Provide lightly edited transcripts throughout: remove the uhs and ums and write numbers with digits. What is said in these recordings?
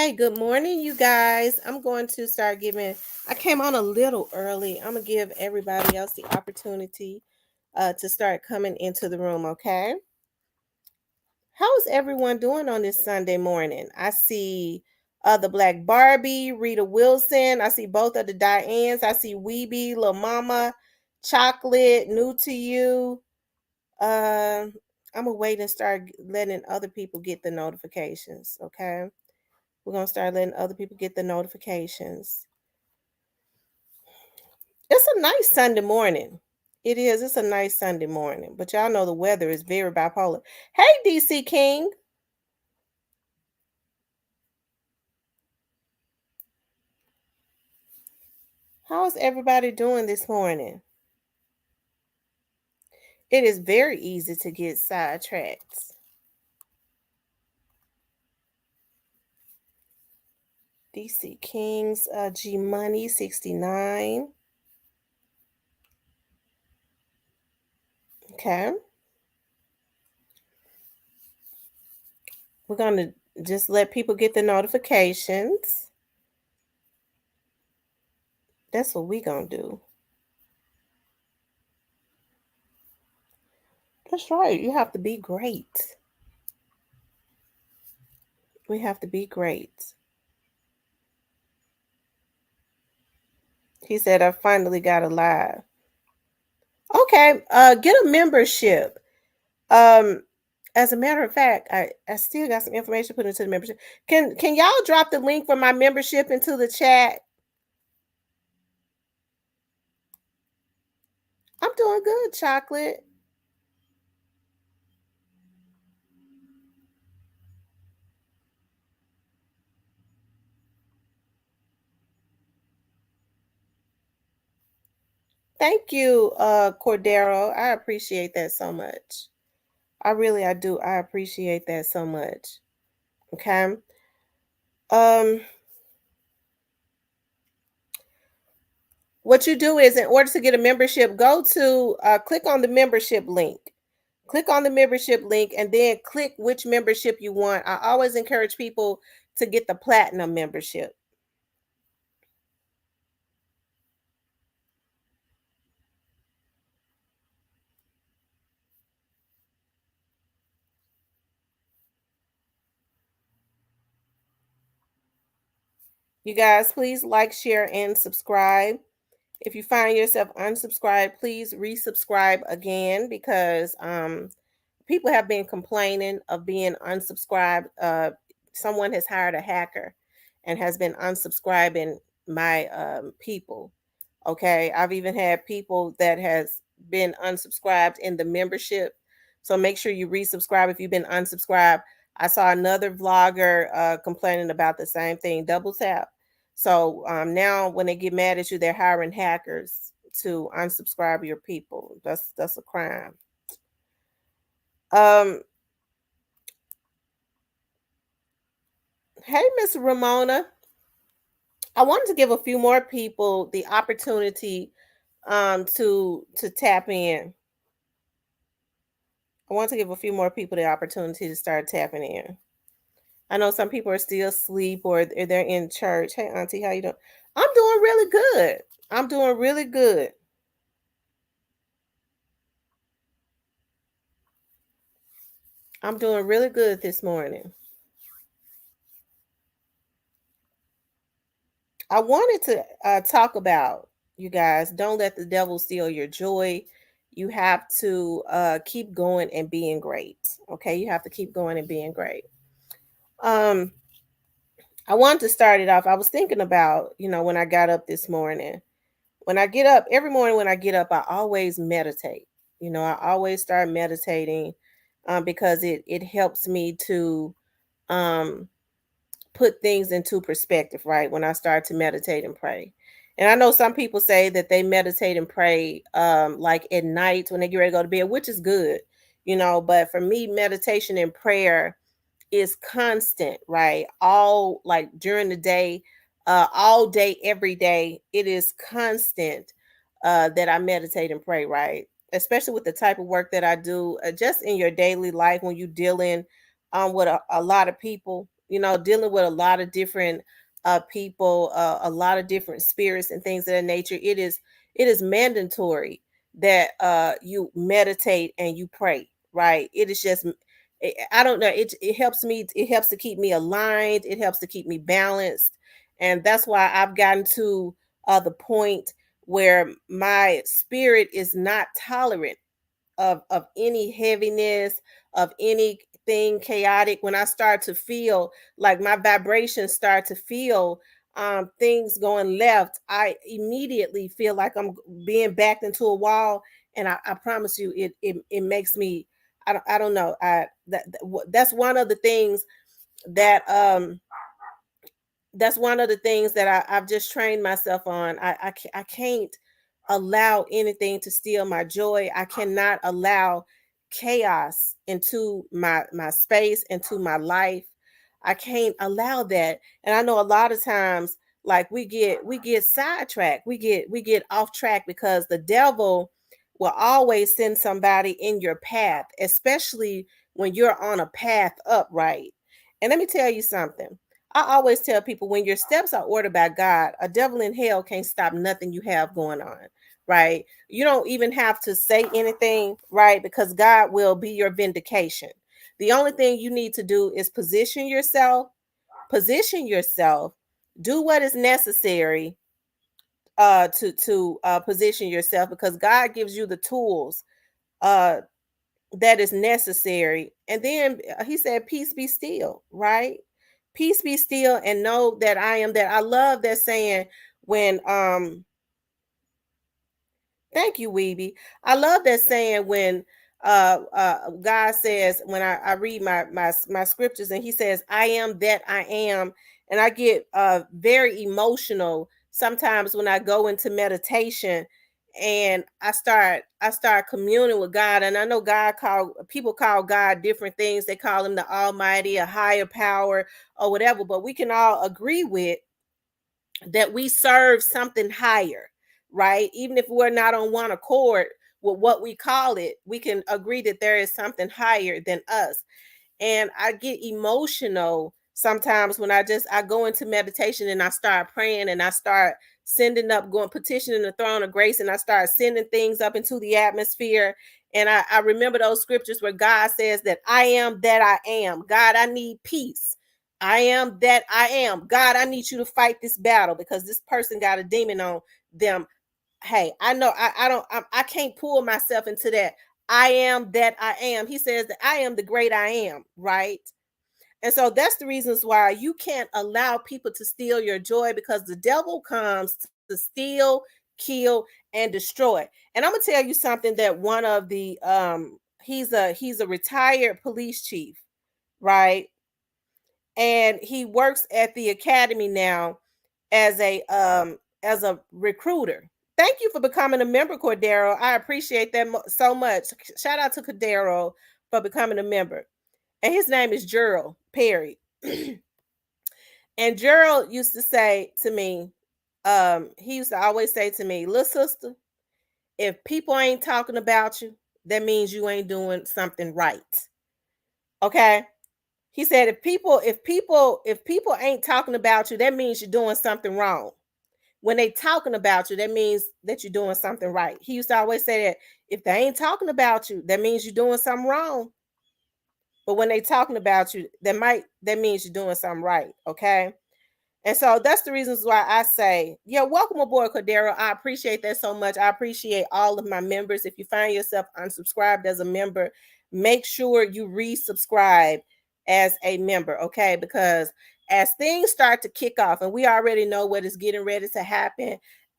Hey, good morning, you guys. I'm going to start giving, I came on a little early. I'm going to give everybody else the opportunity to start coming into the room, okay? How is everyone doing on this Sunday morning? I see the Black Barbie, Rita Wilson. I see both of the Dianes. I see Weeby, Lil Mama, Chocolate, New to You. I'm going to wait and start letting other people get the notifications, okay? We're going to start letting other people get the notifications. It's a nice Sunday morning. It is. It's a nice Sunday morning. But y'all know the weather is very bipolar. Hey, DC King. How's everybody doing this morning? It is very easy to get sidetracked. DC Kings, G Money 69. Okay. We're going to just let people get the notifications. That's what we're going to do. That's right. You have to be great. We have to be great. He said, I finally got a live. Okay, get a membership. As a matter of fact, I still got some information put into the membership. Can y'all drop the link for my membership into the chat? I'm doing good, Chocolate. Thank you, Cordero. I appreciate that so much. I do. I appreciate that so much. Okay. Um, what you do is in order to get a membership, go to click on the membership link. Click on the membership link and then click which membership you want. I always encourage people to get the platinum membership. You guys, please like, share, and subscribe. If you find yourself unsubscribed, please resubscribe again because people have been complaining of being unsubscribed. Someone has hired a hacker and has been unsubscribing my people. Okay, I've even had people that has been unsubscribed in the membership. So make sure you resubscribe if you've been unsubscribed. I saw another vlogger complaining about the same thing. Double tap. So now when they get mad at you, they're hiring hackers to unsubscribe your people. That's a crime. Um, hey, Miss Ramona. I wanted to give a few more people the opportunity to tap in. I want to give a few more people the opportunity to start tapping in. I know some people are still asleep or they're in church. Hey, Auntie, how you doing? I'm doing really good. I'm doing really good. I'm doing really good this morning. I wanted to talk about, you guys, don't let the devil steal your joy. You have to keep going and being great. Okay, you have to keep going and being great. Um, I wanted to start it off. I was thinking about, when I got up this morning. When I get up, every morning when I get up, I always meditate. I always start meditating because it helps me to um put things into perspective, right? When I start to meditate and pray. And I know some people say that they meditate and pray like at night when they get ready to go to bed, which is good, but for me, meditation and prayer is constant, right? All like during the day, all day, every day, it is constant that I meditate and pray, right? Especially with the type of work that I do, just in your daily life when you're dealing with a lot of people. dealing with a lot of different people, a lot of different spirits and things of that nature. It is mandatory that you meditate and you pray, right? It is just, I don't know, it helps me, it helps to keep me aligned, it helps to keep me balanced. And that's why I've gotten to the point where my spirit is not tolerant of any heaviness, of anything chaotic. When I start to feel like my vibrations start to feel things going left, I immediately feel like I'm being backed into a wall. And I promise you, it makes me, I don't know, that's one of the things that I've just trained myself on. I can't allow anything to steal my joy. I cannot allow chaos into my space, into my life. I can't allow that. And I know a lot of times, like, we get sidetracked. We get off track because the devil will always send somebody in your path, especially when you're on a path upright. And let me tell you something. I always tell people, when your steps are ordered by God, a devil in hell can't stop nothing you have going on, right? You don't even have to say anything, right? Because God will be your vindication. The only thing you need to do is position yourself, do what is necessary to position yourself, because God gives you the tools uh that is necessary. And then he said, peace be still, right? Peace be still and know that I am that. I love that saying when thank you, Weeby. I love that saying when God says, when I read my scriptures, and he says, I am that I am. And I get very emotional sometimes when I go into meditation and I start communing with God. And I know people call God different things. They call him the Almighty, a higher power, or whatever, but we can all agree with that we serve something higher, right? Even if we're not on one accord with what we call it, we can agree that there is something higher than us. And I get emotional sometimes when I go into meditation and I start praying and I start sending up, going petitioning the throne of grace, and I start sending things up into the atmosphere. And I remember those scriptures where God says that I am that I am. God, I need peace. I am that I am. God, I need you to fight this battle because this person got a demon on them. Hey, I know I can't pull myself into that. I am that I am. He says that I am the great I am, right? And so that's the reasons why you can't allow people to steal your joy, because the devil comes to steal, kill, and destroy. And I'm gonna tell you something, that one of the he's a retired police chief, right? And he works at the academy now as a recruiter. Thank you for becoming a member, Cordero. I appreciate that so much. Shout out to Cordero for becoming a member. And his name is Gerald Perry. And Gerald used to say to me, he used to always say to me, little sister, if people ain't talking about you, that means you ain't doing something right. Okay. He said, if people ain't talking about you, that means you're doing something wrong. When they talking about you, that means that you're doing something right. He used to always say that if they ain't talking about you, that means you're doing something wrong. But when they talking about you, that means you're doing something right. Okay. And so that's the reasons why I say, yeah, welcome aboard, Cordero. I appreciate that so much. I appreciate all of my members. If you find yourself unsubscribed as a member, make sure you resubscribe as a member, okay? Because as things start to kick off, and we already know what is getting ready to happen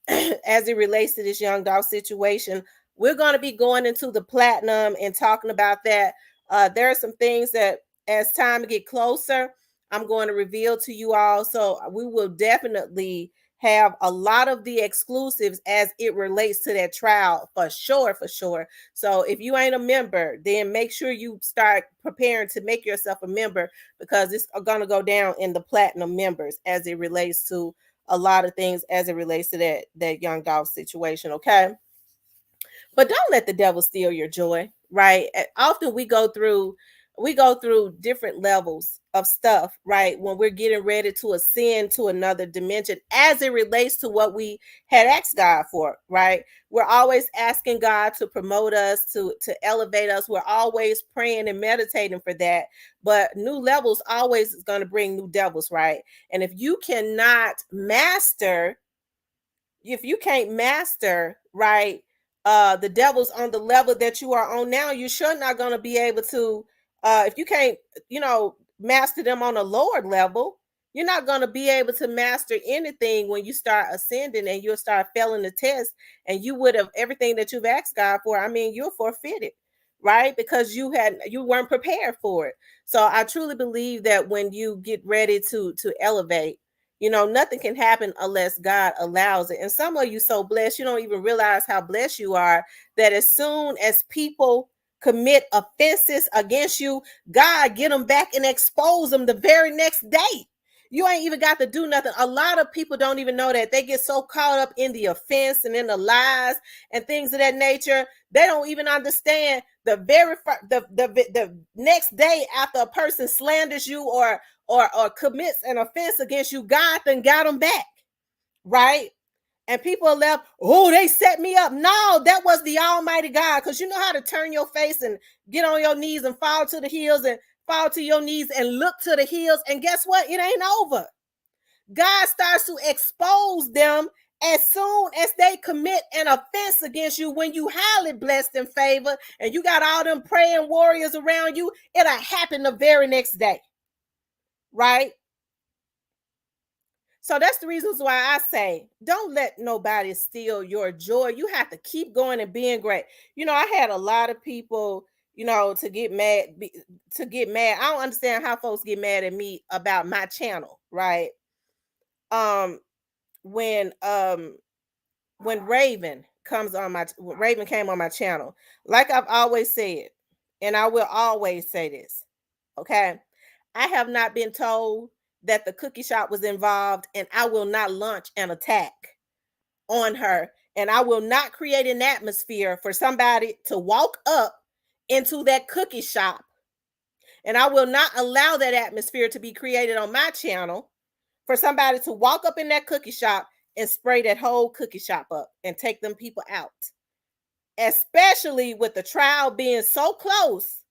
as it relates to this young dog situation, we're going to be going into the platinum and talking about that. There are some things that, as time get closer, I'm going to reveal to you all. So we will definitely have a lot of the exclusives as it relates to that trial, for sure, for sure. So if you ain't a member, then make sure you start preparing to make yourself a member, because it's going to go down in the platinum members as it relates to a lot of things, as it relates to that young dog situation. Okay. But don't let the devil steal your joy, right? Often we go through we go through different levels of stuff, right? When we're getting ready to ascend to another dimension as it relates to what we had asked God for, right? We're always asking God to promote us, to elevate us. We're always praying and meditating for that. But new levels always is going to bring new devils, right? And if you can't master, right, the devils on the level that you are on now, you're sure not going to be able to, if you can't, master them on a lower level, you're not going to be able to master anything when you start ascending, and you'll start failing the test, and you would have everything that you've asked God for. I mean, you're forfeited, right? Because you weren't prepared for it. So I truly believe that when you get ready to elevate, nothing can happen unless God allows it. And some of you so blessed, you don't even realize how blessed you are, that as soon as people commit offenses against you, God get them back and expose them the very next day. You ain't even got to do nothing. A lot of people don't even know that. They get so caught up in the offense and in the lies and things of that nature. They don't even understand the next day after a person slanders you or commits an offense against you, God then got them back, right? And people are left, oh, they set me up. No, that was the Almighty God, because you know how to turn your face and get on your knees and fall to the hills and fall to your knees and look to the hills. And guess what? It ain't over. God starts to expose them as soon as they commit an offense against you. When you highly blessed and favored and you got all them praying warriors around you, it'll happen the very next day, right? So that's the reasons why I say don't let nobody steal your joy. You have to keep going and being great. I had a lot of people, to get mad. I don't understand how folks get mad at me about my channel, right? Um when when Raven came on my channel, like I've always said, and I will always say this, okay? I have not been told that the cookie shop was involved, and I will not launch an attack on her, and I will not create an atmosphere for somebody to walk up into that cookie shop, and I will not allow that atmosphere to be created on my channel for somebody to walk up in that cookie shop and spray that whole cookie shop up and take them people out, especially with the trial being so close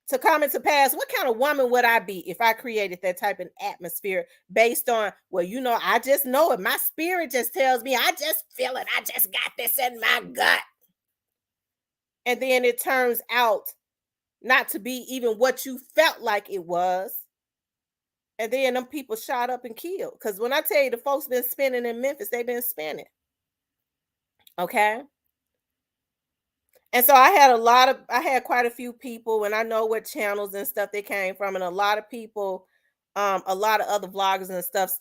to coming to pass. What kind of woman would I be if I created that type of atmosphere based on, well, I just know it. My spirit just tells me, I just feel it. I just got this in my gut. And then it turns out not to be even what you felt like it was. And then them people shot up and killed. Because when I tell you the folks been spinning in Memphis, they've been spinning. Okay. And so I had quite a few people, and I know what channels and stuff they came from, and a lot of people, a lot of other vloggers and stuff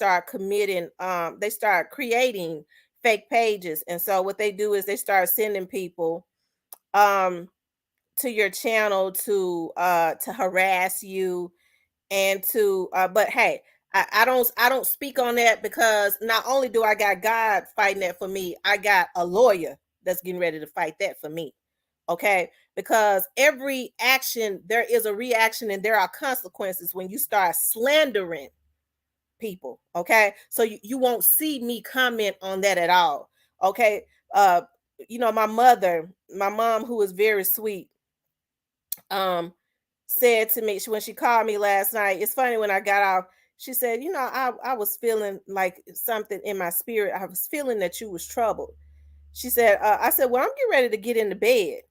they start creating fake pages. And so what they do is they start sending people um to your channel to harass you and but hey, I don't speak on that, because not only do I got God fighting that for me, I got a lawyer that's getting ready to fight that for me. Okay, because every action, there is a reaction and there are consequences when you start slandering people. Okay, so you won't see me comment on that at all. Okay, uh my mom, who is very sweet, um said to me, when she called me last night, it's funny, when I got off, she said, I was feeling like something in my spirit. I was feeling that you was troubled. She said, I said, well, I'm getting ready to get into bed.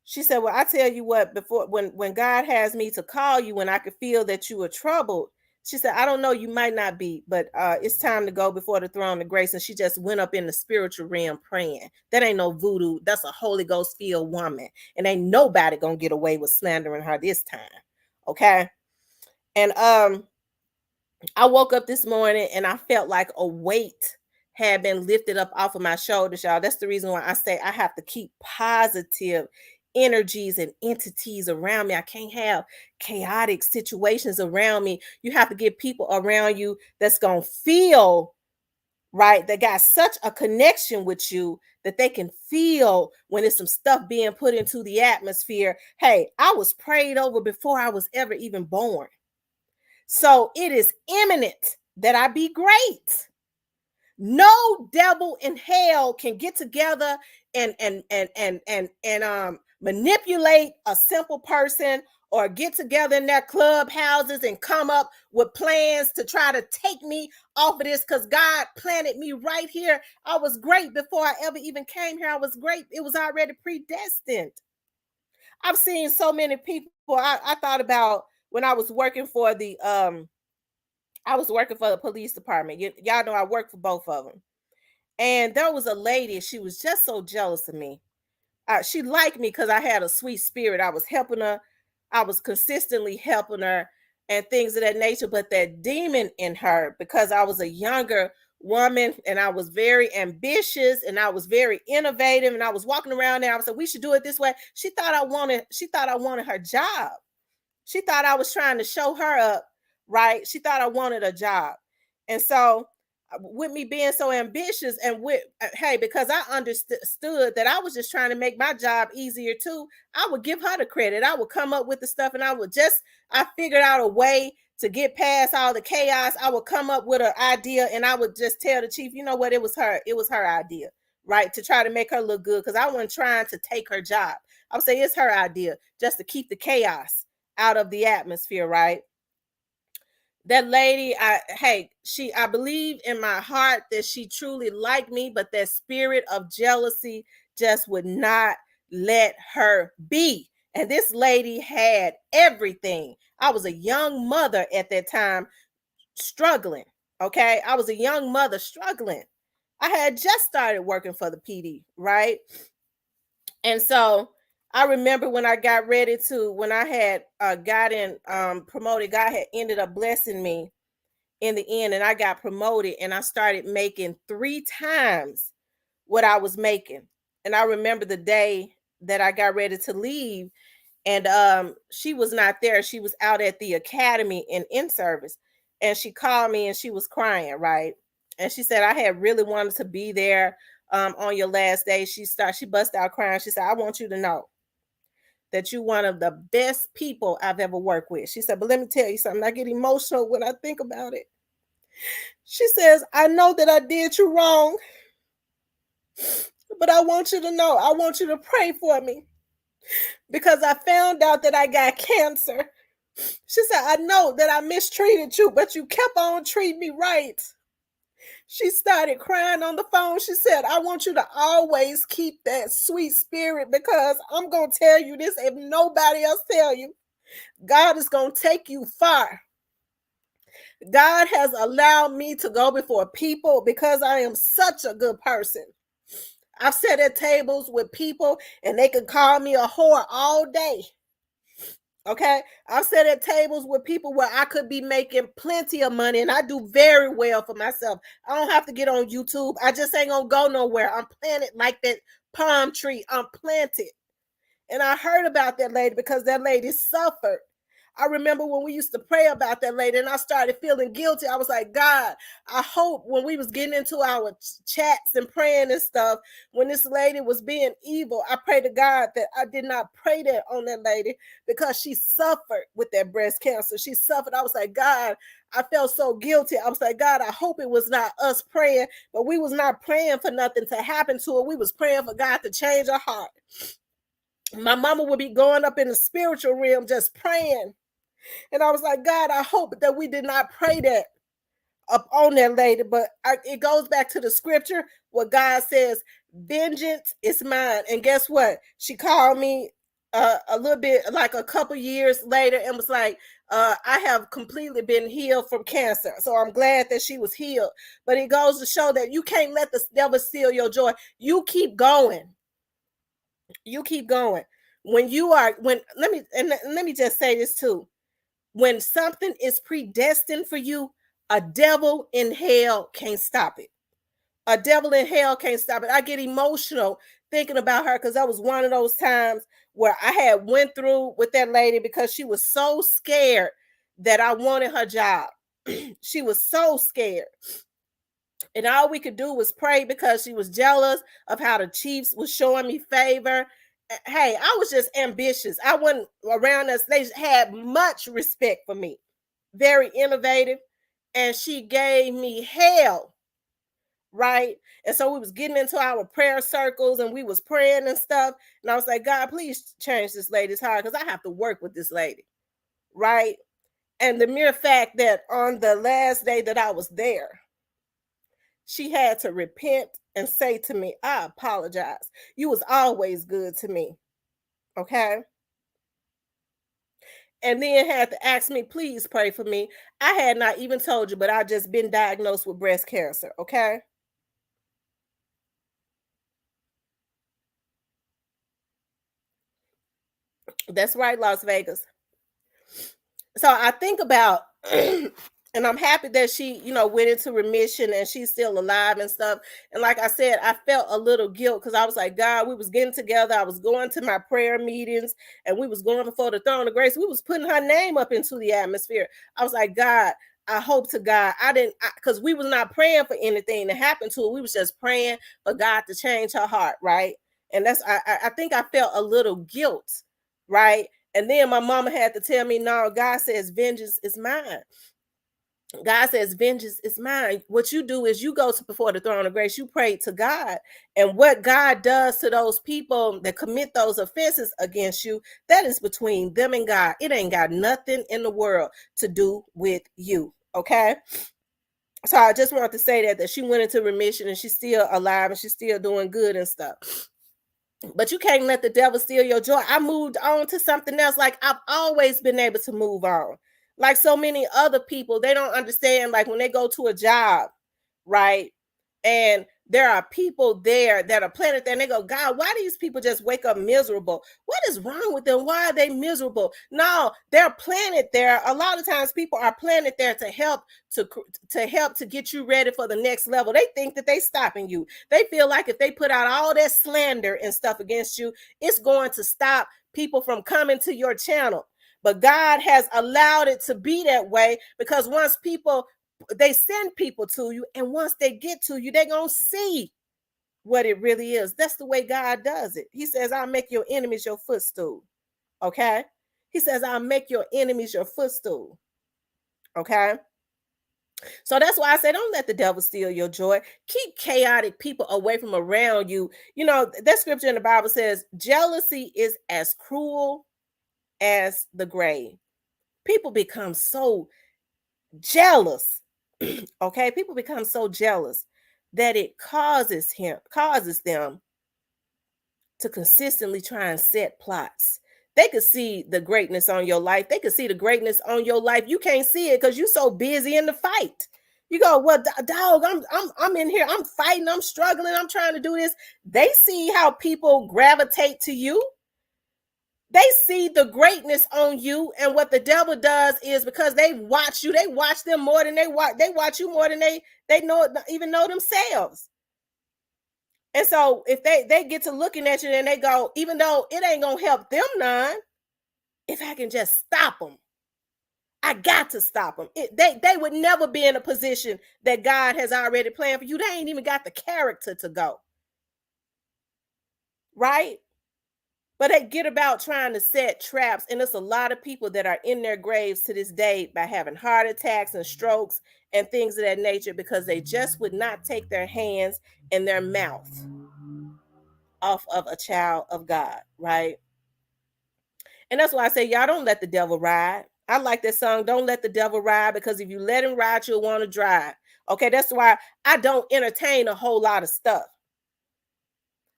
She said, well, I tell you what, before, when God has me to call you, when I could feel that you were troubled, she said, I don't know, you might not be, but it's time to go before the throne of grace. And she just went up in the spiritual realm praying. That ain't no voodoo. That's a Holy Ghost filled woman. And ain't nobody gonna get away with slandering her this time. Okay. And I woke up this morning and I felt like a weight had been lifted up off of my shoulders, y'all. That's the reason why I say I have to keep positive energies and entities around me. I can't have chaotic situations around me. You have to get people around you that's going to feel right? They got such a connection with you that they can feel when there's some stuff being put into the atmosphere. Hey, I was prayed over before I was ever even born. So it is imminent that I be great. No devil in hell can get together and manipulate a simple person, or get together in their clubhouses and come up with plans to try to take me off of this, because God planted me right here. I was great before I ever even came here. I was great. It was already predestined. I've seen so many people. I thought about when I was working for the police department. Y'all know I worked for both of them. And there was a lady, she was just so jealous of me. She liked me because I had a sweet spirit. I was helping her. I was consistently helping her and things of that nature. But that demon in her, because I was a younger woman and I was very ambitious and I was very innovative and I was walking around there, I was like, we should do it this way. She thought I wanted her job. She thought I was trying to show her up, right? She thought I wanted a job. And so, with me being so ambitious and hey, because I understood that I was just trying to make my job easier too, I would give her the credit. I would come up with the stuff and I figured out a way to get past all the chaos. I would come up with an idea and I would just tell the chief, you know what, it was her idea, right? To try to make her look good, because I wasn't trying to take her job. I would say it's her idea just to keep the chaos out of the atmosphere, right? That lady, I believe in my heart that she truly liked me, but that spirit of jealousy just would not let her be. And this lady had everything. I was a young mother at that time, struggling. Okay, I was a young mother struggling. I had just started working for the PD, right? And so I remember when I got ready to, when I had gotten promoted, God had ended up blessing me in the end, and I got promoted, and I started making 3 times what I was making. And I remember the day that I got ready to leave, and she was not there. She was out at the academy in service, and she called me and she was crying, right? And she said, I had really wanted to be there on your last day. She bust out crying. She said, I want you to know that you're one of the best people I've ever worked with. She said, but let me tell you something. I get emotional when I think about it. She says, I know that I did you wrong, but I want you to know, I want you to pray for me, because I found out that I got cancer. She said, I know that I mistreated you, but you kept on treating me right. She started crying on the phone. She said, I want you to always keep that sweet spirit, because I'm going to tell you this, if nobody else tell you, God is going to take you far. God has allowed me to go before people because I am such a good person. I've sat at tables with people and they can call me a whore all day. Okay. I've sat at tables with people where I could be making plenty of money and I do very well for myself. I don't have to get on YouTube. I just ain't gonna go nowhere. I'm planted like that palm tree. I'm planted. And I heard about that lady because that lady suffered. I remember when we used to pray about that lady and I started feeling guilty. I was like, God, I hope when we was getting into our chats and praying and stuff, when this lady was being evil, I pray to God that I did not pray that on that lady, because she suffered with that breast cancer. She suffered. I was like, God, I felt so guilty. I was like, God, I hope it was not us praying, but we was not praying for nothing to happen to her. We was praying for God to change her heart. My mama would be going up in the spiritual realm just praying. And I was like, God, I hope that we did not pray that up on that lady. But it goes back to the scripture where God says, vengeance is mine. And guess what? She called me a little bit, like a couple years later, and was like, I have completely been healed from cancer. So I'm glad that she was healed. But it goes to show that you can't let the devil steal your joy. You keep going. You keep going. When you are, when, let me just say this too. When something is predestined for you, a devil in hell can't stop it. A devil in hell can't stop it. I get emotional thinking about her, because that was one of those times where I had went through with that lady because she was so scared that I wanted her job. She was so scared. And all we could do was pray because she was jealous of how the Chiefs was showing me favor. Hey, I was just ambitious. I wasn't around us. They had much respect for me. Very innovative. And she gave me hell, right? And so we was getting into our prayer circles and we was praying and stuff. And I was like, God, please change this lady's heart because I have to work with this lady, right? And the mere fact that on the last day that I was there, she had to repent and say to me, I apologize. You was always good to me. Okay. And then had to ask me, please pray for me. I had not even told you, but I just been diagnosed with breast cancer. Okay. That's right, Las Vegas. So I think about and I'm happy that she, went into remission and she's still alive and stuff. And like I said, I felt a little guilt because I was like, God, we was getting together. I was going to my prayer meetings and we was going before the throne of grace. We was putting her name up into the atmosphere. I was like, God, I hope to God I didn't, because we was not praying for anything to happen to her. We was just praying for God to change her heart, right? And that's I think I felt a little guilt, right? And then my mama had to tell me, no, God says vengeance is mine. God says, vengeance is mine. What you do is you go to before the throne of grace, you pray to God. And what God does to those people that commit those offenses against you, that is between them and God. It ain't got nothing in the world to do with you. Okay. So I just wanted to say that she went into remission and she's still alive and she's still doing good and stuff. But you can't let the devil steal your joy. I moved on to something else. Like I've always been able to move on. Like so many other people, they don't understand. Like when they go to a job, right? And there are people there that are planted there, and they go, God, why do these people just wake up miserable? What is wrong with them? Why are they miserable? No, they're planted there. A lot of times people are planted there to help to get you ready for the next level. They think that they stopping you. They feel like if they put out all that slander and stuff against you, it's going to stop people from coming to your channel. But God has allowed it to be that way because once people they send people to you, and once they get to you, they're gonna see what it really is. That's the way God does it. He says, I'll make your enemies your footstool. Okay. He says, I'll make your enemies your footstool. Okay. So that's why I say, don't let the devil steal your joy. Keep chaotic people away from around you. You know, that scripture in the Bible says, jealousy is as cruel as the grave. People become so jealous. Okay, people become so jealous that it causes them to consistently try and set plots. They could see the greatness on your life. They could see the greatness on your life. You can't see it because you're so busy in the fight. You go, well, dog, I'm in here. I'm fighting. I'm struggling. I'm trying to do this. They see how people gravitate to you. They see the greatness on you, and what the devil does is because they watch you, they watch them more than they watch you more than they know even know themselves. And so if they get to looking at you and they go, even though it ain't gonna help them none, if I can just stop them, I got to stop them. They would never be in a position that God has already planned for you. They ain't even got the character to go, right? But they get about trying to set traps, and there's a lot of people that are in their graves to this day by having heart attacks and strokes and things of that nature because they just would not take their hands and their mouth off of a child of God, right? And that's why I say, y'all don't let the devil ride. I like that song, Don't Let the Devil Ride, because if you let him ride, you'll want to drive. Okay, that's why I don't entertain a whole lot of stuff.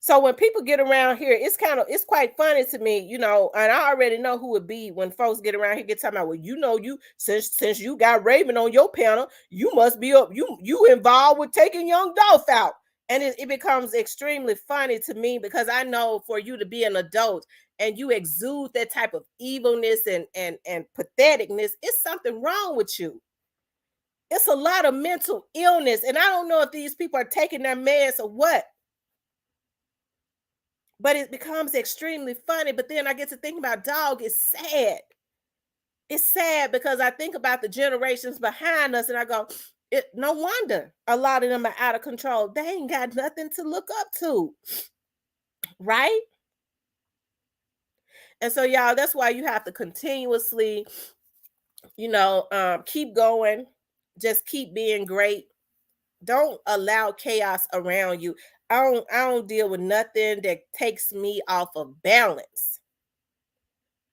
So when people get around here, it's quite funny to me, and I already know who it be when folks get around here get talking about, well, you since you got Raven on your panel, you must be up, you involved with taking young Dolph out. And it becomes extremely funny to me because I know for you to be an adult and you exude that type of evilness and patheticness, it's something wrong with you. It's a lot of mental illness. And I don't know if these people are taking their meds or what. But it becomes extremely funny. But then I get to think about, dog, it's sad. It's sad because I think about the generations behind us and I go, No wonder a lot of them are out of control. They ain't got nothing to look up to, right? And so, y'all, that's why you have to continuously, keep going. Just keep being great. Don't allow chaos around you. I don't deal with nothing that takes me off of balance.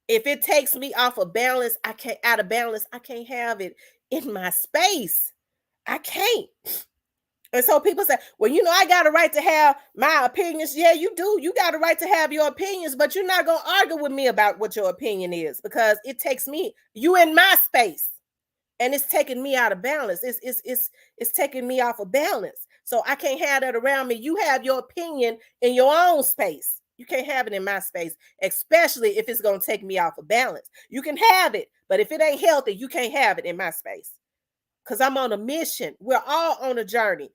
If it takes me off of balance, I can't out of balance, I can't have it in my space. I can't. And so people say, well, I got a right to have my opinions. Yeah, you do. You got a right to have your opinions, but you're not going to argue with me about what your opinion is because it takes you in my space. And it's taking me out of balance. It's taking me off of balance. So I can't have that around me. You have your opinion in your own space. You can't have it in my space, especially if it's going to take me off of balance. You can have it, but if it ain't healthy, you can't have it in my space. Because I'm on a mission. We're all on a journey.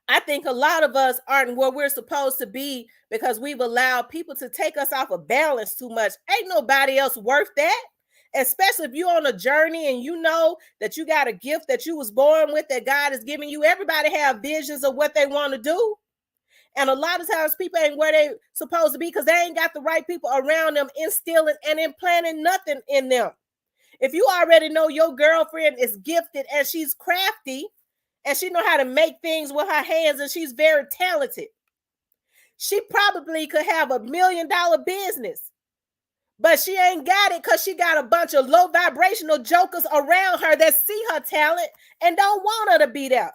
I think a lot of us aren't where we're supposed to be because we've allowed people to take us off of balance too much. Ain't nobody else worth that. Especially if you're on a journey and you know that you got a gift that you was born with that God is giving you. Everybody have visions of what they want to do. And a lot of times people ain't where they supposed to be because they ain't got the right people around them instilling and implanting nothing in them. If you already know your girlfriend is gifted and she's crafty and she know how to make things with her hands and she's very talented, she probably could have $1 million business. But she ain't got it because she got a bunch of low vibrational jokers around her that see her talent and don't want her to be there.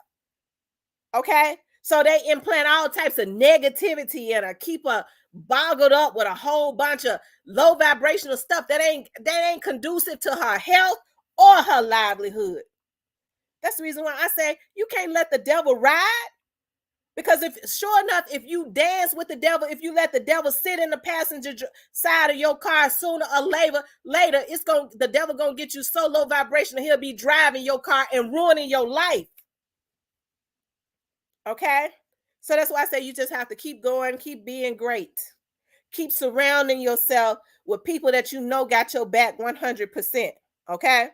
Okay? So they implant all types of negativity in her, keep her boggled up with a whole bunch of low vibrational stuff that ain't conducive to her health or her livelihood. That's the reason why I say you can't let the devil ride. Because sure enough, if you dance with the devil, if you let the devil sit in the passenger side of your car, sooner or later, the devil gonna get you so low vibration he'll be driving your car and ruining your life. Okay, so that's why I say you just have to keep going, keep being great, keep surrounding yourself with people that you know got your back 100%. Okay,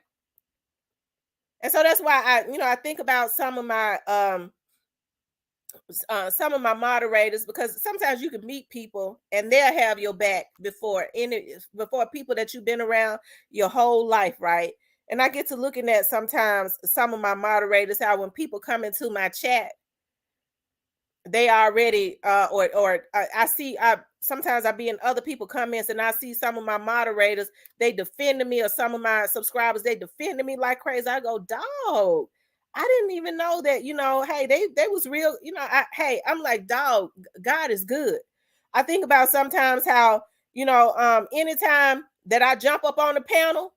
and so that's why I think about some of my moderators because sometimes you can meet people and they'll have your back before people that you've been around your whole life, right? And I get to looking at sometimes some of my moderators how when people come into my chat they already I see sometimes I be in other people comments and I see some of my moderators they defending me or some of my subscribers they defending me like crazy. I go, dog, I didn't even know that, hey, they was real, I'm like, dog, God is good. I think about sometimes how, anytime that I jump up on the panel,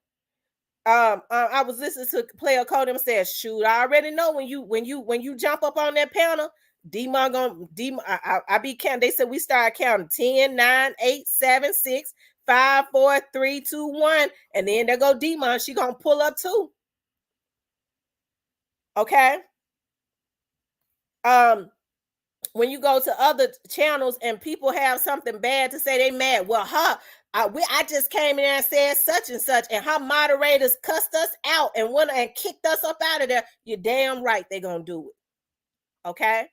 I was listening to Player Code and said, shoot, I already know when you jump up on that panel, Demon gonna Demon. I be counting. They said we start counting 10, 9, 8, 7, 6, 5, 4, 3, 2, 1, and then there go Demon. She gonna pull up too. Okay. When you go to other channels and people have something bad to say, they mad. Well, I just came in and said such and such, and her moderators cussed us out and went and kicked us up out of there. You're damn right they're gonna do it. Okay.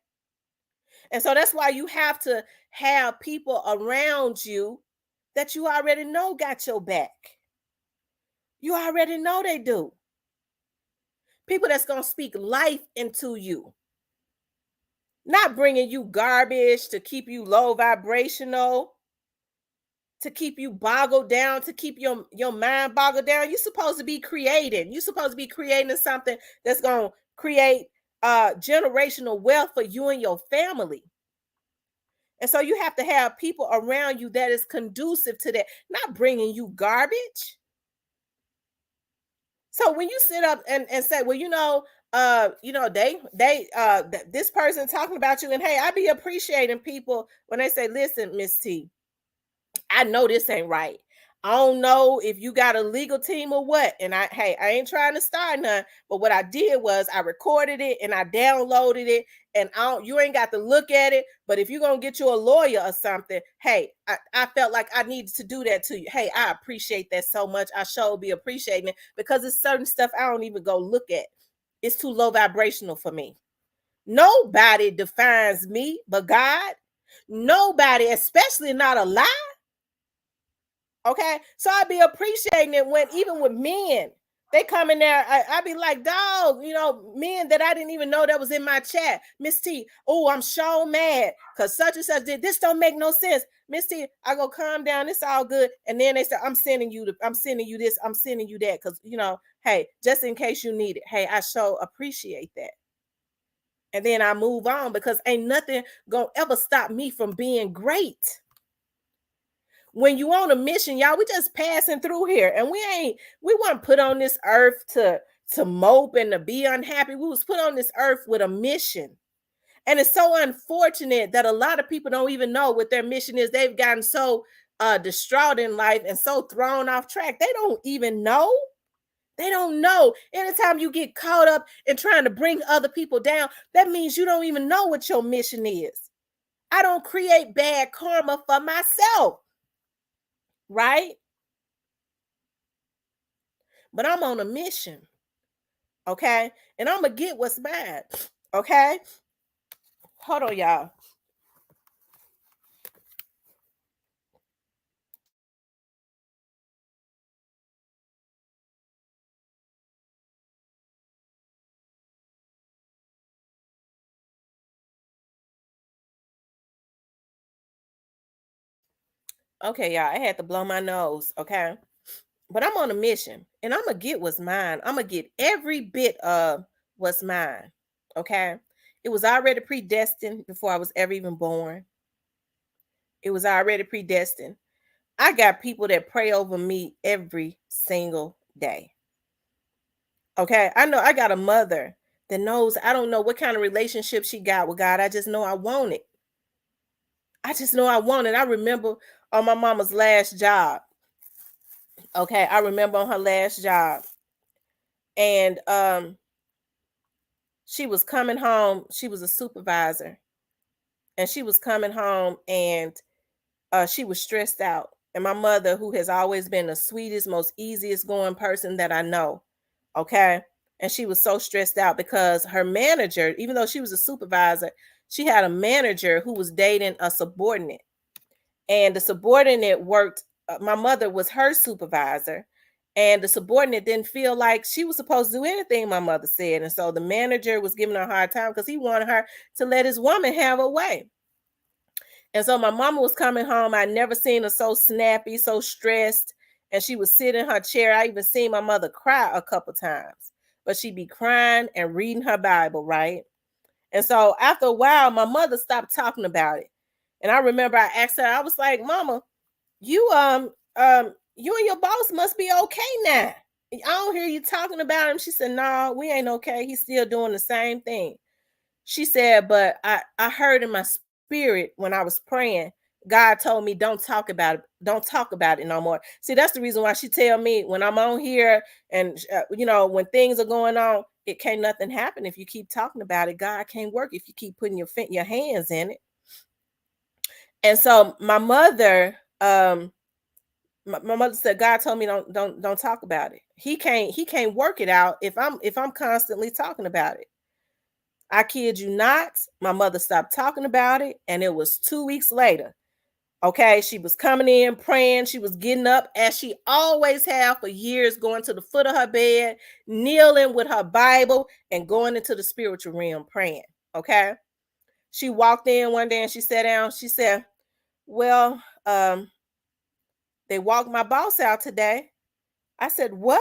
And so that's why you have to have people around you that you already know got your back. You already know they do. People that's going to speak life into you. Not bringing you garbage to keep you low vibrational, to keep you boggled down, to keep your mind boggled down. You're supposed to be creating. You're supposed to be creating something that's going to create generational wealth for you and your family. And so you have to have people around you that is conducive to that, not bringing you garbage. So when you sit up and say, well, this person talking about you, and hey, I be appreciating people when they say, listen, Miss T, I know this ain't right. I don't know if you got a legal team or what. And I ain't trying to start none, but what I did was I recorded it and I downloaded it, and you ain't got to look at it. But if you're gonna get you a lawyer or something, hey, I felt like I needed to do that to you. Hey, I appreciate that so much. I sure be appreciating it because it's certain stuff I don't even go look at. It's too low vibrational for me. Nobody defines me but God. Nobody, especially not a lie. Okay. So I be appreciating it when even with men, they come in there. I be like, dog, men that I didn't even know that was in my chat. Miss T, oh, I'm so mad because such and such did this. Don't make no sense. Miss T, I go calm down. It's all good. And then they say, I'm sending you this, I'm sending you that. Cause hey, just in case you need it. Hey, I so appreciate that. And then I move on because ain't nothing gonna ever stop me from being great. When you on a mission, y'all, we just passing through here, and we weren't put on this earth to mope and to be unhappy. We was put on this earth with a mission. And it's so unfortunate that a lot of people don't even know what their mission is. They've gotten so distraught in life and so thrown off track. They don't even know. They don't know. Anytime you get caught up in trying to bring other people down, that means you don't even know what your mission is. I don't create bad karma for myself, right? But I'm on a mission, okay? And I'm going to get what's mine, okay? Hold on, y'all. Okay, y'all, I had to blow my nose, okay? But I'm on a mission, and I'm going to get what's mine. I'm going to get every bit of what's mine, okay? It was already predestined before I was ever even born. It was already predestined. I got people that pray over me every single day. Okay. I know I got a mother that knows I don't know what kind of relationship she got with God. I just know I want it. I just know I want it. I remember on my mama's last job. Okay. I remember on her last job. And she was coming home. She was a supervisor. And she was coming home and she was stressed out. And my mother, who has always been the sweetest, most easiest going person that I know, okay? And she was so stressed out because her manager, even though she was a supervisor, she had a manager who was dating a subordinate. And the subordinate worked, my mother was her supervisor. And the subordinate didn't feel like she was supposed to do anything my mother said. And so the manager was giving her a hard time because he wanted her to let his woman have her way. And so my mama was coming home. I never seen her so snappy, so stressed. And she would sit in her chair. I even seen my mother cry a couple times. But she'd be crying and reading her Bible, right? And so after a while, my mother stopped talking about it. And I remember I asked her, I was like, Mama, you you and your boss must be okay now. I don't hear you talking about him. She said, No, we ain't okay. He's still doing the same thing. She said, but I heard in my spirit when I was praying, God told me don't talk about it. Don't talk about it no more. See, that's the reason why she tell me when I'm on here and when things are going on, it can't nothing happen if you keep talking about it. God can't work if you keep putting your hands in it. And so my mother, my mother said, God told me don't talk about it. He can't work it out if I'm constantly talking about it. I kid you not. My mother stopped talking about it, and it was 2 weeks later. Okay, she was coming in praying. She was getting up as she always have for years, going to the foot of her bed, kneeling with her Bible, and going into the spiritual realm praying. Okay, she walked in one day and she sat down. She said, "Well, they walked my boss out today." I said, "What?"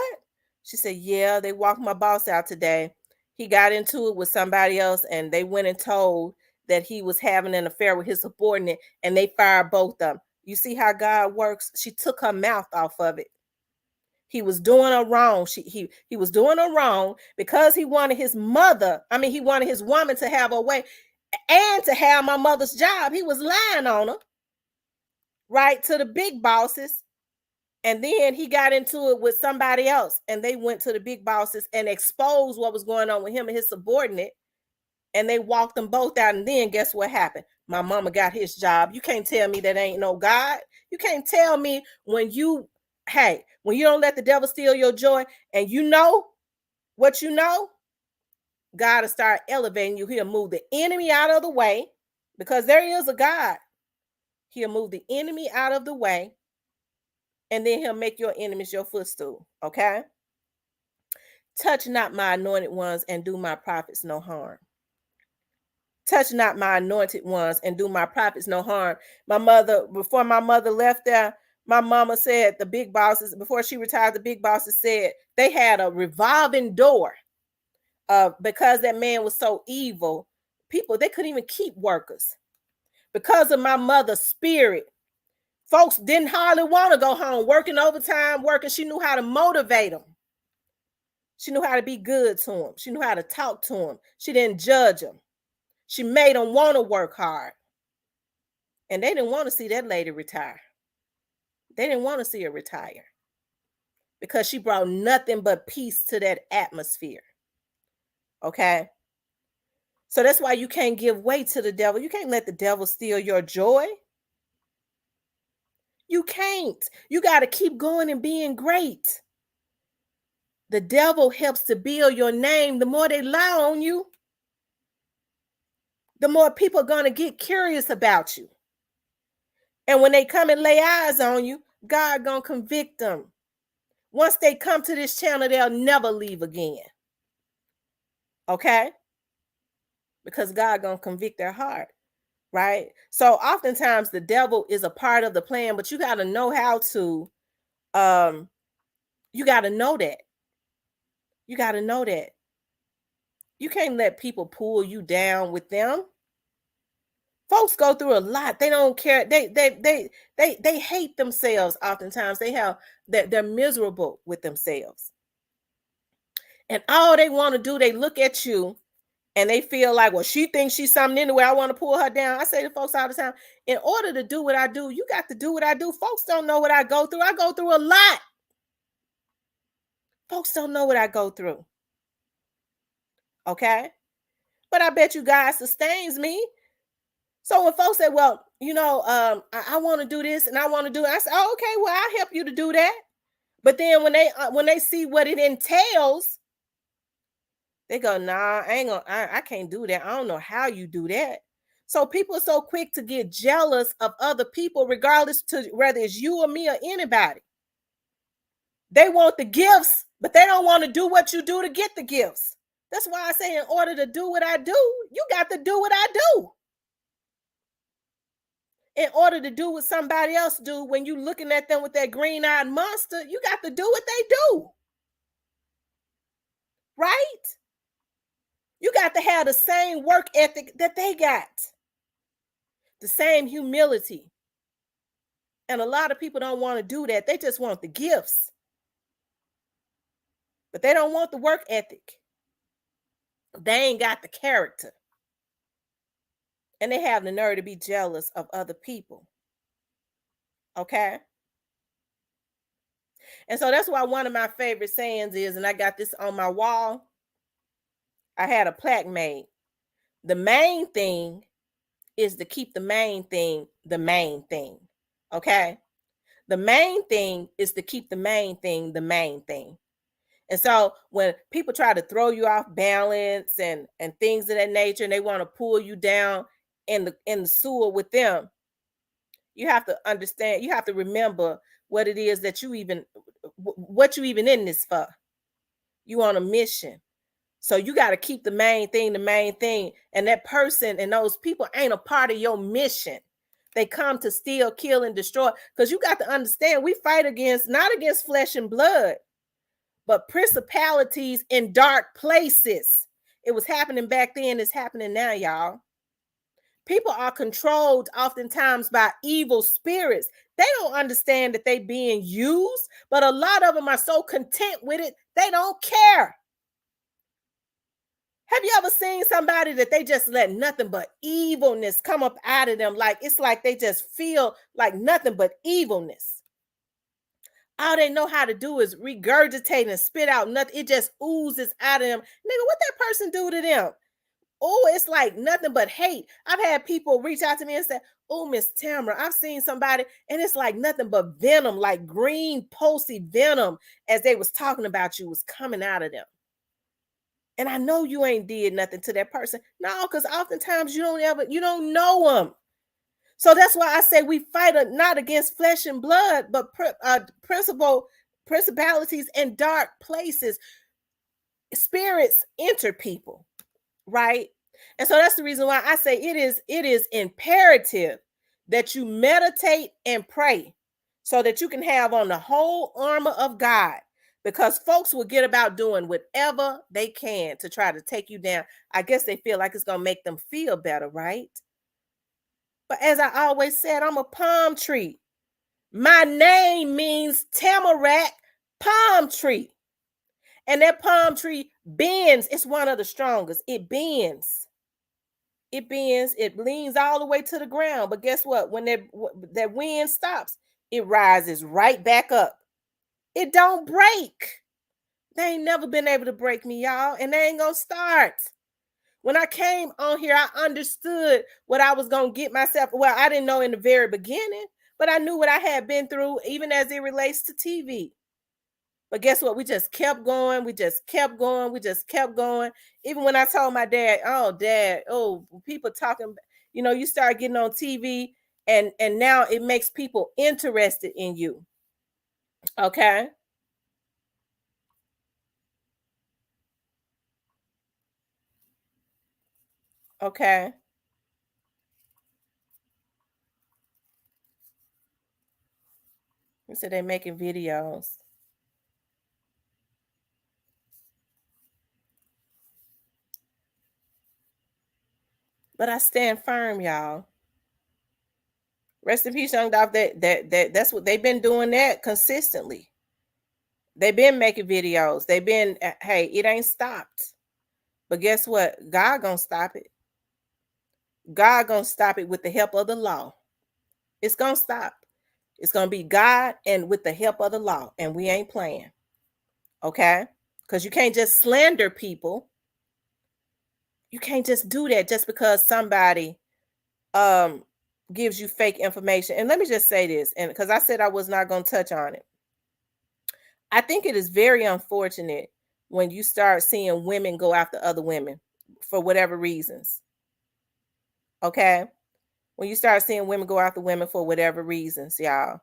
She said, "Yeah, they walked my boss out today. He got into it with somebody else and they went and told that he was having an affair with his subordinate and they fired both of them." You see how God works? She took her mouth off of it. He was doing her wrong. He was doing her wrong because he wanted his mother, he wanted his woman to have her way and to have my mother's job. He was lying on her, right, to the big bosses. And then he got into it with somebody else, and they went to the big bosses and exposed what was going on with him and his subordinate. And they walked them both out. And then guess what happened? My mama got his job. You can't tell me that ain't no God. You can't tell me when you don't let the devil steal your joy and you know what you know, God will start elevating you. He'll move the enemy out of the way because there is a God. He'll move the enemy out of the way, and then he'll make your enemies your footstool. Okay? Touch not my anointed ones and do my prophets no harm. Touch not my anointed ones and do my prophets no harm. My mother, before my mother left there, my mama said the big bosses, before she retired, the big bosses said they had a revolving door. Because that man was so evil, people, they couldn't even keep workers. Because of my mother's spirit, folks didn't hardly want to go home, working overtime, working. She knew how to motivate them. She knew how to be good to them. She knew how to talk to them. She didn't judge them. She made them want to work hard. And they didn't want to see that lady retire. They didn't want to see her retire because she brought nothing but peace to that atmosphere. Okay? So that's why you can't give way to the devil. You can't let the devil steal your joy. You can't. You got to keep going and being great. The devil helps to build your name. The more they lie on you, the more people are going to get curious about you. And when they come and lay eyes on you, God going to convict them. Once they come to this channel, they'll never leave again. Okay? Because God going to convict their heart. Right? So oftentimes the devil is a part of the plan, but you got to know how to, you got to know that. You got to know that. You can't let people pull you down with them. Folks go through a lot. They don't care. They hate themselves oftentimes. They're miserable with themselves. And all they want to do, they look at you and they feel like, well, she thinks she's something anyway. I want to pull her down. I say to folks all the time, in order to do what I do, you got to do what I do. Folks don't know what I go through. I go through a lot. Folks don't know what I go through. Okay? But I bet you God sustains me. So when folks say, well, I want to do this and I want to do it, I say, oh, okay, well, I'll help you to do that. But then when they see what it entails, they go, nah, I can't do that. I don't know how you do that. So people are so quick to get jealous of other people, regardless to whether it's you or me or anybody. They want the gifts, but they don't want to do what you do to get the gifts. That's why I say in order to do what I do, you got to do what I do. In order to do what somebody else do, when you looking at them with that green-eyed monster, you got to do what they do. Right? You got to have the same work ethic that they got. The same humility. And a lot of people don't want to do that. They just want the gifts. But they don't want the work ethic. They ain't got the character. And they have the nerve to be jealous of other people. Okay? And so that's why one of my favorite sayings is, and I got this on my wall, I had a plaque made. The main thing is to keep the main thing the main thing. Okay? The main thing is to keep the main thing the main thing. And so when people try to throw you off balance and things of that nature, and they want to pull you down in the sewer with them, you have to understand, you have to remember what it is that what you even in this for. You on a mission. So you got to keep the main thing the main thing. And that person and those people ain't a part of your mission. They come to steal, kill, and destroy. Because you got to understand, we fight not against flesh and blood, but principalities in dark places. It was happening back then. It's happening now, y'all. People are controlled oftentimes by evil spirits. They don't understand that they being used, but a lot of them are so content with it, they don't care. Have you ever seen somebody that they just let nothing but evilness come up out of them? Like it's like they just feel like nothing but evilness. All they know how to do is regurgitate and spit out nothing. It just oozes out of them. Nigga, what that person do to them? Oh, it's like nothing but hate. I've had people reach out to me and say, oh, Miss Tamara, I've seen somebody, and it's like nothing but venom, like green, pulsy venom, as they was talking about you, was coming out of them. And I know you ain't did nothing to that person. No, because oftentimes you don't know them. So that's why I say we fight not against flesh and blood, but principalities and dark places. Spirits enter people, right? And so that's the reason why I say it is imperative that you meditate and pray so that you can have on the whole armor of God, because folks will get about doing whatever they can to try to take you down. I guess they feel like it's going to make them feel better, right? But as I always said, I'm a palm tree. My name means tamarack palm tree. And that palm tree bends. It's one of the strongest. It bends. It bends. It leans all the way to the ground. But guess what? When that wind stops, it rises right back up. It don't break. They ain't never been able to break me, y'all. And they ain't going to start. When I came on here, I understood what I was going to get myself. Well, I didn't know in the very beginning, but I knew what I had been through, even as it relates to TV. But guess what? We just kept going. We just kept going. We just kept going. Even when I told my dad, "Oh, Dad, oh, people talking," you start getting on TV, and now it makes people interested in you. Okay, okay. So they're making videos, but I stand firm, y'all. Rest in peace, young dog. That's what they've been doing, that consistently. They've been making videos. They've been, hey, it ain't stopped. But guess what? God gonna stop it. God gonna stop it with the help of the law. It's gonna stop. It's gonna be God and with the help of the law, and we ain't playing. Okay? Because you can't just slander people. You can't just do that just because somebody um gives you fake information. And let me just say this, and because I said I was not gonna touch on it. I think it is very unfortunate when you start seeing women go after other women for whatever reasons. Okay? When you start seeing women go after women for whatever reasons, y'all.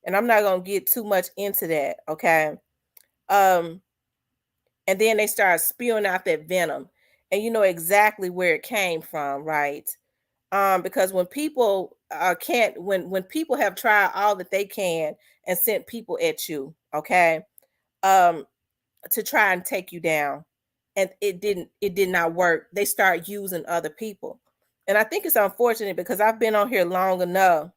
And I'm not going to get too much into that, okay? Um and then they start spewing out that venom. And you know exactly where it came from, right? Because when people can't when people have tried all that they can and sent people at you, okay? Um to try and take you down, and it did not work. They start using other people. And I think it's unfortunate because I've been on here long enough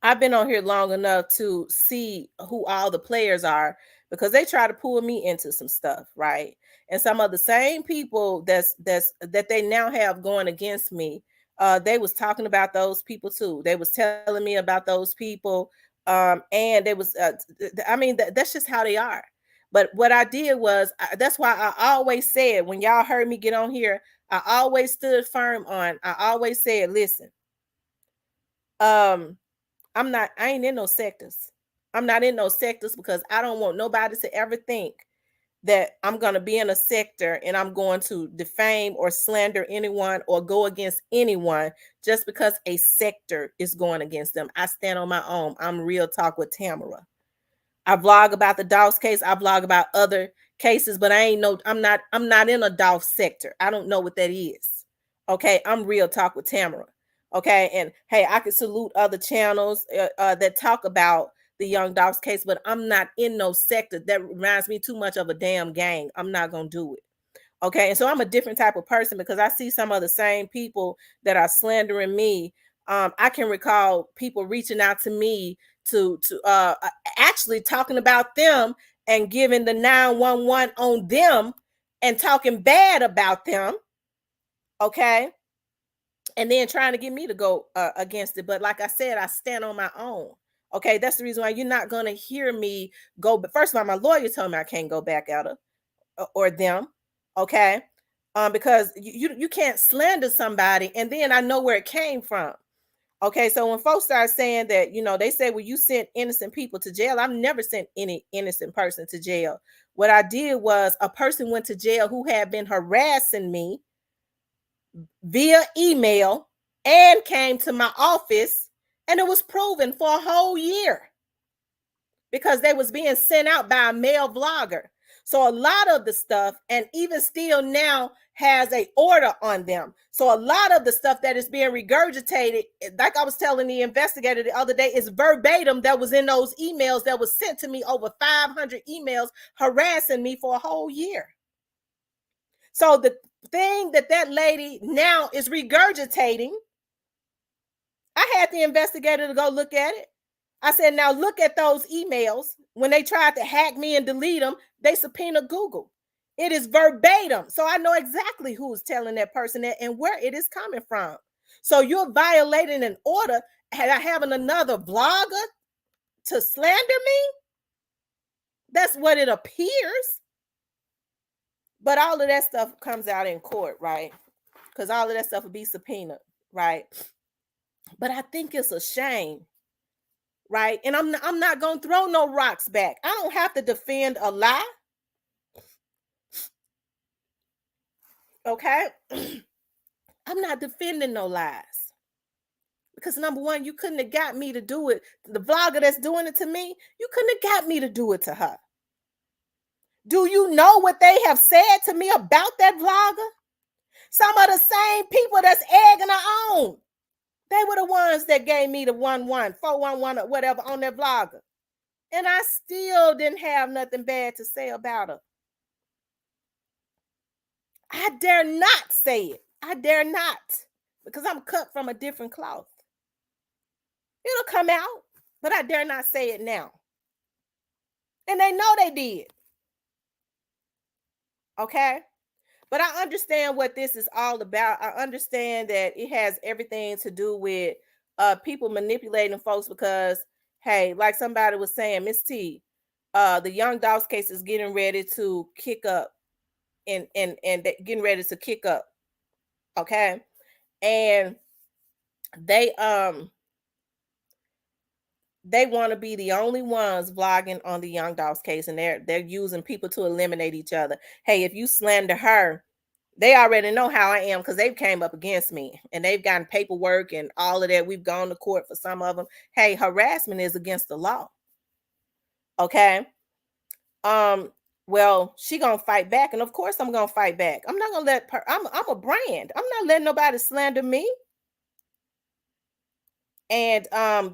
to see who all the players are, because they try to pull me into some stuff, right? And some of the same people that they now have going against me, they was talking about those people too. They was telling me about those people, and they was, I mean, that's just how they are. But what I did was, that's why I always said, when y'all heard me get on here, I always stood firm on. I always said, listen, um I ain't in no sectors. I'm not in no sectors because I don't want nobody to ever think that I'm going to be in a sector and I'm going to defame or slander anyone or go against anyone just because a sector is going against them. I stand on my own. I'm Real Talk with Tamara. I vlog about the Doss case. I vlog about other cases, but I'm not in a Doss sector. I don't know what that is. Okay, I'm Real Talk with Tamara. Okay, and hey, I can salute other channels that talk about the Young Doss case, but I'm not in no sector. That reminds me too much of a damn gang. I'm not gonna do it. Okay. And so I'm a different type of person because I see some of the same people that are slandering me. I can recall people reaching out to me to actually talking about them and giving the 911 on them and talking bad about them. Okay. And then trying to get me to go against it. But like I said, I stand on my own. Okay. That's the reason why you're not going to hear me go. But first of all, my lawyer told me I can't go back at her or them, okay? Because you can't slander somebody, and then I know where it came from. Okay, so when folks start saying that, they say, well, you sent innocent people to jail. I've never sent any innocent person to jail. What I did was a person went to jail who had been harassing me via email and came to my office, and it was proven for a whole year because they was being sent out by a male vlogger. So a lot of the stuff, and even still now, has a order on them. So a lot of the stuff that is being regurgitated, like I was telling the investigator the other day, is verbatim that was in those emails that was sent to me, over 500 emails harassing me for a whole year. So the thing that lady now is regurgitating, I had the investigator to go look at it. I said, now look at those emails. When they tried to hack me and delete them, they subpoenaed Google. It is verbatim. So I know exactly who's telling that person that and where it is coming from. So you're violating an order, having another vlogger to slander me? That's what it appears. But all of that stuff comes out in court, right? Because all of that stuff will be subpoenaed, right? But I think it's a shame, right? And I'm not gonna throw no rocks back. I don't have to defend a lie. Okay. I'm not defending no lies. Because number one, you couldn't have got me to do it. The vlogger that's doing it to me, you couldn't have got me to do it to her. Do you know what they have said to me about that vlogger? Some of the same people that's egging her on. They were the ones that gave me the 411 or whatever on that vlogger. And I still didn't have nothing bad to say about her. I dare not say it. I dare not. Because I'm cut from a different cloth. It'll come out, but I dare not say it now. And they know they did. Okay? But I understand what this is all about. I understand that it has everything to do with people manipulating folks because, hey, like somebody was saying, Miss T, the Young Dogs case is getting ready to kick up and getting ready to kick up. Okay? And they want to be the only ones vlogging on the Young Dogs case, and they're using people to eliminate each other. Hey, if you slander her, they already know how I am because they've came up against me and they've gotten paperwork and all of that. We've gone to court for some of them. Hey, harassment is against the law. Okay. Well, she gonna fight back, and of course I'm gonna fight back. I'm not gonna let I'm a brand. I'm not letting nobody slander me. And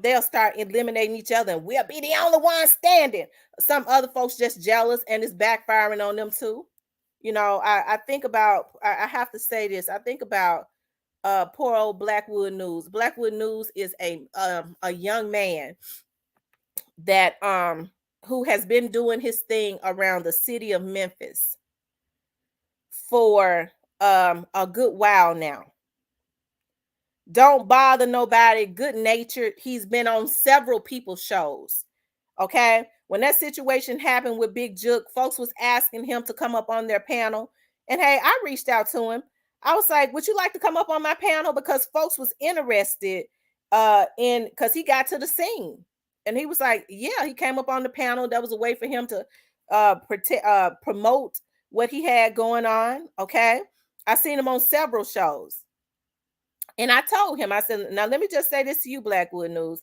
they'll start eliminating each other, and we'll be the only one standing. Some other folks just jealous, and it's backfiring on them too. I think about, I have to say this. I think about poor old Blackwood News. Blackwood News is a young man that who has been doing his thing around the city of Memphis for a good while now. Don't bother nobody, good natured. He's been on several people's shows. Okay. When that situation happened with Big Juke, folks was asking him to come up on their panel. And hey, I reached out to him. I was like, would you like to come up on my panel? Because folks was interested in, because he got to the scene. And he was like, yeah, he came up on the panel. That was a way for him to promote what he had going on. Okay. I seen him on several shows. And I told him, I said, now let me just say this to you, Blackwood News.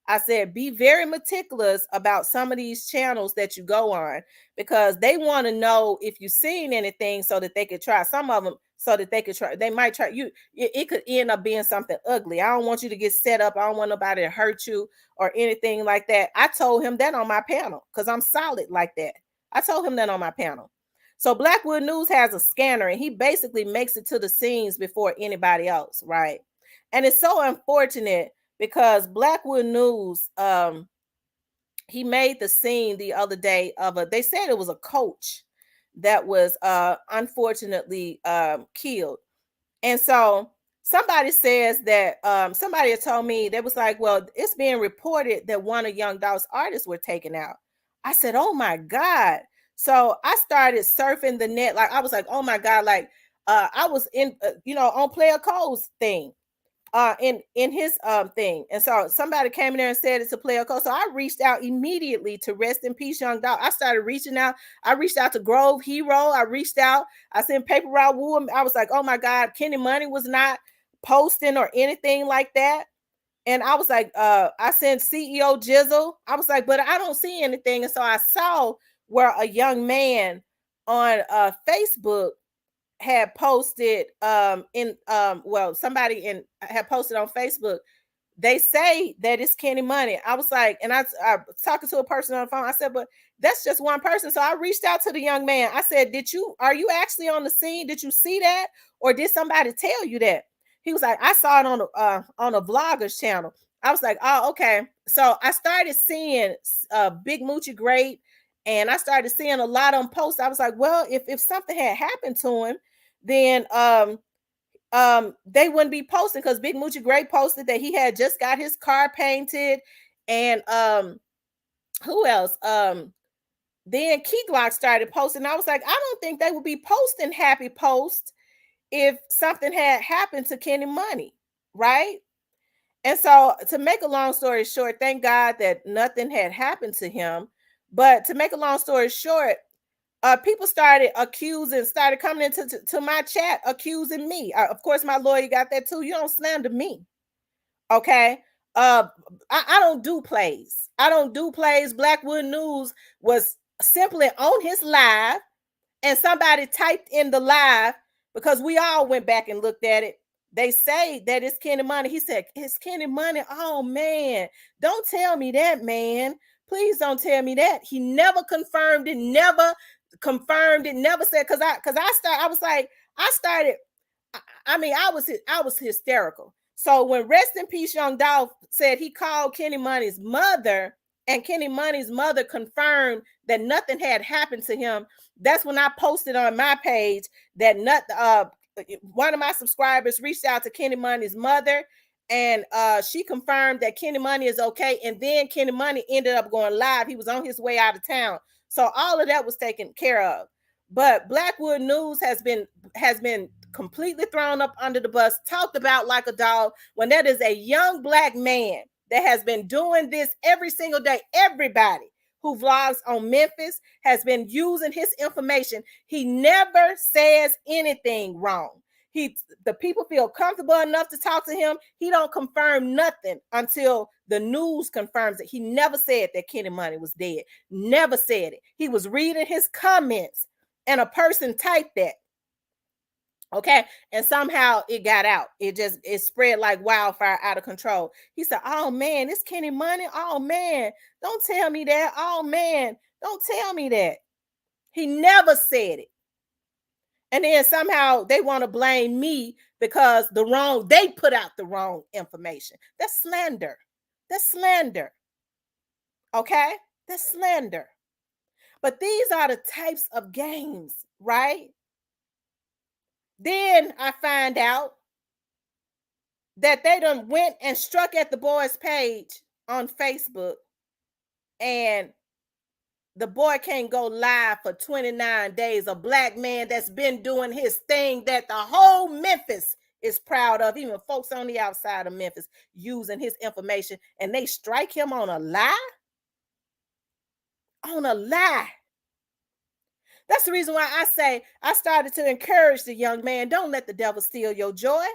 I said, be very meticulous about some of these channels that you go on because they want to know if you've seen anything so that they could try. Some of them so that they could try. They might try you. It could end up being something ugly. I don't want you to get set up. I don't want nobody to hurt you or anything like that. I told him that on my panel because I'm solid like that. I told him that on my panel. So Blackwood News has a scanner and he basically makes it to the scenes before anybody else, right? And it's so unfortunate because Blackwood News, he made the scene the other day of they said it was a coach that was unfortunately killed. And so somebody says that somebody had told me, they was like, well, it's being reported that one of Young Dolph's artists were taken out. I said, oh my God. So I started surfing the net. Like I was like, oh my God, like I was in, on Player Code's thing. in his thing. And so somebody came in there and said it's a player code. So I reached out immediately to Rest in Peace Young Dog. I started reaching out. I reached out to Grove Hero. I reached out. I sent Paper Route Woo. I was like, oh my God, Kenny Money was not posting or anything like that. And I was like, I sent CEO Jizzle. I was like, but I don't see anything. And so I saw where a young man on Facebook had posted somebody had posted on Facebook. They say that it's Kenny Money. I was like, and I talking to a person on the phone. I said, but that's just one person. So I reached out to the young man. I said, are you actually on the scene? Did you see that? Or did somebody tell you that? He was like, I saw it on a vlogger's channel. I was like, oh, okay. So I started seeing Big Moochie Great, and I started seeing a lot of them posts. I was like, well, if something had happened to him, then they wouldn't be posting, because Big Moochie Great posted that he had just got his car painted, and who else? Then Key Glock started posting. I was like, I don't think they would be posting happy posts if something had happened to Kenny Money, right? And so, to make a long story short, thank God that nothing had happened to him. But to make a long story short, people started coming into my chat accusing me. Of course, my lawyer got that too. You don't slander me, okay? I don't do plays. I don't do plays. Blackwood News was simply on his live, and somebody typed in the live, because we all went back and looked at it. They say that it's Kenny Money. He said, it's Kenny Money. Oh man, don't tell me that, man. Please don't tell me that. He never confirmed it, never said, because I was like, I was hysterical. So when Rest in Peace Young Dolph said he called Kenny Money's mother, and Kenny Money's mother confirmed that nothing had happened to him, that's when I posted on my page that one of my subscribers reached out to Kenny Money's mother, and she confirmed that Kenny Money is okay. And then Kenny Money ended up going live. He was on his way out of town. So all of that was taken care of. But Blackwood News has been completely thrown up under the bus, talked about like a dog, when that is a young black man that has been doing this every single day. Everybody who vlogs on Memphis has been using his information. He never says anything wrong. The people feel comfortable enough to talk to him. He don't confirm nothing until the news confirms it. He never said that Kenny Money was dead. Never said it. He was reading his comments, and a person typed that. Okay. And somehow it got out. It spread like wildfire, out of control. He said, oh man, it's Kenny Money. Oh man, don't tell me that. Oh man, don't tell me that. He never said it. And then somehow they want to blame me because they put out the wrong information. That's slander. That's slander. Okay. That's slander. But these are the types of games, right? Then I find out that they done went and struck at the boy's page on Facebook, and the boy can't go live for 29 days. A black man that's been doing his thing, that the whole Memphis is proud of, even folks on the outside of Memphis using his information, and they strike him on a lie? On a lie. That's the reason why I say I started to encourage the young man, don't let the devil steal your joy.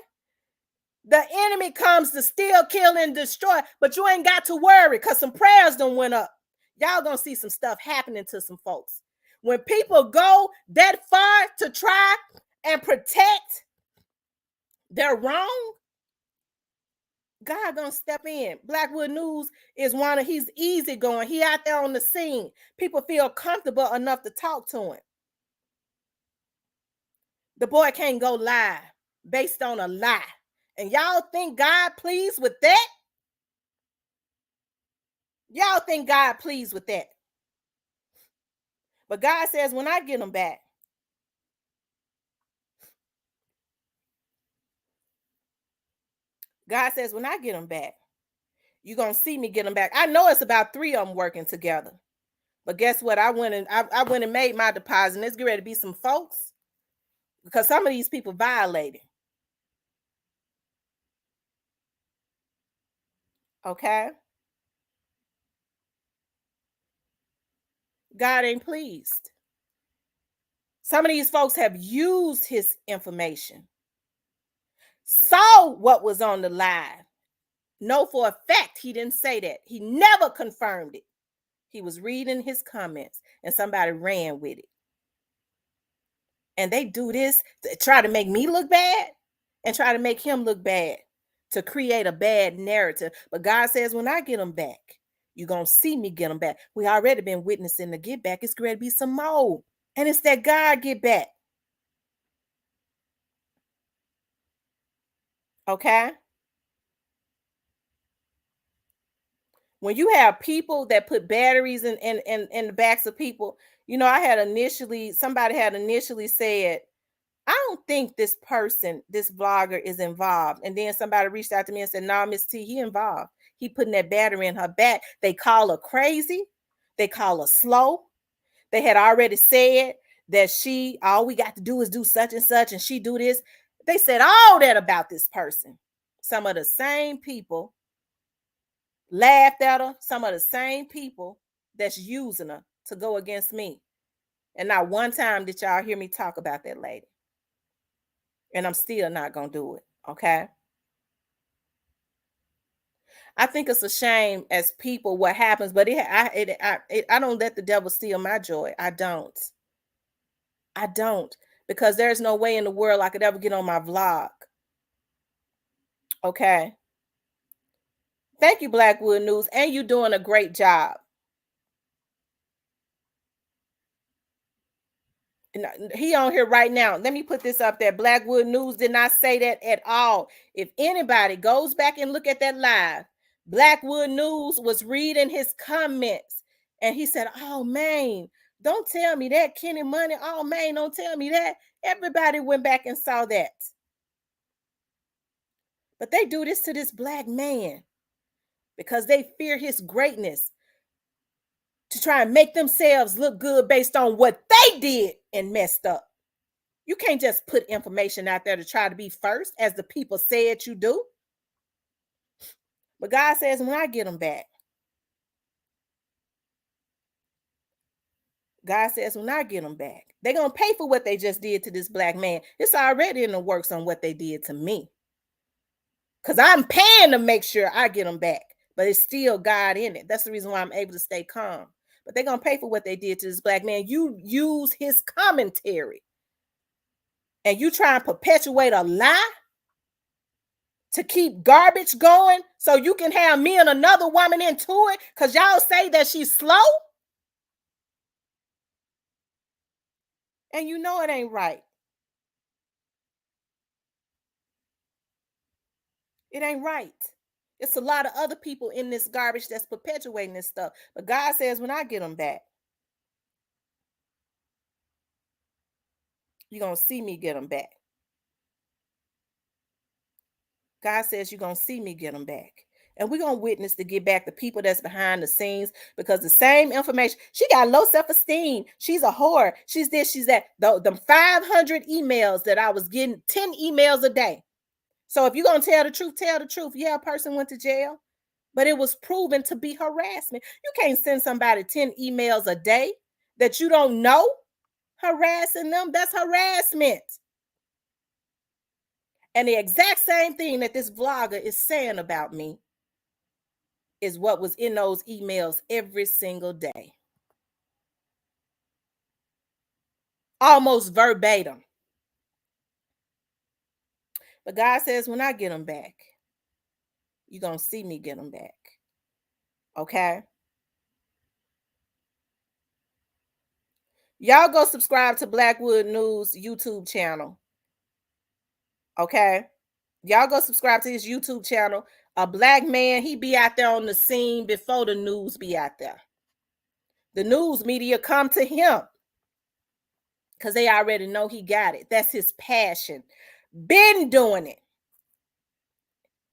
The enemy comes to steal, kill, and destroy, but you ain't got to worry, because some prayers done went up. Y'all gonna see some stuff happening to some folks. When people go that far to try and protect their wrong, God gonna step in. Blackwood News is he's easygoing. He out there on the scene. People feel comfortable enough to talk to him. The boy can't go live based on a lie. And y'all think God pleased with that? Y'all think God pleased with that? But God says, when I get them back, God says, when I get them back, you're going to see me get them back. I know it's about 3 of them working together. But guess what? I went and made my deposit. And there's getting ready to be some folks, because some of these people violated. Okay? God ain't pleased. Some of these folks have used his information, saw what was on the live. Know for a fact he didn't say that. He never confirmed it. He was reading his comments and somebody ran with it. And they do this to try to make me look bad and try to make him look bad to create a bad narrative. But God says, when I get them back, you're going to see me get them back. We already been witnessing the get back. It's going to be some more. And it's that God get back. Okay? When you have people that put batteries in the backs of people, I had somebody had initially said, I don't think this person, this vlogger is involved. And then somebody reached out to me and said, nah, Miss T, he involved. He putting that battery in her back. They call her crazy. They call her slow. They had already said that all we got to do is do such and such, and she do this. They said all that about this person. Some of the same people laughed at her. Some of the same people that's using her to go against me. And not one time did y'all hear me talk about that lady. And I'm still not going to do it. Okay. I think it's a shame as people what happens, but I don't let the devil steal my joy. I don't. I don't, because there's no way in the world I could ever get on my vlog. Okay. Thank you, Blackwood News, and you doing a great job. He on here right now. Let me put this up there. Blackwood News did not say that at all. If anybody goes back and look at that live, Blackwood News was reading his comments and he said, oh man, don't tell me that, Kenny Money. Oh man, don't tell me that. Everybody went back and saw that. But they do this to this black man because they fear his greatness, to try and make themselves look good based on what they did and messed up. You can't just put information out there to try to be first, as the people said you do. But God says, when I get them back, God says, when I get them back, they're going to pay for what they just did to this black man. It's already in the works on what they did to me. Because I'm paying to make sure I get them back. But it's still God in it. That's the reason why I'm able to stay calm. But they're going to pay for what they did to this black man. You use his commentary. And you try and perpetuate a lie to keep garbage going so you can have me and another woman into it because y'all say that she's slow. And you know it ain't right. It ain't right. It's a lot of other people in this garbage that's perpetuating this stuff. But God says, when I get them back, you're going to see me get them back. God says you're going to see me get them back. And we're going to witness to get back the people that's behind the scenes, because the same information, she got low self-esteem. She's a whore. She's this, she's that. The 500 emails that I was getting, 10 emails a day. So if you're going to tell the truth, tell the truth. Yeah, a person went to jail, but it was proven to be harassment. You can't send somebody 10 emails a day that you don't know, harassing them. That's harassment. And the exact same thing that this vlogger is saying about me is what was in those emails every single day. Almost verbatim. But God says, when I get them back, you're going to see me get them back. Okay? Y'all go subscribe to Blackwood News YouTube channel. Okay? Y'all go subscribe to his YouTube channel. A black man, he be out there on the scene before the news be out there. The news media come to him because they already know he got it. That's his passion. Been doing it.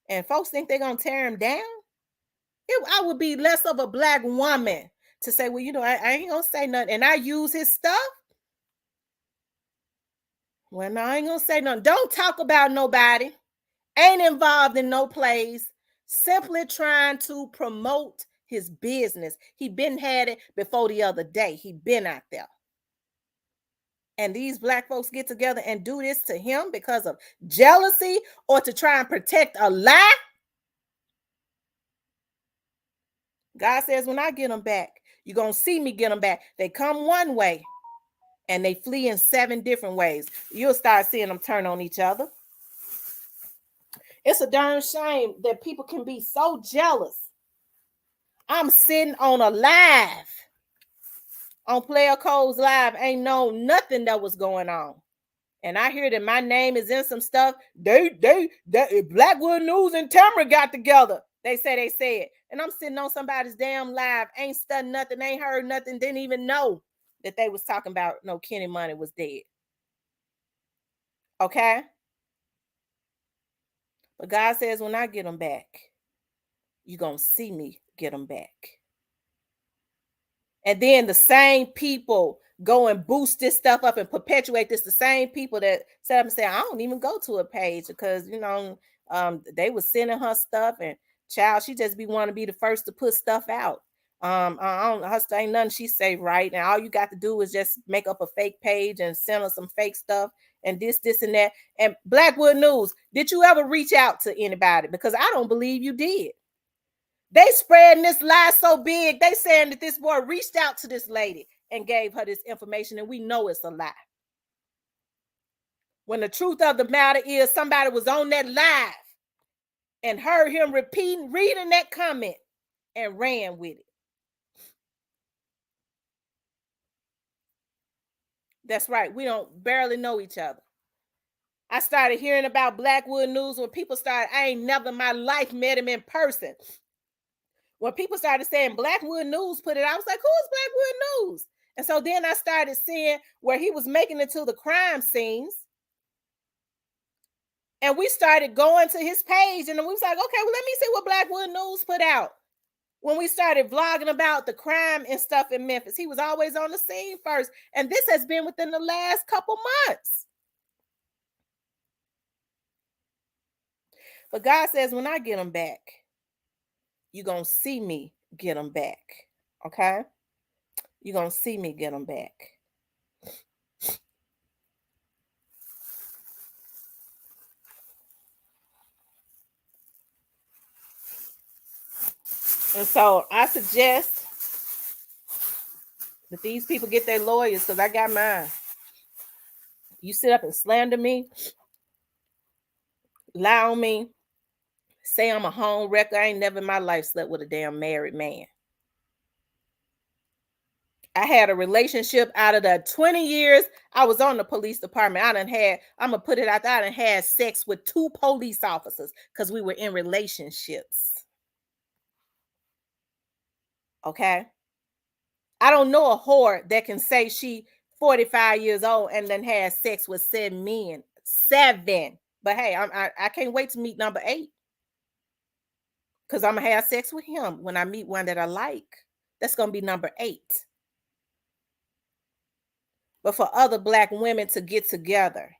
And folks think they're going to tear him down. I would be less of a black woman to say, well, I ain't going to say nothing. And I use his stuff. Well, no, I ain't going to say nothing. Don't talk about nobody. Ain't involved in no plays. simply trying to promote his business. He been had it before the other day. He been out there. And these black folks get together and do this to him because of jealousy or to try and protect a lie. God says, when I get them back, you're going to see me get them back. They come one way and they flee in 7 different ways. You'll start seeing them turn on each other. It's a darn shame that people can be so jealous. I'm sitting on a live, on Player Code's live, ain't know nothing that was going on. And I hear that my name is in some stuff. They Blackwood News and Tamara got together. They said. And I'm sitting on somebody's damn live, ain't studying nothing, ain't heard nothing, didn't even know that they was talking about no Kenny Money was dead. Okay? But God says, when I get them back, you're going to see me get them back. And then the same people go and boost this stuff up and perpetuate this. The same people that set up and say, I don't even go to a page because, they was sending her stuff and child, she just want to be the first to put stuff out. Her ain't nothing she say right. And all you got to do is just make up a fake page and send her some fake stuff and this and that. And Blackwood News, did you ever reach out to anybody? Because I don't believe you did. They spreading this lie so big, they saying that this boy reached out to this lady and gave her this information, and we know it's a lie. When the truth of the matter is somebody was on that live and heard him reading that comment and ran with it. That's right. We don't barely know each other. I started hearing about Blackwood News when people started, I ain't never in my life met him in person. When people started saying Blackwood News put it, I was like, who is Blackwood News? And so then I started seeing where he was making it to the crime scenes. And we started going to his page and we was like, okay, well, let me see what Blackwood News put out. When we started vlogging about the crime and stuff in Memphis, he was always on the scene first. And this has been within the last couple months. But God says, when I get them back, you're going to see me get them back. Okay? You're going to see me get them back. And so I suggest that these people get their lawyers because I got mine. You sit up and slander me, lie on me, say I'm a home wrecker. I ain't never in my life slept with a damn married man. I had a relationship out of the 20 years I was on the police department. I'm going to put it out there, I done had sex with 2 police officers because we were in relationships. Okay? I don't know a whore that can say she 45 years old and then had sex with 7 men. 7. But hey, I can't wait to meet number 8. Because I'm going to have sex with him when I meet one that I like. That's going to be number 8. But for other Black women to get together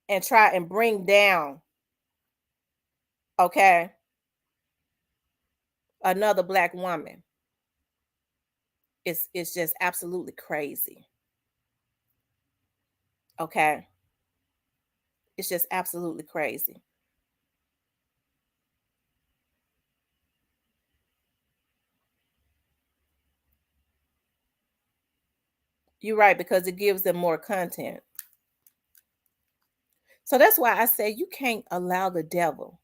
and try and bring down, okay, another Black woman, it's just absolutely crazy. Okay? It's just absolutely crazy. You're right, because it gives them more content. So that's why I say you can't allow the devil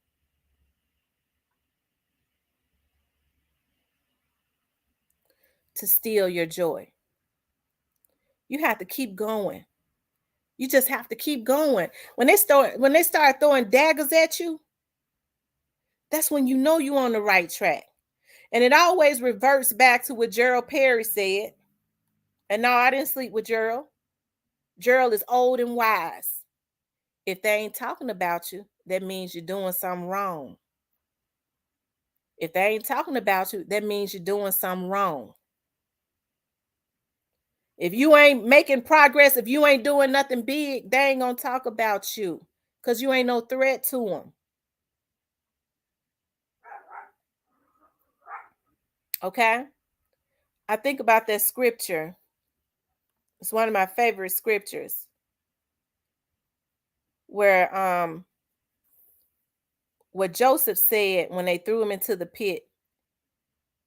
to steal your joy. You have to keep going. You just have to keep going. When they start throwing daggers at you, that's when you know you're on the right track. And it always reverts back to what Gerald Perry said. And no, I didn't sleep with Gerald. Gerald is old and wise. If they ain't talking about you, that means you're doing something wrong. If they ain't talking about you, that means you're doing something wrong. If you ain't making progress, if you ain't doing nothing big, they ain't gonna talk about you because you ain't no threat to them. Okay? I think about that scripture. It's one of my favorite scriptures where what Joseph said when they threw him into the pit,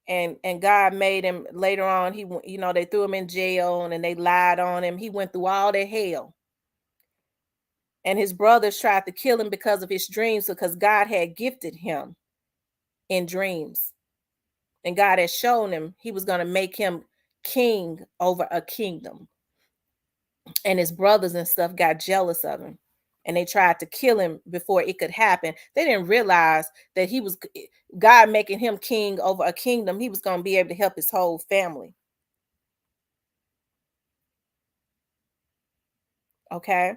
and God made him later on. They threw him in jail and they lied on him. He went through all that hell. And his brothers tried to kill him because of his dreams, because God had gifted him in dreams. And God had shown him he was going to make him king over a kingdom. And his brothers and stuff got jealous of him. And they tried to kill him before it could happen. They didn't realize that God making him king over a kingdom. He was going to be able to help his whole family. Okay.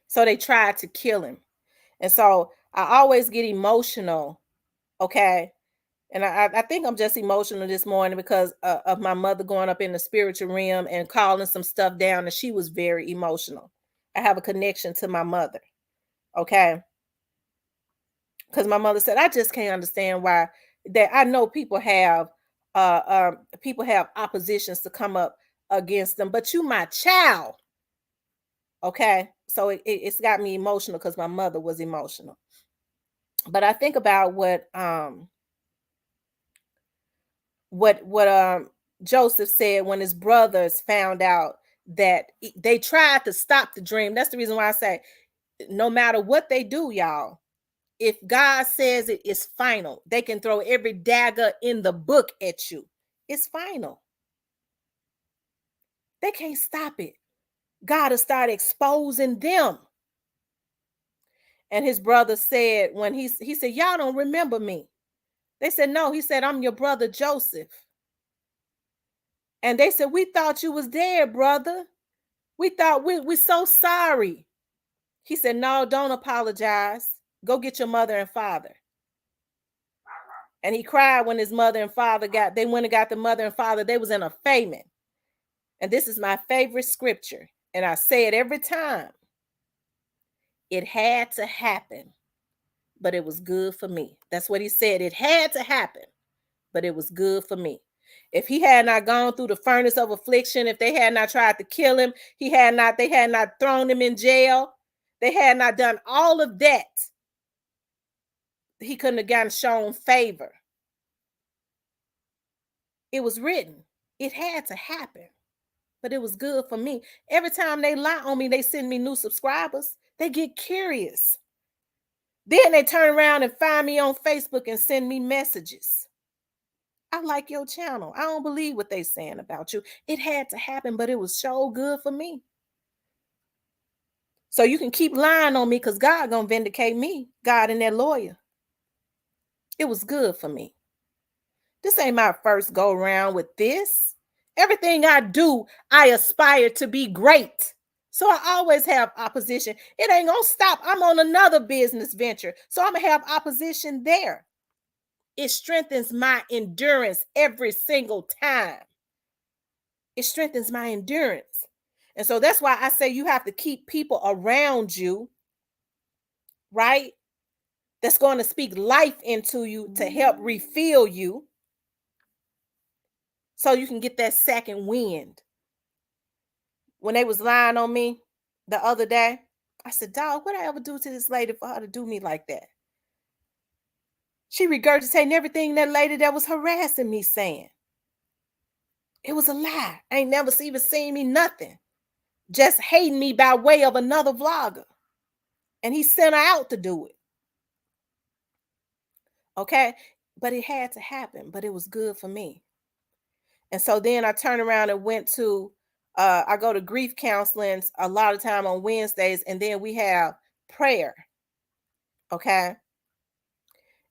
So they tried to kill him. And so I always get emotional. Okay. And I think I'm just emotional this morning because of my mother going up in the spiritual realm and calling some stuff down. And she was very emotional. I have a connection to my mother. Okay. Because my mother said, I just can't understand why that I know people have oppositions to come up against them, but you my child. Okay. So it's got me emotional because my mother was emotional. But I think about what Joseph said when his brothers found out that they tried to stop the dream. That's the reason why I say no matter what they do, y'all, if God says it is final, they can throw every dagger in the book at you. It's final. They can't stop it. God will start exposing them. And his brother said, when he said, y'all don't remember me. They said, no. He said, I'm your brother Joseph. And they said, we thought you was dead, brother. We thought we're so sorry. He said, no, don't apologize. Go get your mother and father. And he cried when his mother and father they went and got the mother and father. They was in a famine. And this is my favorite scripture. And I say it every time. It had to happen, but it was good for me. That's what he said. It had to happen, but it was good for me. If he had not gone through the furnace of affliction, if they had not tried to kill him, they had not thrown him in jail, they had not done all of that, he couldn't have gotten shown favor. It was written. It had to happen, but it was good for me. Every time they lie on me, they send me new subscribers. They get curious. Then they turn around and find me on Facebook and send me messages. I like your channel. I don't believe what they saying about you. It had to happen, but it was so good for me. So you can keep lying on me because God gonna vindicate me. God and that lawyer. It was good for me. This ain't my first go around with this. Everything I do, I aspire to be great. So I always have opposition. It ain't gonna stop. I'm on another business venture. So I'm gonna have opposition there. It strengthens my endurance every single time. It strengthens my endurance. And so that's why I say you have to keep people around you, right? That's going to speak life into you to help refill you so you can get that second wind. When they was lying on me the other day, I said, dog, what I ever do to this lady for her to do me like that? She regurgitating everything that lady that was harassing me saying. It was a lie. I ain't never even seen me nothing. Just hating me by way of another vlogger. And he sent her out to do it. Okay? But it had to happen. But it was good for me. And so then I turned around and went to, I go to grief counseling a lot of time on Wednesdays. And then we have prayer. Okay?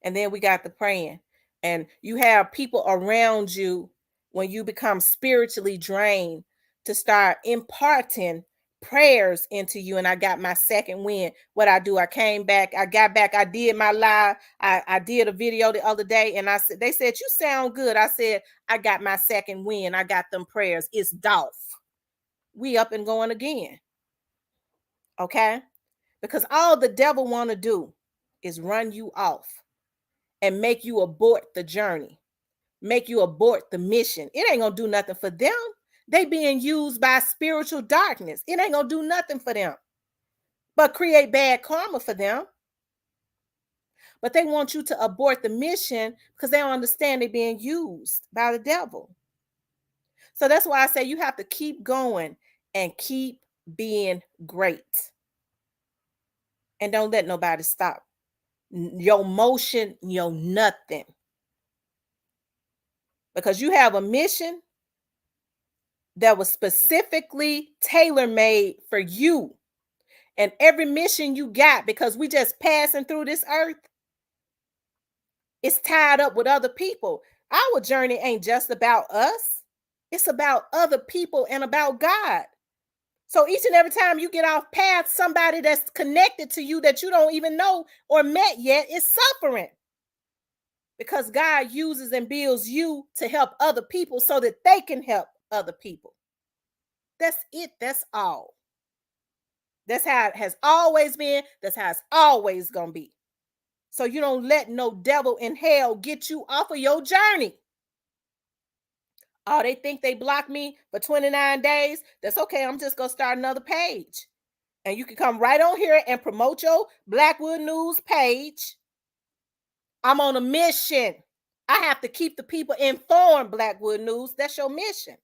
And then we got the praying. And you have people around you when you become spiritually drained to start imparting prayers into you. And I got my second win. What I do, I came back, I got back, I did my live. I did a video the other day, and they said, you sound good. I said, I got my second win. I got them prayers. It's Dolph. We up and going again. Okay? Because all the devil want to do is run you off and make you abort the journey, make you abort the mission. It ain't gonna do nothing for them. They being used by spiritual darkness. It ain't gonna do nothing for them, but create bad karma for them. But they want you to abort the mission because they don't understand they're being used by the devil. So that's why I say you have to keep going and keep being great. And don't let nobody stop your motion, your nothing. Because you have a mission that was specifically tailor-made for you. And every mission you got, because we just passing through this earth, it's tied up with other people. Our journey ain't just about us. It's about other people and about God. So each and every time you get off path, somebody that's connected to you that you don't even know or met yet is suffering. Because God uses and builds you to help other people so that they can help other people. That's it. That's all. That's how it has always been. That's how it's always going to be. So you don't let no devil in hell get you off of your journey. Oh, they think they blocked me for 29 days. That's okay. I'm just going to start another page. And you can come right on here and promote your Blackwood News page. I'm on a mission. I have to keep the people informed, Blackwood News. That's your mission.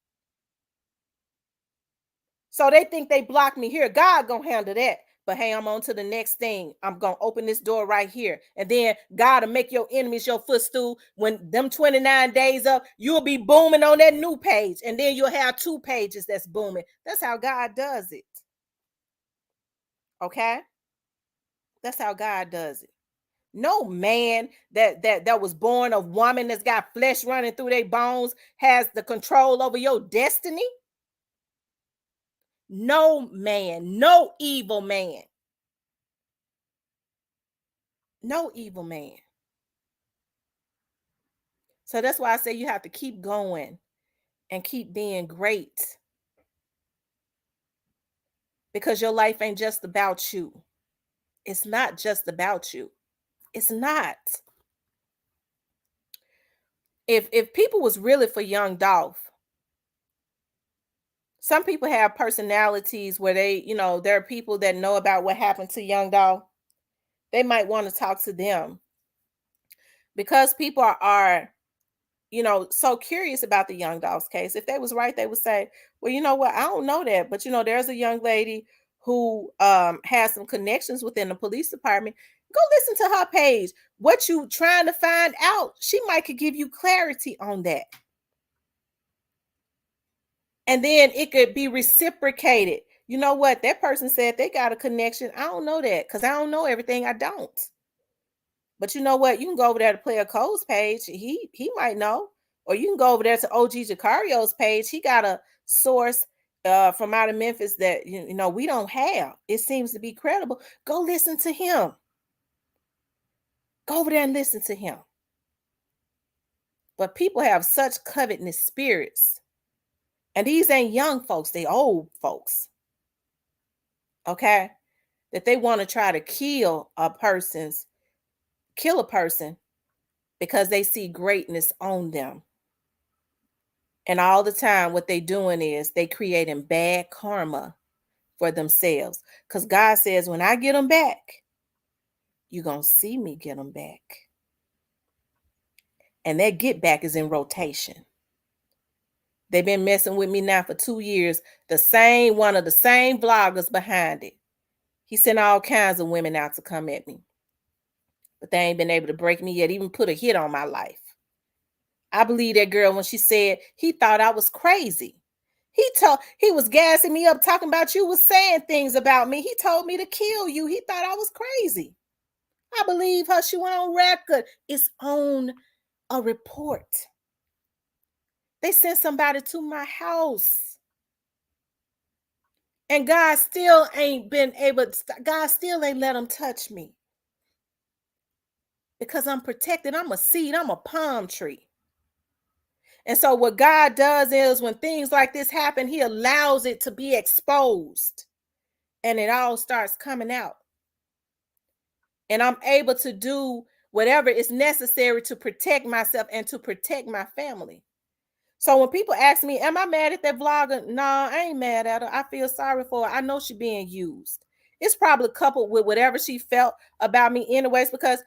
So they think they blocked me here. God gonna handle that. But hey, I'm on to the next thing. I'm gonna open this door right here. And then God will make your enemies your footstool. When them 29 days up, you'll be booming on that new page. And then you'll have 2 pages that's booming. That's how God does it. Okay? That's how God does it. No man that was born of woman that's got flesh running through their bones has the control over your destiny. No man, no evil man. No evil man. So that's why I say you have to keep going and keep being great. Because your life ain't just about you. It's not just about you. It's not. If people was really for young Dolph, some people have personalities where they, there are people that know about what happened to young Dolph. They might want to talk to them because people are so curious about the young Dolph's case. If they was right, they would say, well, you know what? I don't know that. But, there's a young lady who has some connections within the police department. Go listen to her page. What you trying to find out, she might could give you clarity on that. And then it could be reciprocated. You know what? That person said they got a connection. I don't know that because I don't know everything. I don't. But you know what? You can go over there to Player Code's page. He might know. Or you can go over there to OG Jacario's page. He got a source from out of Memphis that we don't have. It seems to be credible. Go listen to him. Go over there and listen to him. But people have such covetousness spirits. And these ain't young folks, they old folks. Okay? That they want to try to kill a person because they see greatness on them. And all the time, what they doing is they creating bad karma for themselves. Because God says, when I get them back, you're going to see me get them back. And that get back is in rotation. They've been messing with me now for 2 years. One of the same vloggers behind it. He sent all kinds of women out to come at me. But they ain't been able to break me yet, even put a hit on my life. I believe that girl when she said he thought I was crazy. He was gassing me up, talking about you was saying things about me. He told me to kill you. He thought I was crazy. I believe her. She went on record. It's on a report. They sent somebody to my house. And God still ain't let them touch me. Because I'm protected. I'm a seed. I'm a palm tree. And so what God does is when things like this happen, he allows it to be exposed. And it all starts coming out. And I'm able to do whatever is necessary to protect myself and to protect my family. So when people ask me, am I mad at that vlogger? No, I ain't mad at her. I feel sorry for her. I know she's being used. It's probably coupled with whatever she felt about me anyways, because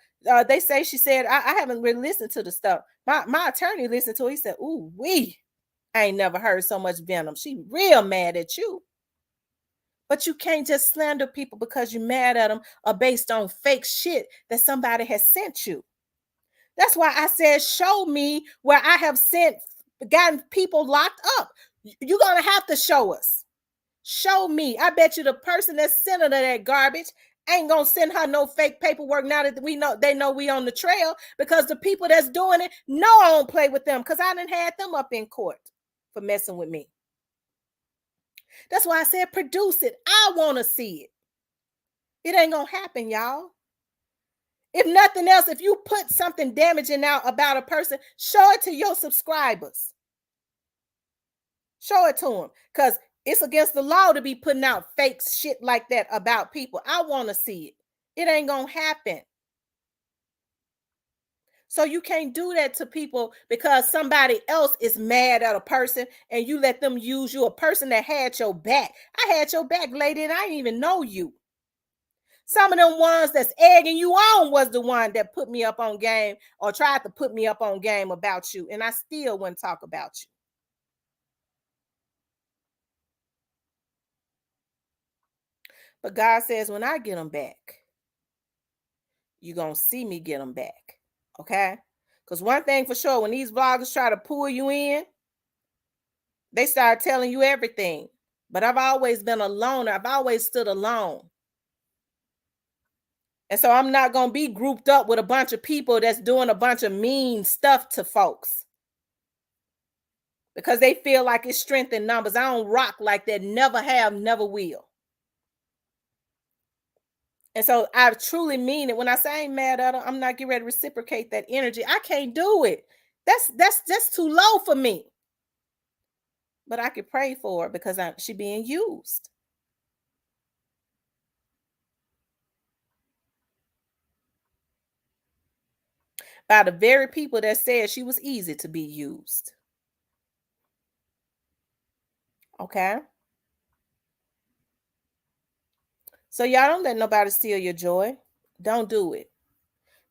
they say she said, I haven't really listened to the stuff. My attorney listened to it. He said, ooh, I ain't never heard so much venom. She real mad at you. But you can't just slander people because you're mad at them or based on fake shit that somebody has sent you. That's why I said, show me where I have gotten people locked up. You're going to have to show us. Show me. I bet you the person that sent her that garbage ain't going to send her no fake paperwork now that they know we on the trail, because the people that's doing it know I don't play with them, because I done had them up in court for messing with me. That's why I said produce it. I want to see it. It ain't going to happen, y'all. If nothing else, if you put something damaging out about a person, show it to your subscribers. Show it to them, because it's against the law to be putting out fake shit like that about people. I want to see it. It ain't going to happen. So you can't do that to people because somebody else is mad at a person and you let them use you, a person that had your back. I had your back, lady, and I didn't even know you. Some of them ones that's egging you on was the one that put me up on game or tried to put me up on game about you, and I still wouldn't talk about you. But God says, when I get them back, you're going to see me get them back. Okay? Because one thing for sure, when these vloggers try to pull you in, they start telling you everything. But I've always been a loner. I've always stood alone. And so I'm not going to be grouped up with a bunch of people that's doing a bunch of mean stuff to folks, because they feel like it's strength in numbers. I don't rock like that. Never have, never will. And so I truly mean it. When I say I ain't mad at her, I'm not getting ready to reciprocate that energy. I can't do it. That's too low for me. But I could pray for her because she being used. By the very people that said she was easy to be used. Okay? So y'all don't let nobody steal your joy. Don't do it.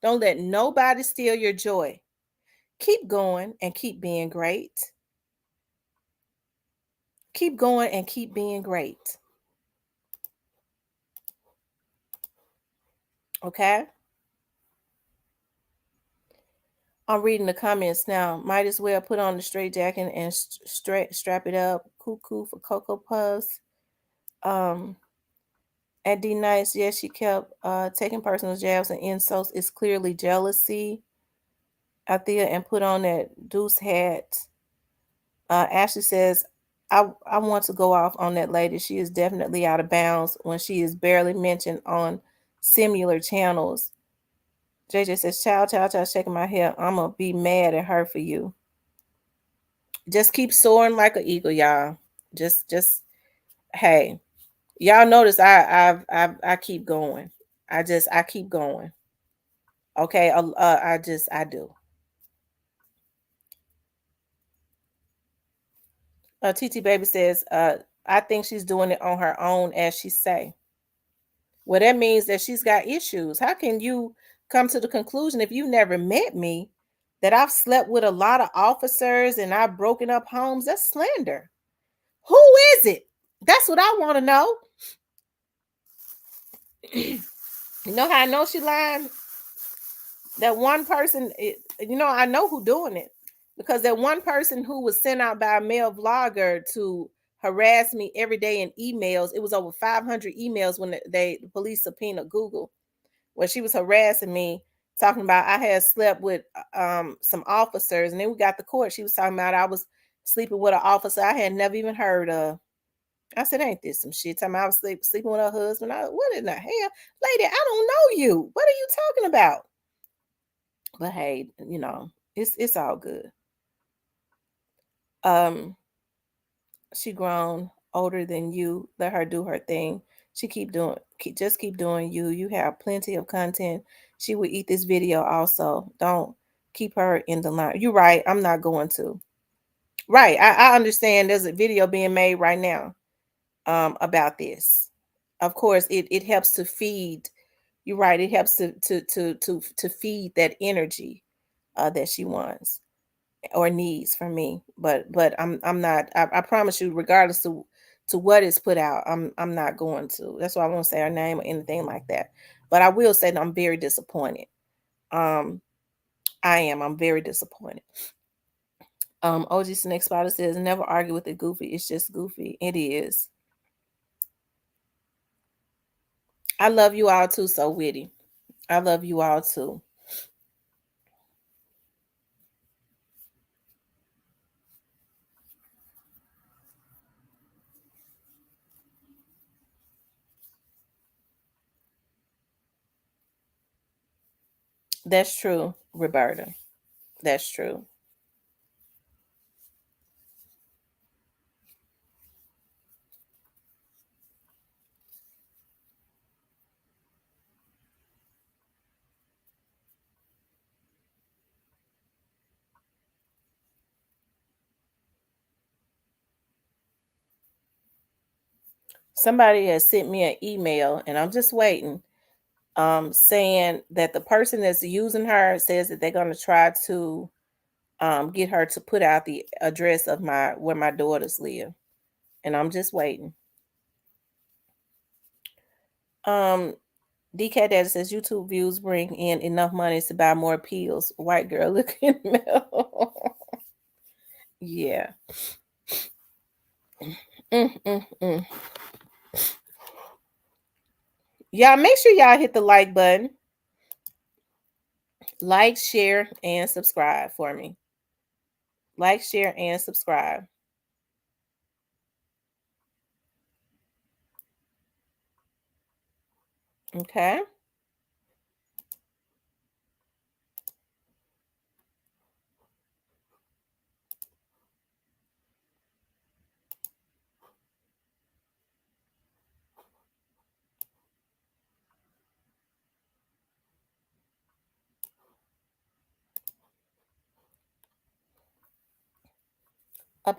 Don't let nobody steal your joy. Keep going and keep being great. Keep going and keep being great. Okay? I'm reading the comments now. Might as well put on the straight jacket and strap it up. Cuckoo for Cocoa Puffs. At D Nice, yes, she kept taking personal jabs and insults. It's clearly jealousy out there, and put on that deuce hat. Ashley says, I want to go off on that lady. She is definitely out of bounds when she is barely mentioned on similar channels. JJ says, child, shaking my head. I'm going to be mad at her for you. Just keep soaring like an eagle, y'all. Just, hey, y'all notice I keep going. I keep going. Okay. I do. TT Baby says, I think she's doing it on her own, as she say. Well, that means that she's got issues. How can you come to the conclusion, if you never met me, that I've slept with a lot of officers and I've broken up homes? That's slander. Who is it? That's what I want to know. You know how I know she lying? That one person, I know who doing it, because that one person who was sent out by a male vlogger to harass me every day in emails. It was over 500 emails when the police subpoenaed Google, where she was harassing me, talking about I had slept with some officers, and then we got the court. She was talking about I was sleeping with an officer I had never even heard of. I said, ain't this some shit? Talking about I was sleeping with her husband. What in the hell? Lady, I don't know you. What are you talking about? But hey, it's all good. She grown, older than you. Let her do her thing. She just keep doing you. You have plenty of content. She would eat this video also. Don't keep her in the line. You're right. I'm not going to. Right. I understand there's a video being made right now about this. Of course, it helps to feed. You're right. It helps to feed that energy that she wants or needs from me. But I'm not. I promise you, regardless to what is put out, I'm not going to. That's why I won't say her name or anything like that. But I will say that I'm very disappointed. Um, I am. I'm very disappointed. OG Snake Spider says, never argue with it goofy. It's just goofy. It is. I love you all too, so witty. I love you all too. That's true, Roberta. That's true. Somebody has sent me an email and I'm just waiting. Saying that the person that's using her says that they're gonna try to get her to put out the address of my where my daughters live. And I'm just waiting. Um DK Dad says YouTube views bring in enough money to buy more pills. White girl looking male. Yeah. Mm, mm, mm. Y'all make sure y'all hit the like button. Like, share, and subscribe for me. Like, share, and subscribe. Okay.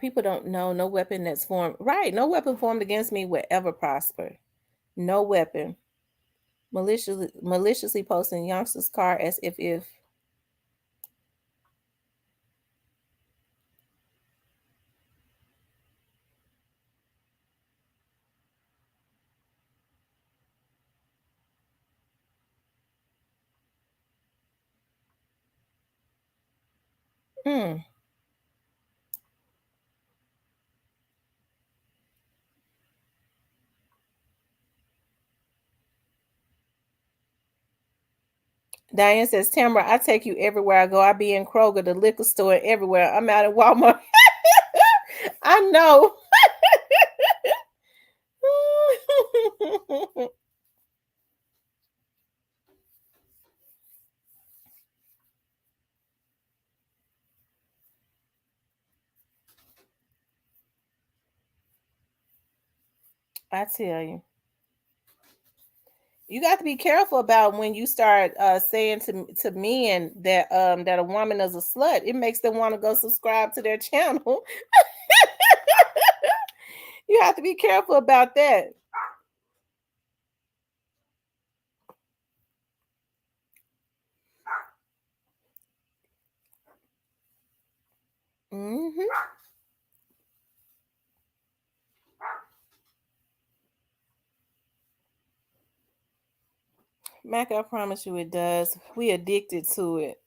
People don't know no weapon that's formed. Right. No weapon formed against me will ever prosper. No weapon. Maliciously posting youngster's car as if. Mm. Diane says, Tamara, I take you everywhere I go. I be in Kroger, the liquor store, everywhere. I'm out at Walmart. I know. I tell you. You got to be careful about when you start saying to men that a woman is a slut. It makes them want to go subscribe to their channel. You have to be careful about that. Hmm. Mac, I promise you it does. We addicted to it.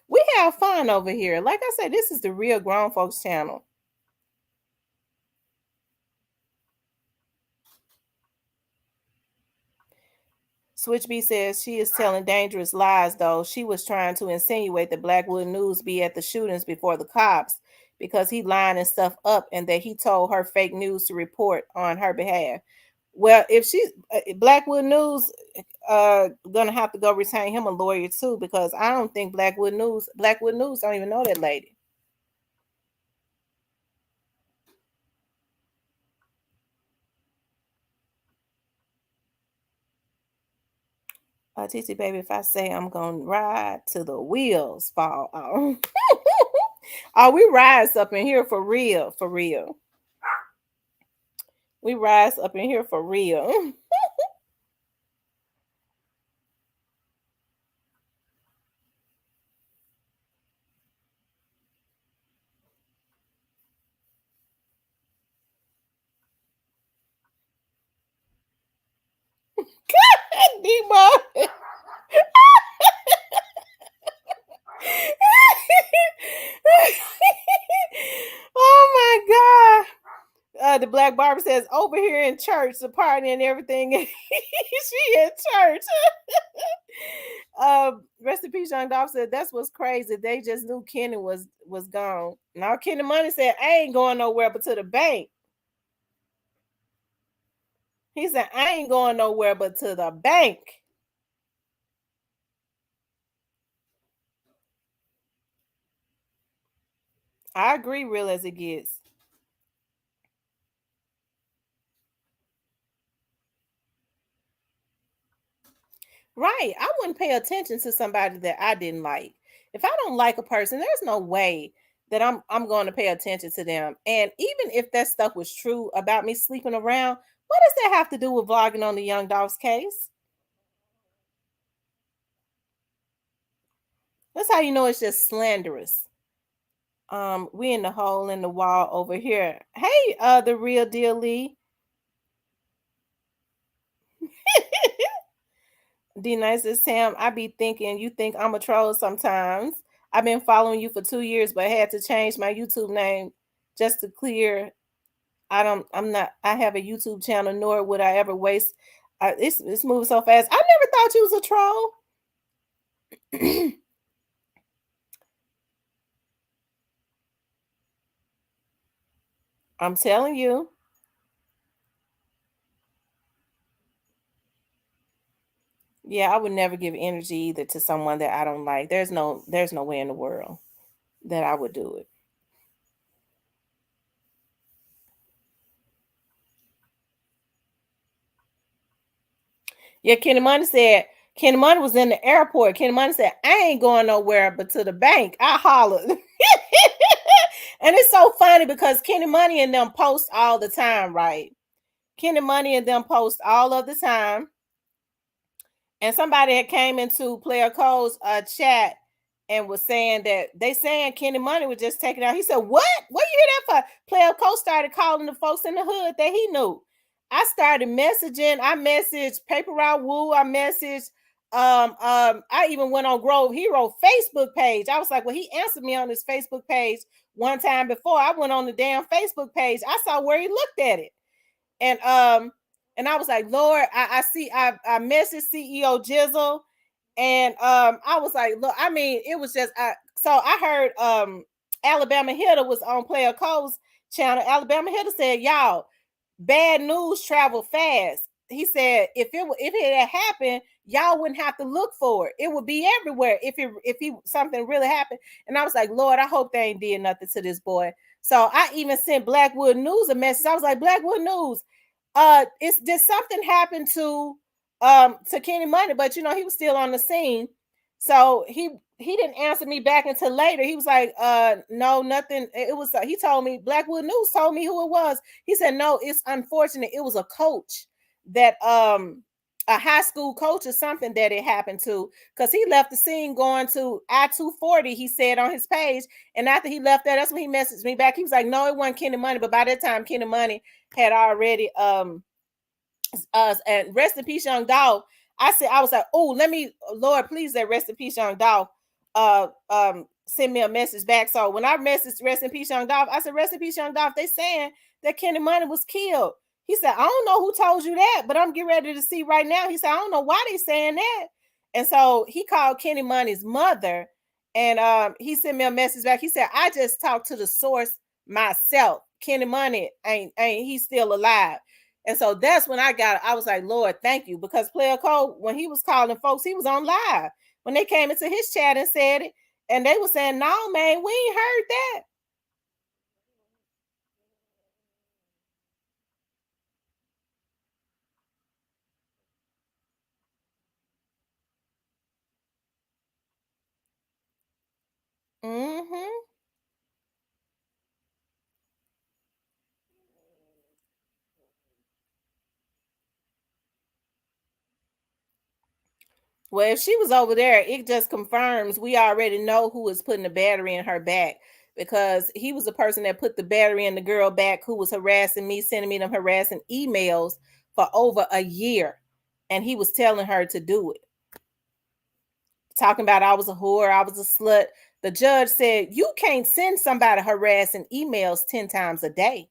We have fun over here. Like I said, this is the real grown folks channel. Switch B says she is telling dangerous lies, though. She was trying to insinuate that Blackwood News be at the shootings before the cops because he lining stuff up and that he told her fake news to report on her behalf. Well, if she's Blackwood News, gonna have to go retain him a lawyer too because I don't think Blackwood News don't even know that lady. TT baby, if I say I'm gonna ride till the wheels fall off. Oh, we rise up in here for real, for real. We rise up in here for real. Debo. Oh my God. The Black Barber says over here in church, the party and everything. She in church. Rest in peace, Young Dolph said that's what's crazy. They just knew Kenny was gone. Now Kenny Money said, I ain't going nowhere but to the bank. He said, I ain't going nowhere but to the bank. I agree, real as it gets. Right. I wouldn't pay attention to somebody that I didn't like. If I don't like a person, there's no way that I'm going to pay attention to them. And even if that stuff was true about me sleeping around, what does that have to do with vlogging on the Young Dolph's case? That's how you know it's just slanderous. We in the hole in the wall over here. Hey, the real deal Lee. D Nice says, Sam, I be thinking you think I'm a troll sometimes. I've been following you for 2 years, but had to change my YouTube name just to clear. I'm not, I have a YouTube channel, nor would I ever waste. It's moving so fast. I never thought you was a troll. I'm telling you. Yeah, I would never give energy either to someone that I don't like. There's no way in the world that I would do it. Yeah, Kenny Money was in the airport. Kenny Money said, I ain't going nowhere but to the bank. I hollered. And it's so funny because Kenny Money and them post all the time, right? Kenny Money and them post all of the time. And somebody had came into Player Cole's chat and was saying that they saying Kenny Money was just taking out. He said, "What? What you hear that for?" Player Cole started calling the folks in the hood that he knew. I started messaging. I messaged Paper Route Woo. I messaged. I even went on Grove Hero Facebook page. I was like, well, he answered me on his Facebook page one time before. I went on the damn Facebook page. I saw where he looked at it. And I was like, Lord, I messaged CEO Jizzle, and I was like, look, I mean, it was just so I heard Alabama Hitter was on Player Cole's channel. Alabama Hitter said, y'all, bad news travel fast. He said if it had happened, y'all wouldn't have to look for it. It would be everywhere if something really happened. And I was like, Lord, I hope they ain't did nothing to this boy. So I even sent Blackwood News a message. I was like, Blackwood News, it's did something happen to Kenny Money, but you know, he was still on the scene. So he didn't answer me back until later. He was like, no, nothing. It was he told me Blackwood News told me who it was. He said, no, it's unfortunate. It was a coach that a high school coach or something that it happened to, because he left the scene going to I-240, he said on his page. And after he left there, that's when he messaged me back. He was like, no, it wasn't Kenny Money. But by that time, Kenny Money had already and rest in peace, young dog. I was like, oh, let me, Lord, please let rest in peace, young dog. Send me a message back. So when I messaged rest in peace, young dog, I said, rest in peace, young dog. They saying that Kenny Money was killed. He said, I don't know who told you that, but I'm getting ready to see right now. He said, I don't know why they saying that. And so he called Kenny Money's mother, and he sent me a message back. He said, I just talked to the source myself. Kenny Money ain't he's still alive. And so that's when I was like, Lord, thank you. Because Player Cole, when he was calling folks, he was on live. When they came into his chat and said it, and they were saying, no, man, we ain't heard that. Well, if she was over there, it just confirms we already know who is putting the battery in her back, because he was the person that put the battery in the girl back who was harassing me, sending me them harassing emails for over a year. And he was telling her to do it, talking about I was a whore, I was a slut. The judge said, you can't send somebody harassing emails 10 times a day.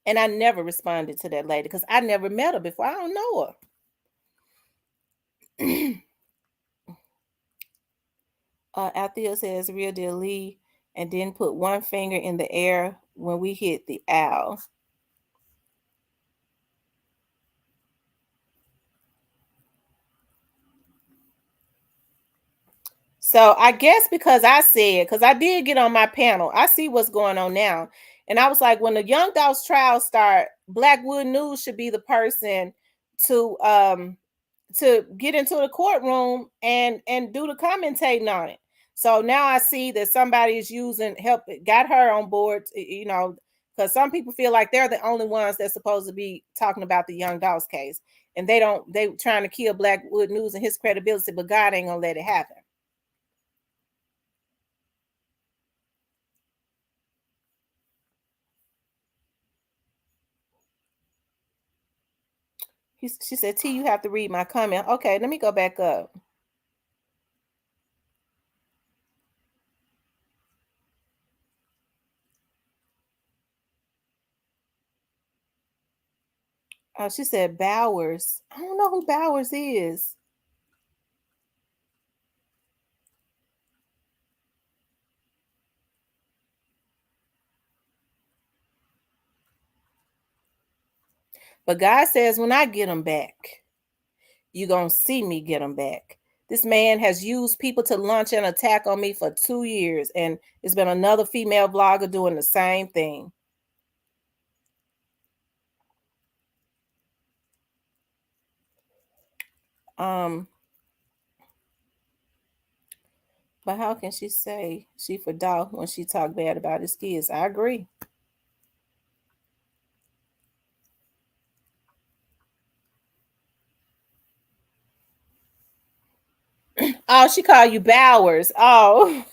And I never responded to that lady because I never met her before. I don't know her. Althea says, real deal Lee, and then put one finger in the air when we hit the owl. So I guess because I said, because I did get on my panel, I see what's going on now. And I was like, when the Young Dogs trial start, Blackwood News should be the person to get into the courtroom and do the commentating on it. So now I see that somebody is using help, got her on board, because some people feel like they're the only ones that's supposed to be talking about the Young Dogs case, and they trying to kill Blackwood News and his credibility, but God ain't gonna let it happen. She said, T, you have to read my comment. Okay, let me go back up. Oh, she said Bowers. I don't know who Bowers is. But God says, when I get them back, you're going to see me get them back. This man has used people to launch an attack on me for 2 years, and it's been another female vlogger doing the same thing. Um, but how can she say she for dog when she talk bad about his kids? I agree. Oh, she called you Bowers. Oh.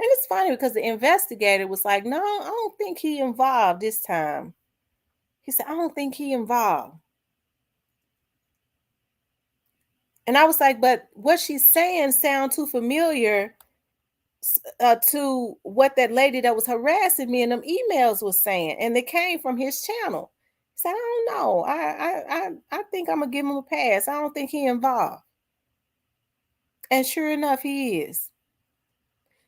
And it's funny because the investigator was like, no, I don't think he involved this time. He said, I don't think he involved. And I was like, but what she's saying sound too familiar to what that lady that was harassing me in them emails was saying. And they came from his channel. He said, I don't know. I think I'm gonna give him a pass. I don't think he involved. And sure enough, he is.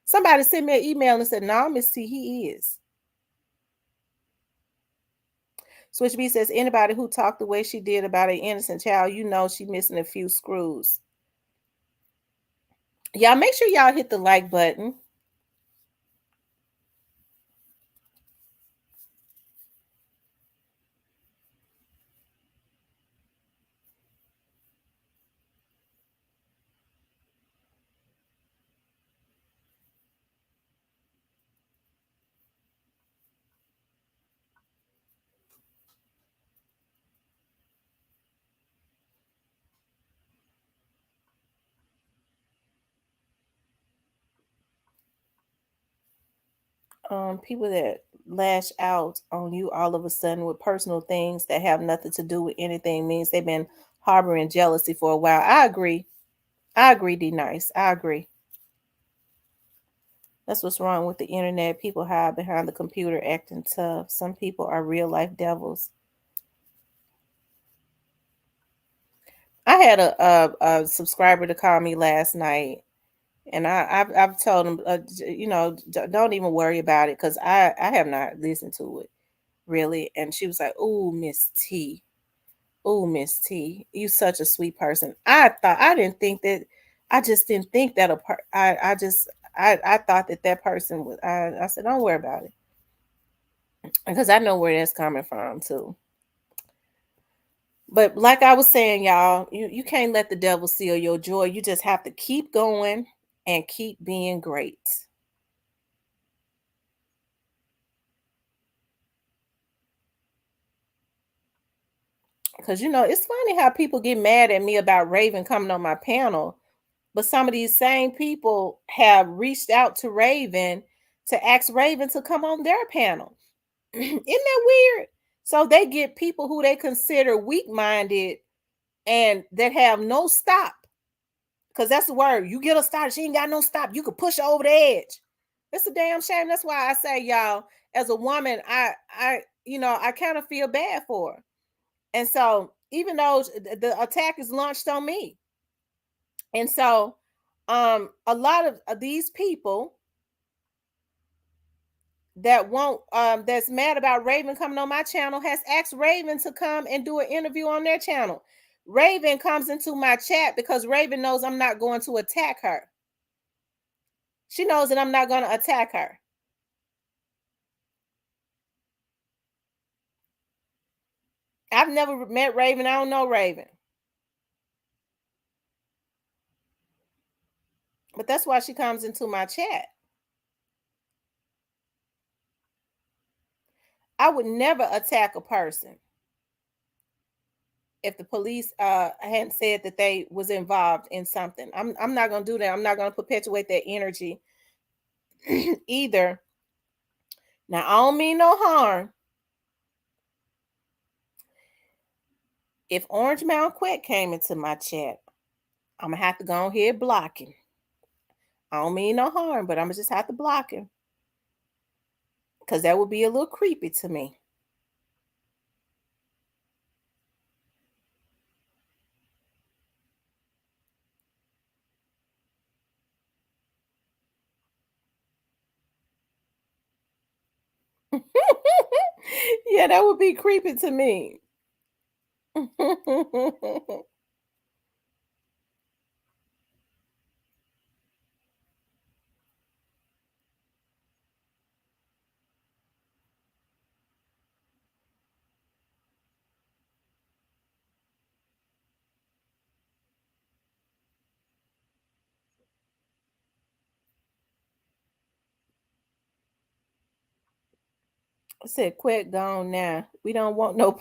Somebody sent me an email and said, no, Miss T, he is. Switch B says, anybody who talked the way she did about an innocent child, you know she missing a few screws. Y'all make sure y'all hit the like button. People that lash out on you all of a sudden with personal things that have nothing to do with anything means they've been harboring jealousy for a while. I agree. I agree, D Nice. I agree. That's what's wrong with the internet. People hide behind the computer acting tough. Some people are real life devils. I had a subscriber to call me last night, and I've told him, don't even worry about it because I have not listened to it really. And she was like, "Oh, Miss T, oh, Miss T, you such a sweet person." I didn't think that. I just didn't think that I just I thought that that person was. I said, don't worry about it because I know where that's coming from too. But like I was saying, y'all, you can't let the devil steal your joy. You just have to keep going and keep being great. Because it's funny how people get mad at me about Raven coming on my panel, but some of these same people have reached out to Raven to ask Raven to come on their panel. Isn't that weird? So they get people who they consider weak-minded and that have no stop. Because that's the word. You get her started, she ain't got no stop. You could push her over the edge. It's a damn shame. That's why I say, y'all, as a woman, I kind of feel bad for her. And so, even though the attack is launched on me, and so, a lot of these people that won't, that's mad about Raven coming on my channel, has asked Raven to come and do an interview on their channel. Raven comes into my chat because Raven knows I'm not going to attack her. She knows that I'm not going to attack her. I've never met Raven. I don't know Raven. But that's why she comes into my chat. I would never attack a person if the police hadn't said that they was involved in something. I'm not going to do that. I'm not going to perpetuate that energy either. Now, I don't mean no harm. If Orange Mountain Quet came into my chat, I'm going to have to go ahead block him. I don't mean no harm, but I'm going to just have to block him because that would be a little creepy to me. Yeah, that would be creepy to me. I said, "Quit, gone now. We don't want no."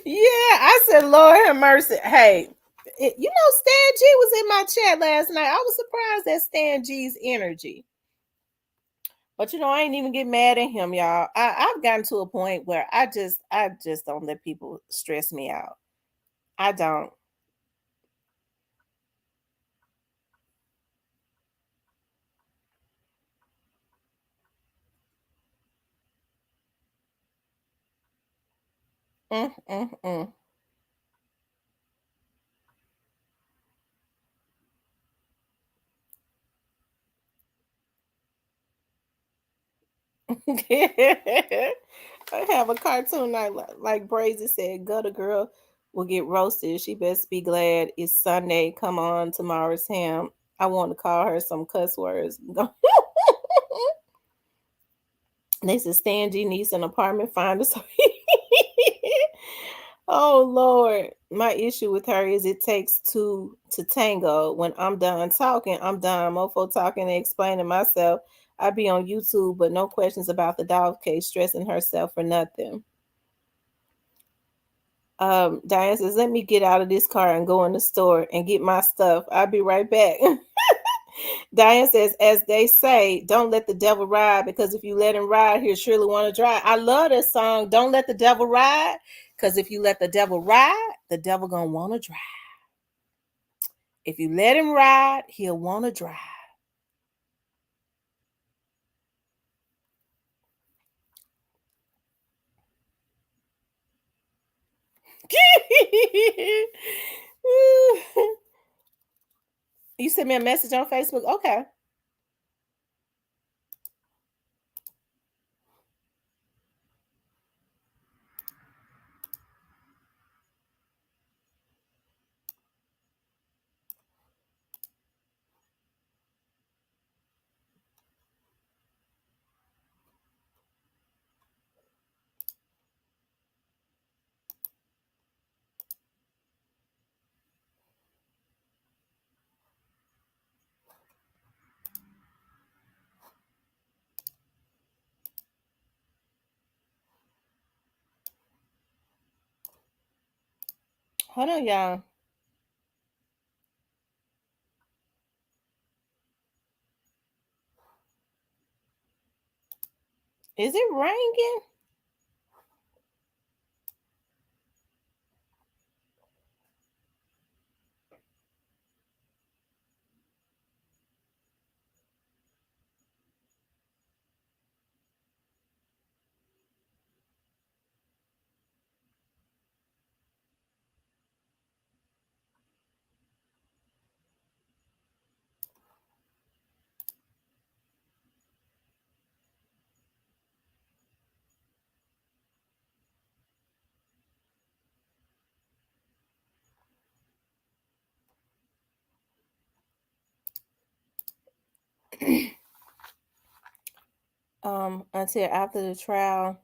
Yeah, I said, "Lord have mercy." Hey, Stan G was in my chat last night. I was surprised at Stan G's energy. But I ain't even get mad at him, y'all. I've gotten to a point where I just don't let people stress me out. I don't. Mm, mm, mm. I have a cartoon like Brazy said, gutter girl will get roasted. She best be glad it's Sunday. Come on, tomorrow's ham. I want to call her some cuss words. This is Stan G needs an apartment finder. So oh Lord. My issue with her is it takes two to tango. When I'm done talking, I'm done. Mofo talking and explaining myself. I be on YouTube, but no questions about the dog case, stressing herself for nothing. Diane says, let me get out of this car and go in the store and get my stuff. I'll be right back. Diane says, as they say, don't let the devil ride, because if you let him ride, he'll surely want to drive. I love this song. Don't let the devil ride, because if you let the devil ride, the devil gonna want to drive. If you let him ride, he'll want to drive. You sent me a message on Facebook. Okay. Hold on, y'all. Is it ringing? Until after the trial,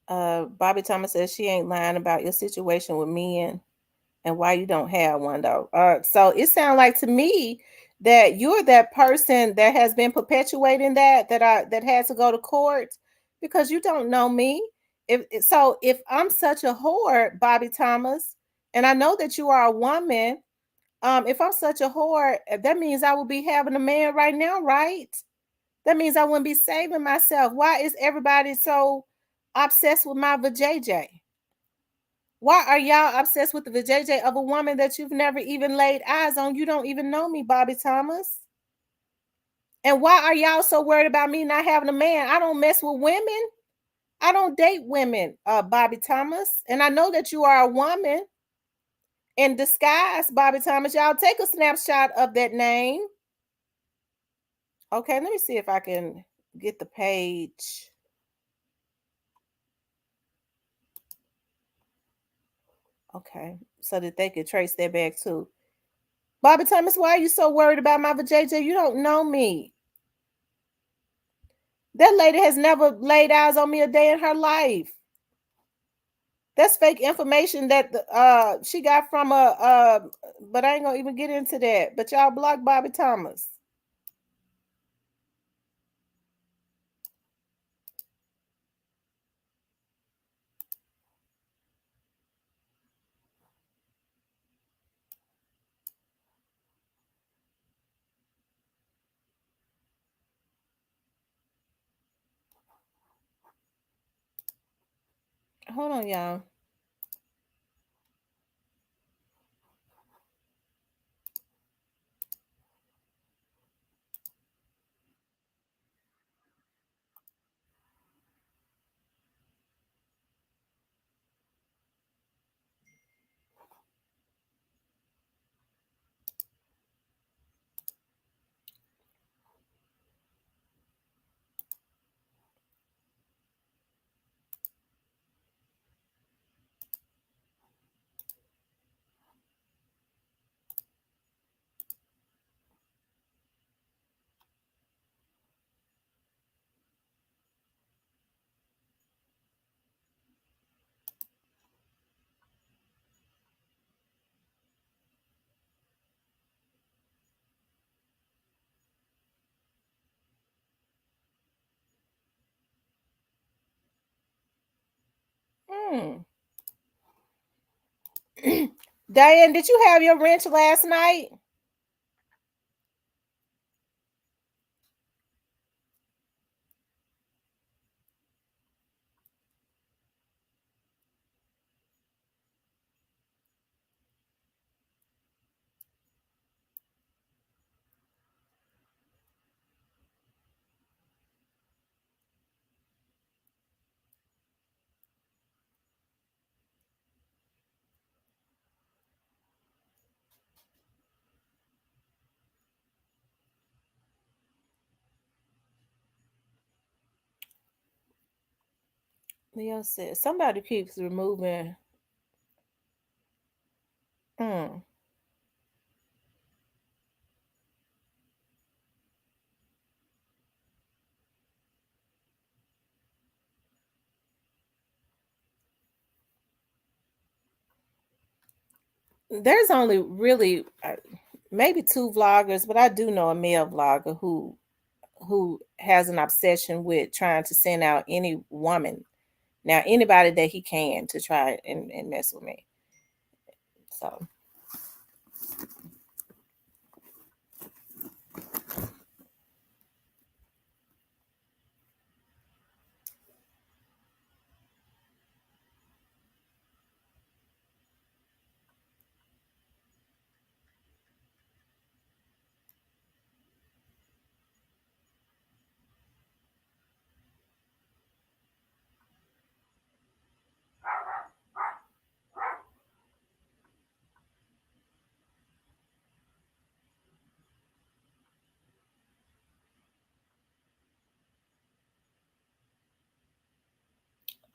Bobby Thomas says she ain't lying about your situation with men and why you don't have one though. So it sounds like to me that you're that person that has been perpetuating that has to go to court because you don't know me. If I'm such a whore, Bobby Thomas, and I know that you are a woman, if I'm such a whore, that means I will be having a man right now, right? That means I wouldn't be saving myself. Why is everybody so obsessed with my vajayjay? Why are y'all obsessed with the vajayjay of a woman that you've never even laid eyes on? You don't even know me, Bobby Thomas. And why are y'all so worried about me not having a man? I don't mess with women. I don't date women, Bobby Thomas. And I know that you are a woman in disguise, Bobby Thomas. Y'all take a snapshot of that name. Okay, let me see if I can get the page. Okay, so that they could trace that back too. Bobby Thomas, why are you so worried about my vajayjay? You don't know me. That lady has never laid eyes on me a day in her life. That's fake information that she got from but I ain't gonna even get into that. But y'all block Bobby Thomas. Hold on, y'all. Hmm. Diane, did you have your wrench last night? Leo said somebody keeps removing. Hmm. There's only really maybe two vloggers, but I do know a male vlogger who has an obsession with trying to send out any woman, now anybody that he can, to try and mess with me. So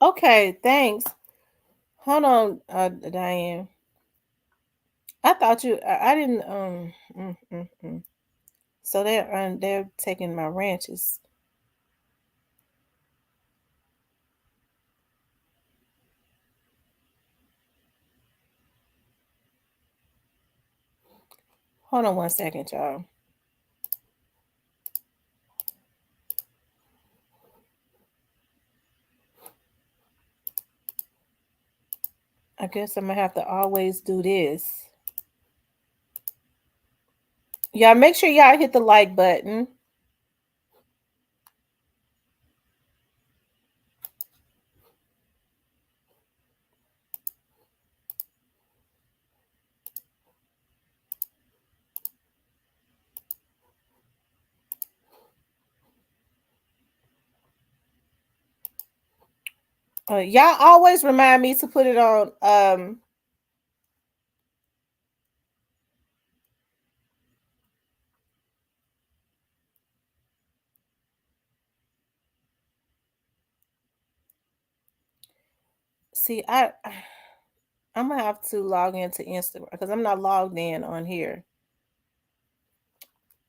okay, thanks. Hold on, Diane. I thought I didn't. So they're taking my ranches. Hold on one second, y'all. I guess I'm gonna have to always do this. Y'all make sure y'all hit the like button. Y'all always remind me to put it on. See, I'm gonna have to log into Instagram because I'm not logged in on here.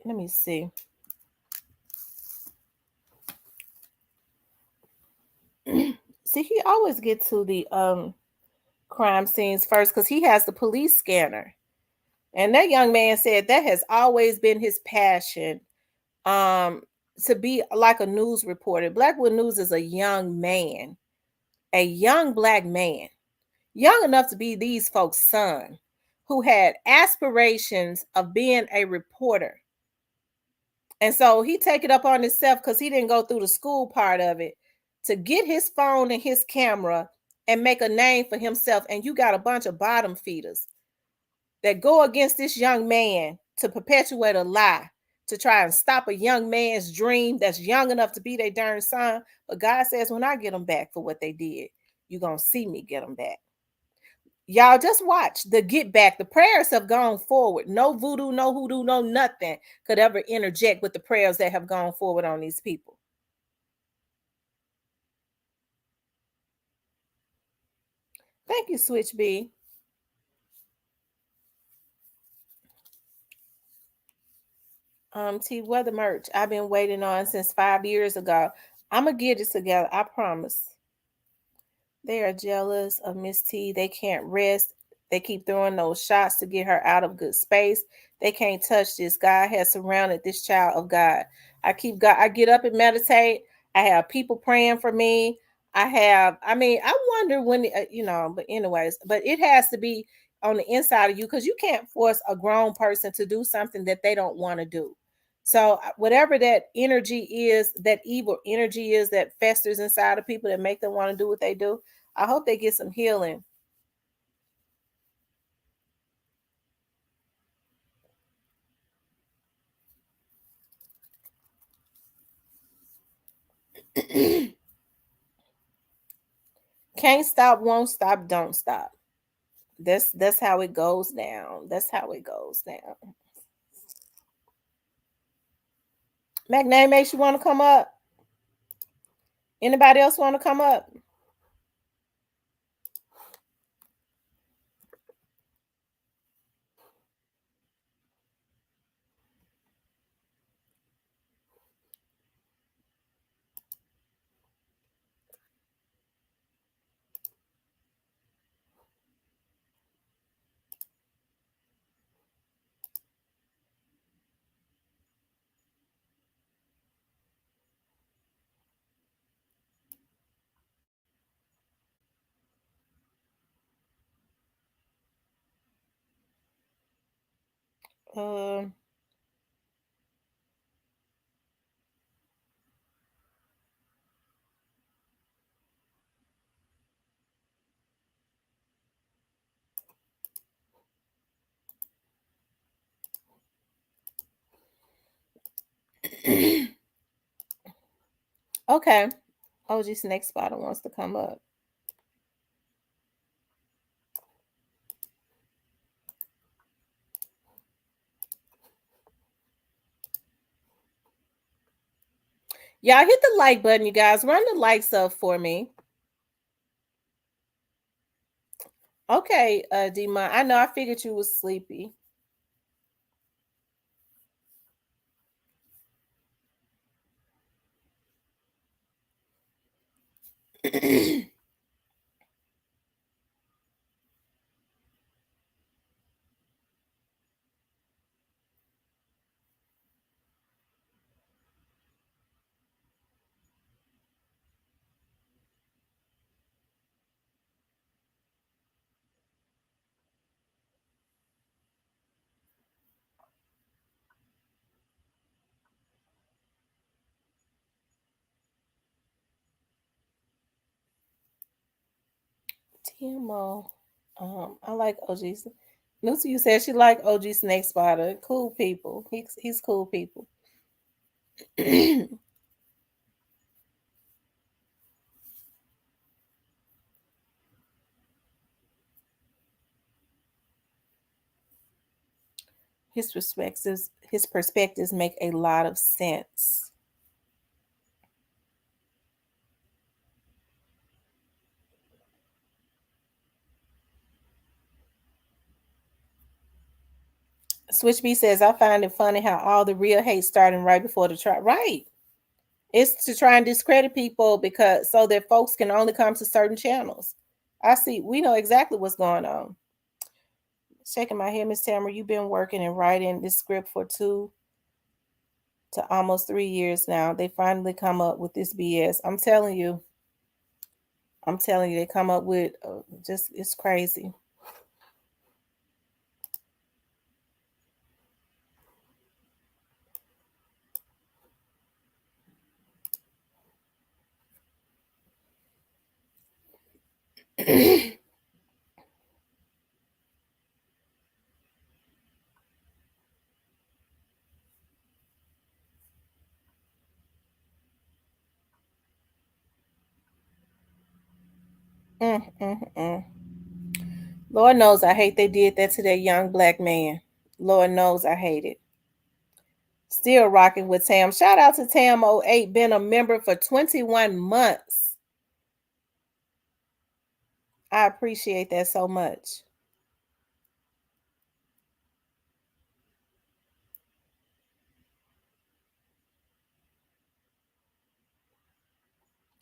Let me see. See, he always get to the crime scenes first because he has the police scanner. And that young man said that has always been his passion, um, to be like a news reporter. Blackwood News is a young man, a young black man, young enough to be these folks' son, who had aspirations of being a reporter. And so he take it up on himself because he didn't go through the school part of it to get his phone and his camera and make a name for himself. And you got a bunch of bottom feeders that go against this young man to perpetuate a lie to try and stop a young man's dream that's young enough to be their darn son. But God says, when I get them back for what they did, you're going to see me get them back. Y'all just watch the get back. The prayers have gone forward. No voodoo, no hoodoo, no nothing could ever interject with the prayers that have gone forward on these people. Thank you, Switch B. T Weather merch I've been waiting on since 5 years ago. I'm gonna get it together. I promise. They are jealous of Miss T. They can't rest. They keep throwing those shots to get her out of good space. They can't touch this. God has surrounded this child of God. I get up and meditate. I have people praying for me. I wonder when, but anyways, but it has to be on the inside of you because you can't force a grown person to do something that they don't want to do. So whatever that energy is, that evil energy is that festers inside of people that make them want to do what they do, I hope they get some healing. Can't stop, won't stop, don't stop. That's how it goes down. That's how it goes down. McName makes you want to come up. Anybody else want to come up? Um, okay. OG Snake Spotter wants to come up. Y'all hit the like button, you guys. Run the likes up for me. Okay, Dima. I know I figured you was sleepy. TMO. I like OG's. Lucy, you said she like OG Snake Spotter. Cool people. He's cool people. His perspectives make a lot of sense. Switch B says, I find it funny how all the real hate starting right before the trial. Right. It's to try and discredit people because so that folks can only come to certain channels. I see. We know exactly what's going on. Shaking my head, Miss Tamara. You've been working and writing this script for 2 to almost 3 years now. They finally come up with this BS. I'm telling you. I'm telling you, they come up with just it's crazy. Mm, mm, mm. Lord knows I hate they did that to that young black man. Lord knows I hate it. Still rocking with Tam. Shout out to Tam08, been a member for 21 months. I appreciate that so much.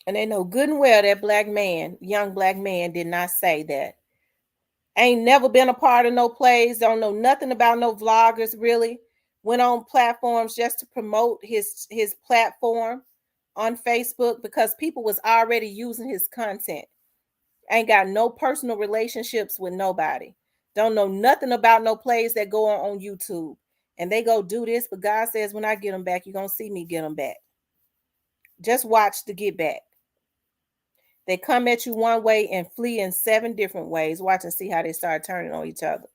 And they know good and well that black man, young black man, did not say that. Ain't never been a part of no plays, don't know nothing about no vloggers really. Went on platforms just to promote his platform on Facebook because people was already using his content. Ain't got no personal relationships with nobody. Don't know nothing about no plays that go on YouTube. And they go do this, but God says when I get them back, you're going to see me get them back. Just watch the get back. They come at you one way and flee in 7 different ways. Watch and see how they start turning on each other.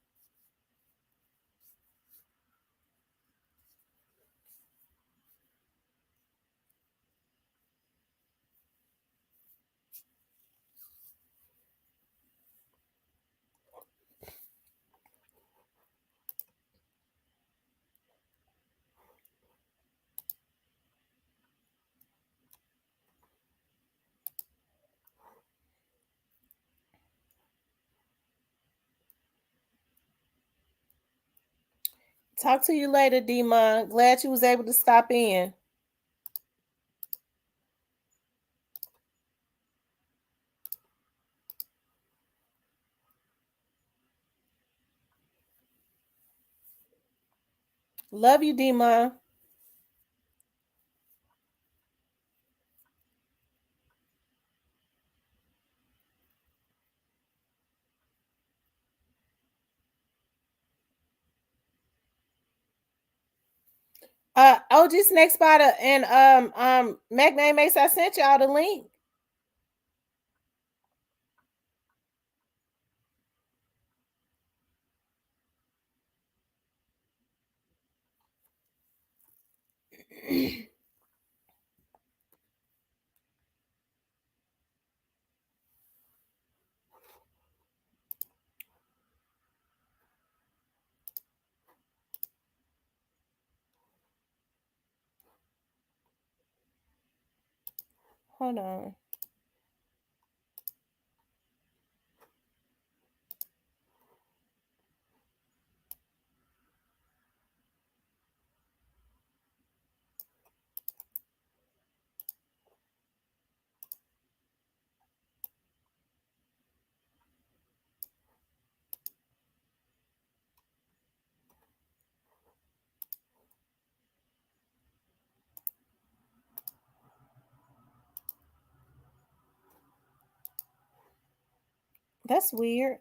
Talk to you later, Demon. Glad you was able to stop in. Love you, Demon. OG Snake Spider and Magname Mace, I sent y'all the link. Hold on. That's weird.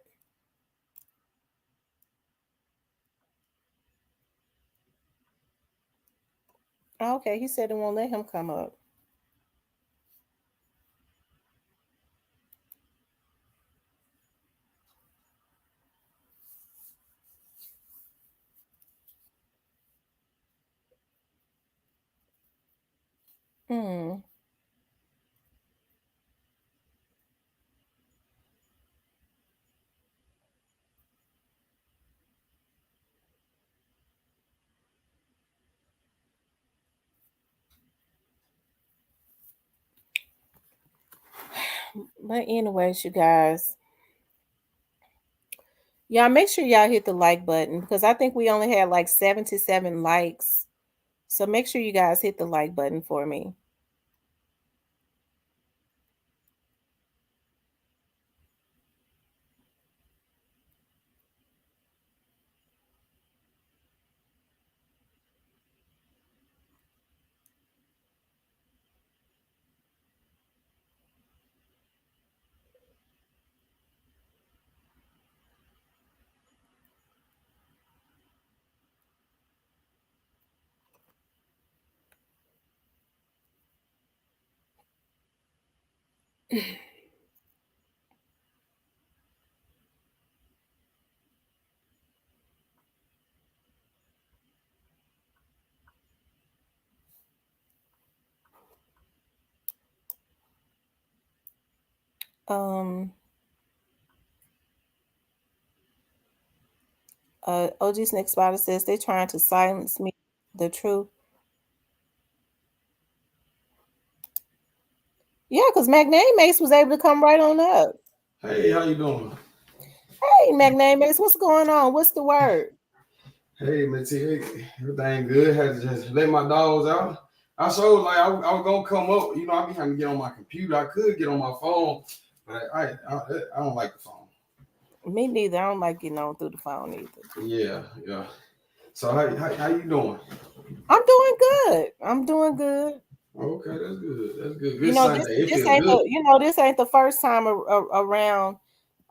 Okay, he said it won't let him come up. Hmm. But anyways, you guys, y'all make sure y'all hit the like button because I think we only had like 77 likes. So make sure you guys hit the like button for me. Um OG Snake Spider says they're trying to silence me. The truth. Yeah, because Magname Mace was able to come right on up. Hey, how you doing? Hey, Magname Mace, what's going on? What's the word? Hey, Matty, everything good? Had to just let my dogs out. I showed like I was gonna come up. You know, I be having to get on my computer. I could get on my phone, but I don't like the phone. Me neither. I don't like getting on through the phone either. Yeah, yeah. So how you doing? I'm doing good. I'm doing good. Okay, that's good. That's good. You Good know, Sunday. It this feels ain't good. this ain't the first time around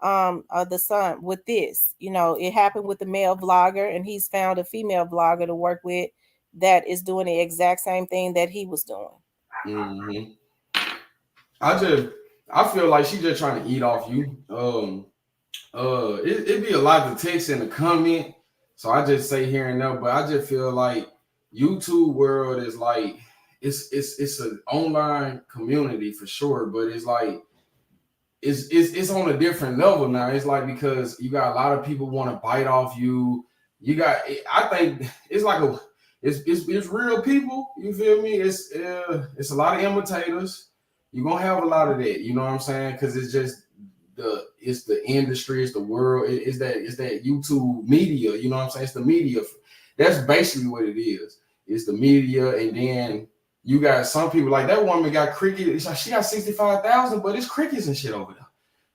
the sun with this. You know, it happened with the male vlogger, and he's found a female vlogger to work with that is doing the exact same thing that he was doing. Hmm. I just I feel like she just trying to eat off you. It be a lot of text in the comment, so I just say here and there. But I just feel like YouTube world is like it's an online community for sure, but it's like it's on a different level now. It's like because you got a lot of people want to bite off you. You got I think it's like a it's real people. You feel me? It's a lot of imitators. You're gonna have a lot of that. You know what I'm saying? Because it's just it's the industry, it's the world, it's that YouTube media. You know what I'm saying? It's the media. That's basically what it is. It's the media, and then you got some people like that woman got cricket. It's like she got 65,000, but it's crickets and shit over there.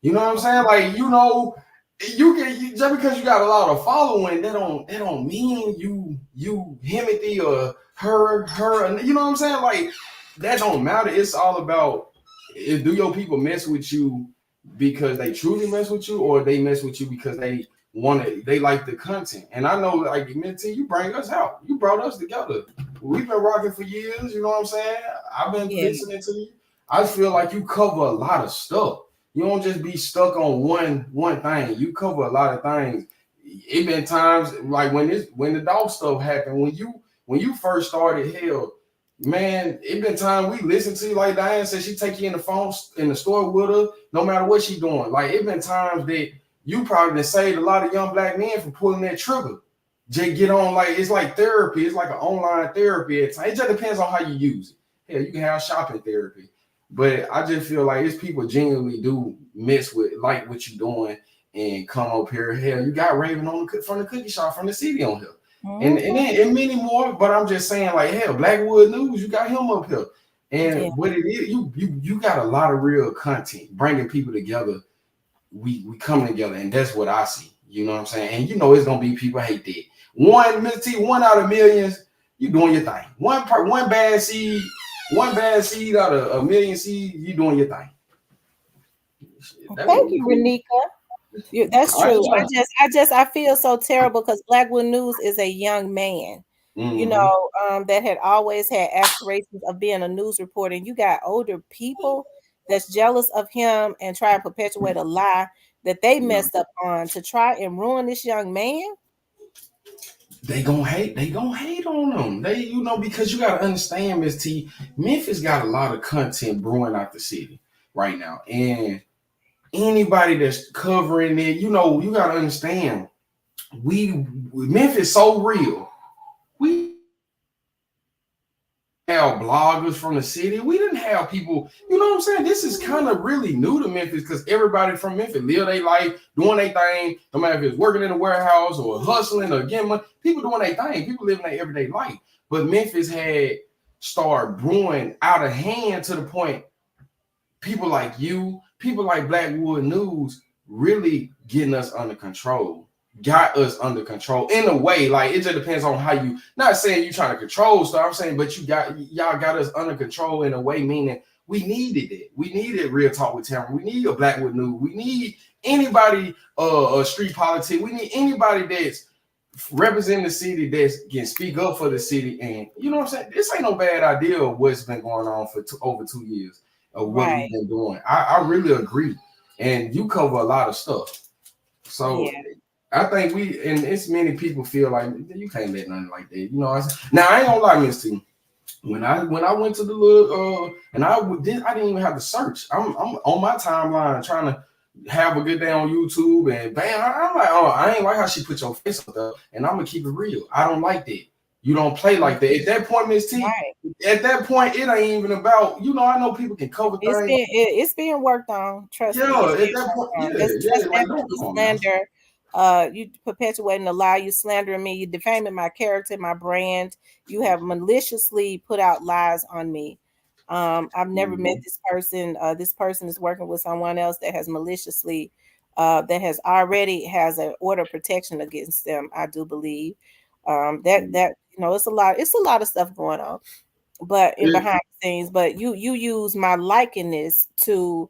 You know what I'm saying? Like you can just because you got a lot of following, that don't mean you Himothy or her. You know what I'm saying? Like that don't matter. It's all about do your people mess with you because they truly mess with you, or they mess with you because they they like the content. And I know, like, Minty, you bring us out. You brought us together. We've been rocking for years. You know what I'm saying? I've been Yeah. listening to you. I feel like you cover a lot of stuff. You don't just be stuck on one thing. You cover a lot of things. It been times like when the dog stuff happened, when you first started, hell, man, it been time we listened to you. Like Diane said, she take you in the phone in the store with her, no matter what she doing. Like it been times that you probably done saved a lot of young black men from pulling that trigger. Just get on, like it's like therapy. It's like an online therapy at times. It just depends on how you use it. Hell, you can have shopping therapy. But I just feel like it's people genuinely do mess with like what you doing and come up here. Hell, you got Raven on from the cookie shop from the city on here. And Mhm. then and many more, but I'm just saying, like, hell, Blackwood News, you got him up here. Yeah. And what it is, you got a lot of real content bringing people together. We coming together, and that's what I see. You know what I'm saying? And you know it's gonna be people hate that. One out of millions, you doing your thing. One bad seed out of a million seeds, you doing your thing. Shit, that Thank what you, we do. Renika. That's I ain't true. trying. I feel so terrible because Blackwood News is a young man, Mm-hmm. that had always had aspirations of being a news reporter. And you got older people that's jealous of him and try and perpetuate a lie that they Yeah. messed up on to try and ruin this young man. They gonna hate. They gonna hate on them. Because you gotta understand, Miss T. Memphis got a lot of content brewing out the city right now, and anybody that's covering it, you gotta understand. We Memphis so real. We have bloggers from the city. We didn't have people. You know what I'm saying? This is kind of really new to Memphis because everybody from Memphis live their life, doing their thing. No matter if it's working in a warehouse or hustling or getting money, people doing their thing. People living their everyday life. But Memphis had started brewing out of hand to the point people like you, people like Blackwood News, really getting us under control. Got us under control in a way. Like it just depends on how you. Not saying you trying to control stuff. I'm saying, but y'all got us under control in a way, meaning we needed it. We needed real talk with Tamara. We need a Blackwood News. We need anybody, street politics. We need anybody that's representing the city that can speak up for the city. And you know what I'm saying? This ain't no bad idea of what's been going on for over 2 years of what we've Right. been doing. I really agree. And you cover a lot of stuff. So Yeah. I think and it's many people feel like you can't let nothing like that. Now I ain't gonna lie, Miss T. When I went to the little and I didn't even have to search. I'm on my timeline trying to have a good day on YouTube and bam, I'm like, oh, I ain't like how she put your face up there, and I'm gonna keep it real. I don't like that. You don't play like that. At that point, Miss T, Right. at that point, it ain't even about, I know people can cover things. It's being worked on. Trust me, Yeah, it's at being that point, worked on. yeah, That's yeah, like don't definitely come on now. slander. You perpetuating a lie. You slandering me. You defaming my character, my brand. You have maliciously put out lies on me. I've never met Mhm. this person. This person is working with someone else that has maliciously, that has already has an order of protection against them. I do believe, that it's a lot. It's a lot of stuff going on, but in It, behind the scenes. But you use my likeness to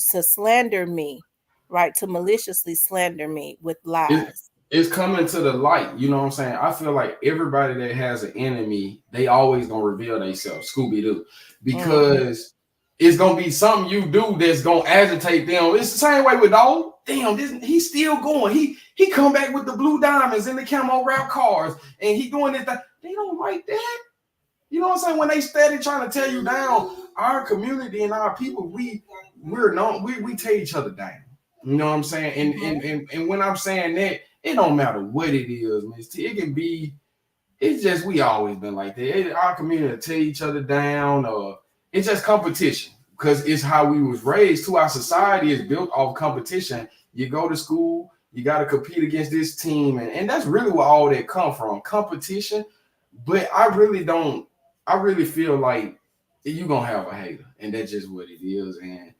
slander me, right? To maliciously slander me with it lies. it's coming to the light. You know what I'm saying? I feel like everybody that has an enemy, they always gonna reveal themselves, Scooby Doo, Mhm. because it's gonna be something you do that's gonna agitate them. It's the same way with dog. Damn, he's still going. He come back with the blue diamonds and the camo wrap cars, and he doing this. They don't like that. You know what I'm saying? When they steady trying to tear you down, our community and our people, we're known, we tear each other down. You know what I'm saying? And when I'm saying that, it don't matter what it is, Miss T. It can be. It's just we always been like that. Our community tear each other down, or it's just competition because it's how we was raised. To our society is built off competition. You go to school, you got to compete against this team, and that's really where all that come from, competition. But I really don't. I really feel like you gonna have a hater, and that's just what it is. And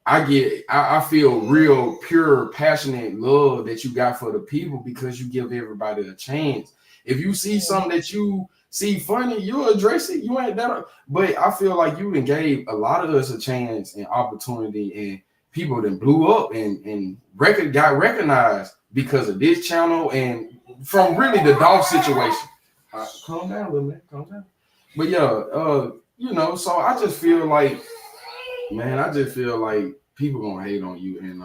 I feel real, pure, passionate love that you got for the people because you give everybody a chance. If you see something that you see funny, you'll address it. You ain't that, but I feel like you done gave a lot of us a chance and opportunity, and people that blew up and got recognized because of this channel and from really the Dolph situation. Calm down, little man. Calm down. But yeah, so I just feel like, man, I just feel like people gonna hate on you, and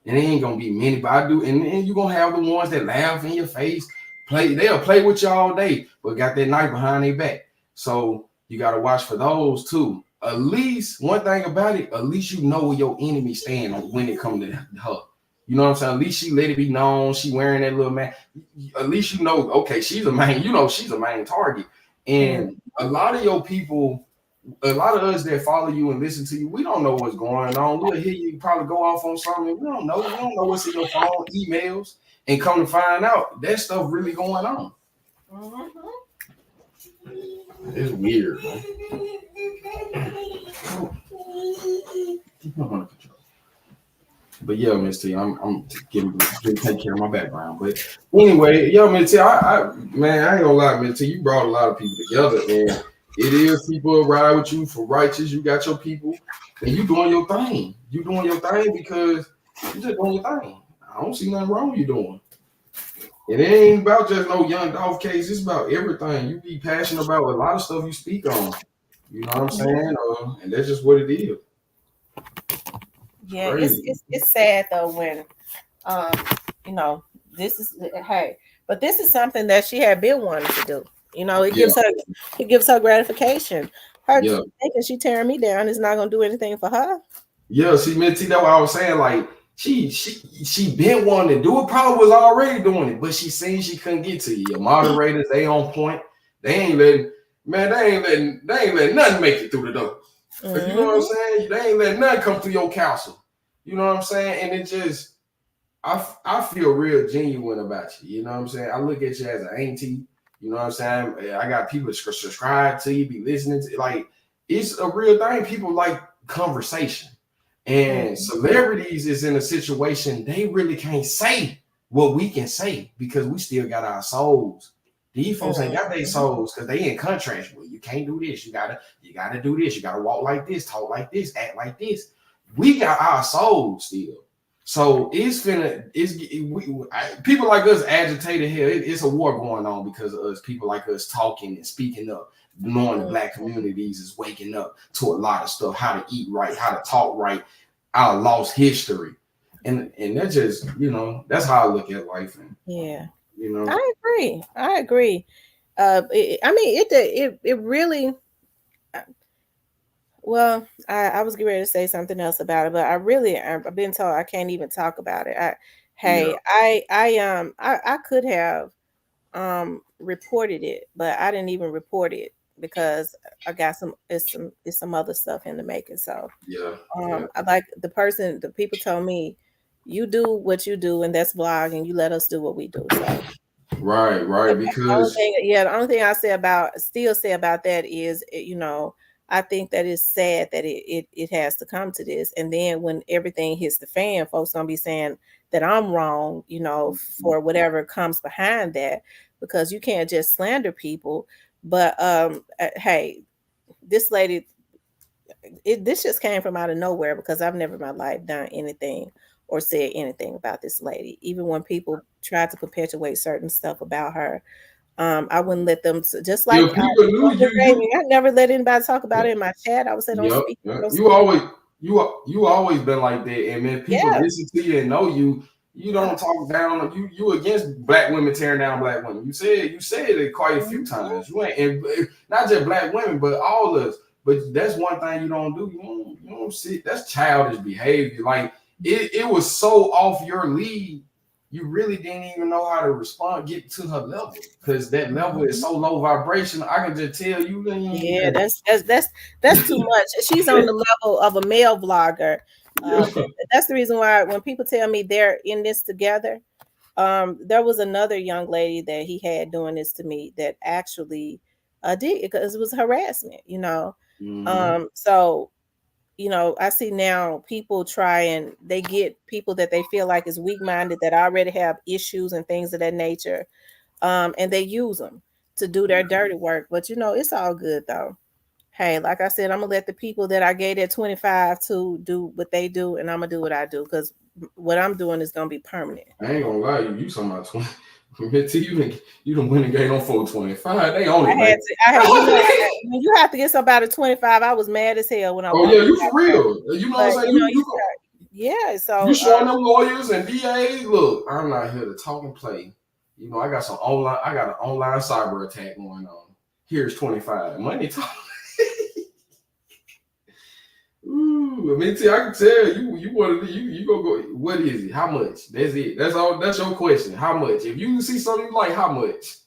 it ain't gonna be many, but I do, and you gonna have the ones that laugh in your face, they'll play with you all day, but got that knife behind their back. So you gotta watch for those too. At least one thing about it, at least you know where your enemy stand when it comes to her. You know what I'm saying? At least she let it be known she wearing that little man. At least you know, okay, she's a main, she's a main target. Mm. And a lot of your people, a lot of us that follow you and listen to you, we don't know what's going on. We'll hear you probably go off on something. We don't know. We don't know what's in your phone, emails, and come to find out that stuff really going on. Mhm. It's weird, man. But yeah, Miss T, I'm getting take care of my background. But anyway, yo, Miss T, man, I ain't gonna lie, Miss T, you brought a lot of people together, and it is people ride with you for righteous. You got your people, and you doing your thing. You doing your thing because you just doing your thing. I don't see nothing wrong with you doing. And it ain't about just no young Dolph case. It's about everything. You be passionate about a lot of stuff you speak on. You know what I'm saying? And that's just what it is. It's Yeah, it's crazy. it's it's sad though when um you know this is hey, but this is something that she had been wanting to do. Yeah, It gives her gratification. Her yeah. thinking she tearing me down is not gonna do anything for her. Yeah, see, man, see, that's what I was saying. Like, she been wanting to do it, probably was already doing it, but she seen she couldn't get to you. Your moderators, they on point. They ain't letting, man, they ain't letting nothing make it through the door. You know what I'm Hmm. saying? They ain't letting nothing come through your council. You know what I'm saying? And it just, I feel real genuine about you. You know what I'm saying? I look at you as an auntie. You know what I'm saying? I got people subscribe to you, be listening to, like, it's a real thing. People like conversation. And celebrities is in a situation they really can't say what we can say because we still got our souls. These folks ain't got their Hmm. souls because they in contracts. Well, you can't do this. You gotta do this. You gotta walk like this, talk like this, act like this. We got our souls still. So people like us agitated here. It's a war going on because of us. People like us talking and speaking up, knowing the black communities is waking up to a lot of stuff, how to eat right, how to talk right, our lost history. And that's just, that's how I look at life. And, Yeah, you know, I agree. I agree. I mean, it really. Well, I was getting ready to say something else about it, but I've been told I can't even talk about it. yeah, I could have reported it, but I didn't even report it because I got some other stuff in the making. So yeah, yeah. I like the people told me, you do what you do, and that's vlog, and you let us do what we do. So Right, right. Because the only thing I still say about that is, I think that it's sad that it has to come to this. And then when everything hits the fan, folks gonna be saying that I'm wrong, for whatever comes behind that, because you can't just slander people. But hey, this lady, this just came from out of nowhere because I've never in my life done anything or said anything about this lady. Even when people tried to perpetuate certain stuff about her, I wouldn't let them just like if people knew I never let anybody talk about it in my chat. I would say yep, don't you speak. you always been like that. And man, people Yeah. listen to you and know you. You Yeah. don't talk down. You against black women tearing down black women. You said it quite a few Mhm. times. You ain't, and not just black women, but all of us. But that's one thing you don't do. You don't see, that's childish behavior. Like it was so off your league. You really didn't even know how to respond, get to her level, because that level is Mhm. so low vibration. I can just tell you didn't Yeah, even. that's too much. She's on the level of a male vlogger. Yeah. That's the reason why when people tell me they're in this together, there was another young lady that he had doing this to me that actually did, because it was harassment. Mm-hmm. So I see now people try and they get people that they feel like is weak minded, that already have issues and things of that nature, and they use them to do their dirty work. But it's all good though. hey, like I said, I'm gonna let the people that I gave that 25 to do what they do, and I'm gonna do what I do because what I'm doing is gonna be permanent. I ain't gonna lie, you talking about 20. You done win the game on 425. They own it, I man. had to, I had, you know, when you have to get somebody 25, I was mad as hell when I Oh walked yeah, in you that for door. real. You know what But I'm saying? you know, yeah. You So, showing them lawyers and DAs, look, I'm not here to talk and play. You know, I got an online cyber attack going on. Here's 25. Money talk. Ooh, I mean, I can tell you want to you gonna go. What is it? How much? That's it. That's all. That's your question. How much? If you see something you like, how much?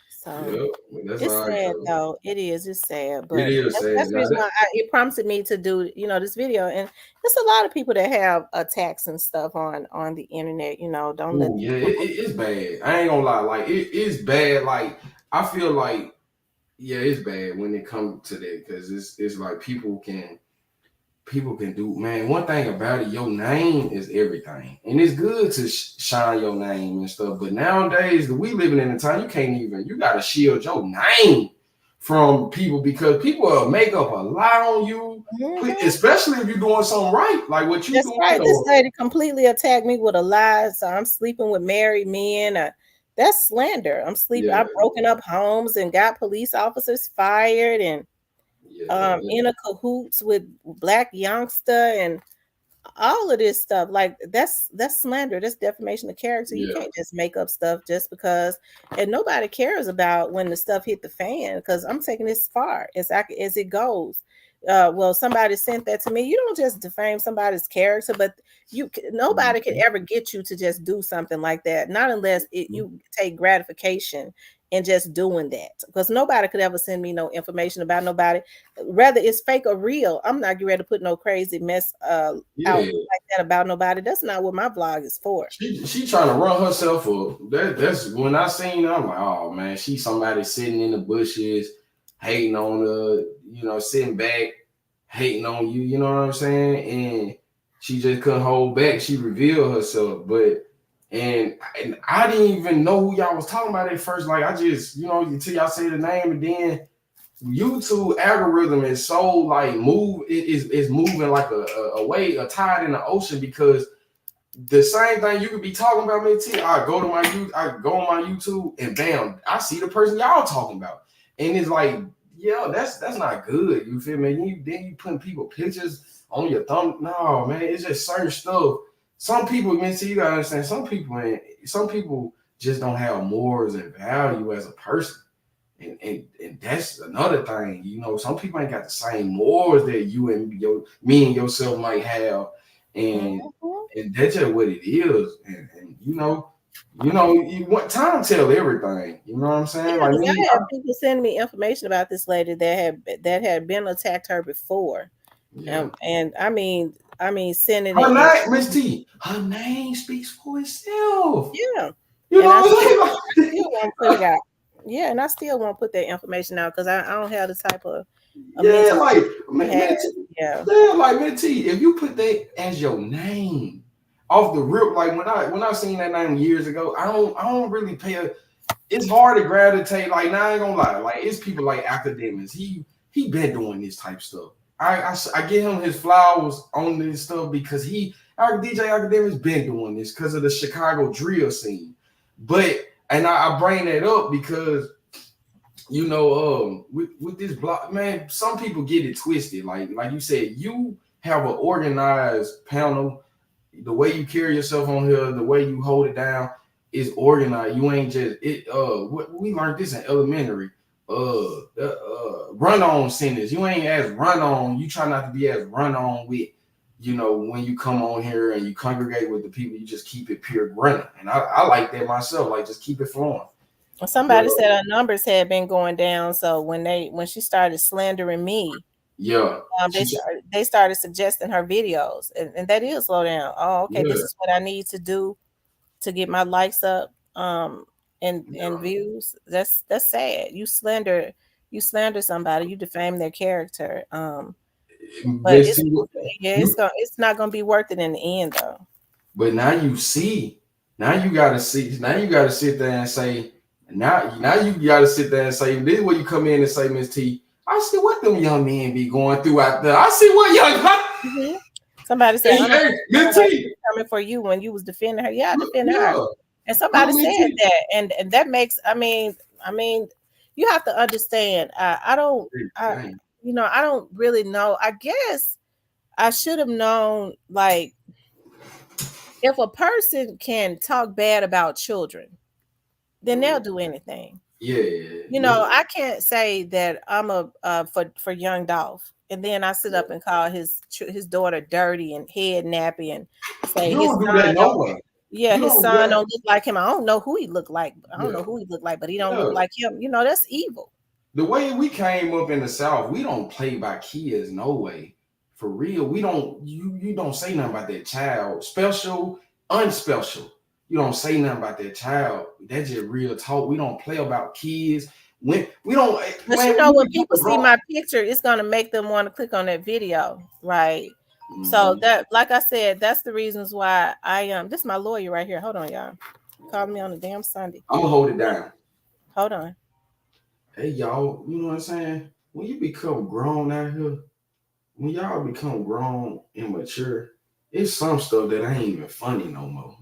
so Yeah, that's it's how I sad go. though. It is. It's sad, It but is that's sad. the reason why it prompted me to do, this video. And there's a lot of people that have attacks and stuff on the internet. Don't let Ooh, yeah, people. it's bad. I ain't gonna lie. Like it is bad. Like I feel like yeah, it's bad when it comes to that because it's like people can do, man. One thing about it, your name is everything, and it's good to shine your name and stuff. But nowadays, we living in a time you can't even. You gotta shield your name from people because people will make up a lie on you, Mhm. especially if you're doing something right, like what you That's doing. right. This Or lady completely attacked me with a lie. So I'm sleeping with married men. That's slander. I'm sleeping. yeah, I've broken up homes and got police officers fired and yeah, in a cahoots with black youngster and all of this stuff. Like that's slander. That's defamation of character. You yeah, can't just make up stuff just because. And nobody cares about when the stuff hit the fan because I'm taking this far as it goes. Well, somebody sent that to me. You don't just defame somebody's character, but nobody can Mhm, ever get you to just do something like that, not unless mhm. you take gratification in just doing that. Because nobody could ever send me no information about nobody, whether it's fake or real. I'm not getting ready to put no crazy mess out Yeah. like that about nobody. That's not what my blog is for. She trying to run herself up. That's when I seen her, I'm like, oh man, she somebody sitting in the bushes, hating on her, sitting back, hating on you, you know what I'm saying? And she just couldn't hold back. She revealed herself. And I didn't even know who y'all was talking about at first. Like I just, until y'all say the name and then YouTube algorithm is so like is moving like a way, a tide in the ocean because the same thing you could be talking about me too. I go on my YouTube and bam, I see the person y'all talking about. And it's like, yeah, that's not good. You feel me? Then you putting people pictures on your thumb. No, man, it's just certain stuff. Some people, man, see, you gotta understand, some people just don't have morals and value as a person. And that's another thing, some people ain't got the same morals that me and yourself might have, and Mhm. and that's just what it is. And you want time to tell everything. You know what I'm saying? Yeah, Like because me, I had people sending me information about this lady that had been attacked her before. yeah. And I mean sending Her it in. name, Miss T. Her name speaks for itself. Yeah. You And know I still what I I'm still won't put it out. Yeah, and I still won't put that information out because I don't have the type of a Yeah, mental like to have. Yeah. Yeah, like Minty, if you put that as your name off the rip, like when I seen that name years ago, I don't really it's hard to gravitate. Like now I ain't gonna lie, like it's people like academics. He been doing this type stuff. I give him his flowers on this stuff because our DJ academics been doing this because of the Chicago drill scene. But and I bring that up because with this block, man, some people get it twisted. Like you said, you have an organized panel. The way you carry yourself on here, the way you hold it down is organized. You ain't just it. We learned this in elementary. Run on sentence. You ain't as run on. You try not to be as run on with. When you come on here and you congregate with the people, you just keep it pure running. And I like that myself. Like just keep it flowing. But Somebody said her numbers had been going down, so when she started slandering me, yeah, they started suggesting her videos, and that is slow down. Oh, okay, yeah, this is what I need to do to get my likes up, and yeah. views. That's sad. You slander somebody, you defame their character. But Miss T, yeah, you it's not gonna be worth it in the end though. but now you see, now you gotta sit there and say, Now you gotta sit there and say, this is where you come in and say, Miss T, I see what them young men be going through out there. I see what young Mm-hmm. Somebody said, hey, "Honey, hey, sound Miss like she T, was coming for you when you was defending her." Yeah, I defended her, yeah, and somebody look, Miss said T. that, and that makes. I mean, you have to understand. I don't. I Dang. I don't really know. I guess I should have known. Like, if a person can talk bad about children, then they'll do anything. Yeah, yeah. I can't say that I'm a for young Dolph, and then I sit up and call his daughter dirty and head nappy, and say You his don't do that son no don't. way. Yeah, You his don't do son that. don't look like him. I don't know who he looked like. I don't Yeah, know who he looked like, but he don't look yeah. like him. That's evil. The way we came up in the South, we don't play by kids, no way. For real, we don't. You don't say nothing about that child, special, unspecial. You don't say nothing about that child. That's just real talk. We don't play about kids. When we don't, But man, when you when become people a see grown, my picture, it's gonna make them want to click on that video, right? So mm-hmm. that, like I said, that's the reasons why this is my lawyer right here. Hold on, y'all. Called me on a damn Sunday. I'm gonna hold it down. Hold on. Hey, y'all, you know what I'm saying? When you become grown out here, when y'all become grown and mature, it's some stuff that ain't even funny no more.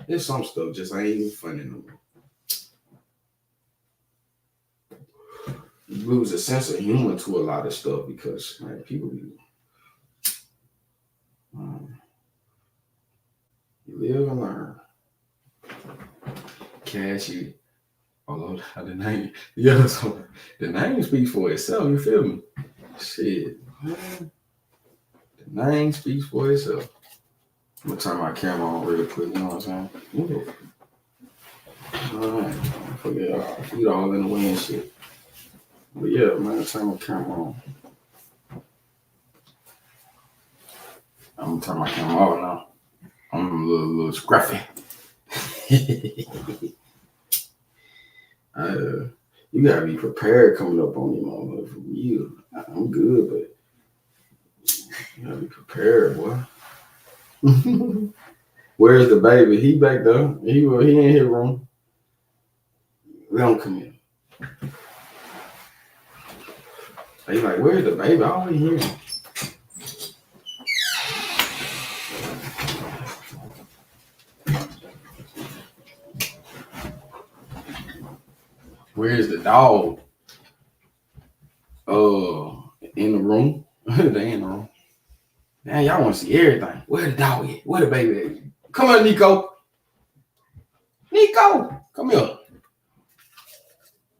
It's some stuff just ain't even funny no more. You lose a sense of humor to a lot of stuff because people um, you live and learn. Cashy, although the name, yeah, so the name speaks for itself. You feel me? Shit, man, the name speaks for itself. I'm gonna turn my camera on real quick. You know what I'm saying? All right, forget all in the way and shit. But yeah, man, turn my camera on. I'm gonna turn my camera off now. I'm a little scruffy. You gotta be prepared coming up on your mama for you. I'm good, but you gotta be prepared, boy. Where's the baby? He back there. He in his room. We don't come in. He like, where's the baby? I always hear him. Where's the dog? In the room. They in the room. Man, y'all want to see everything. Where the dog at? Where the baby at? Come on, Nico. Nico, come here.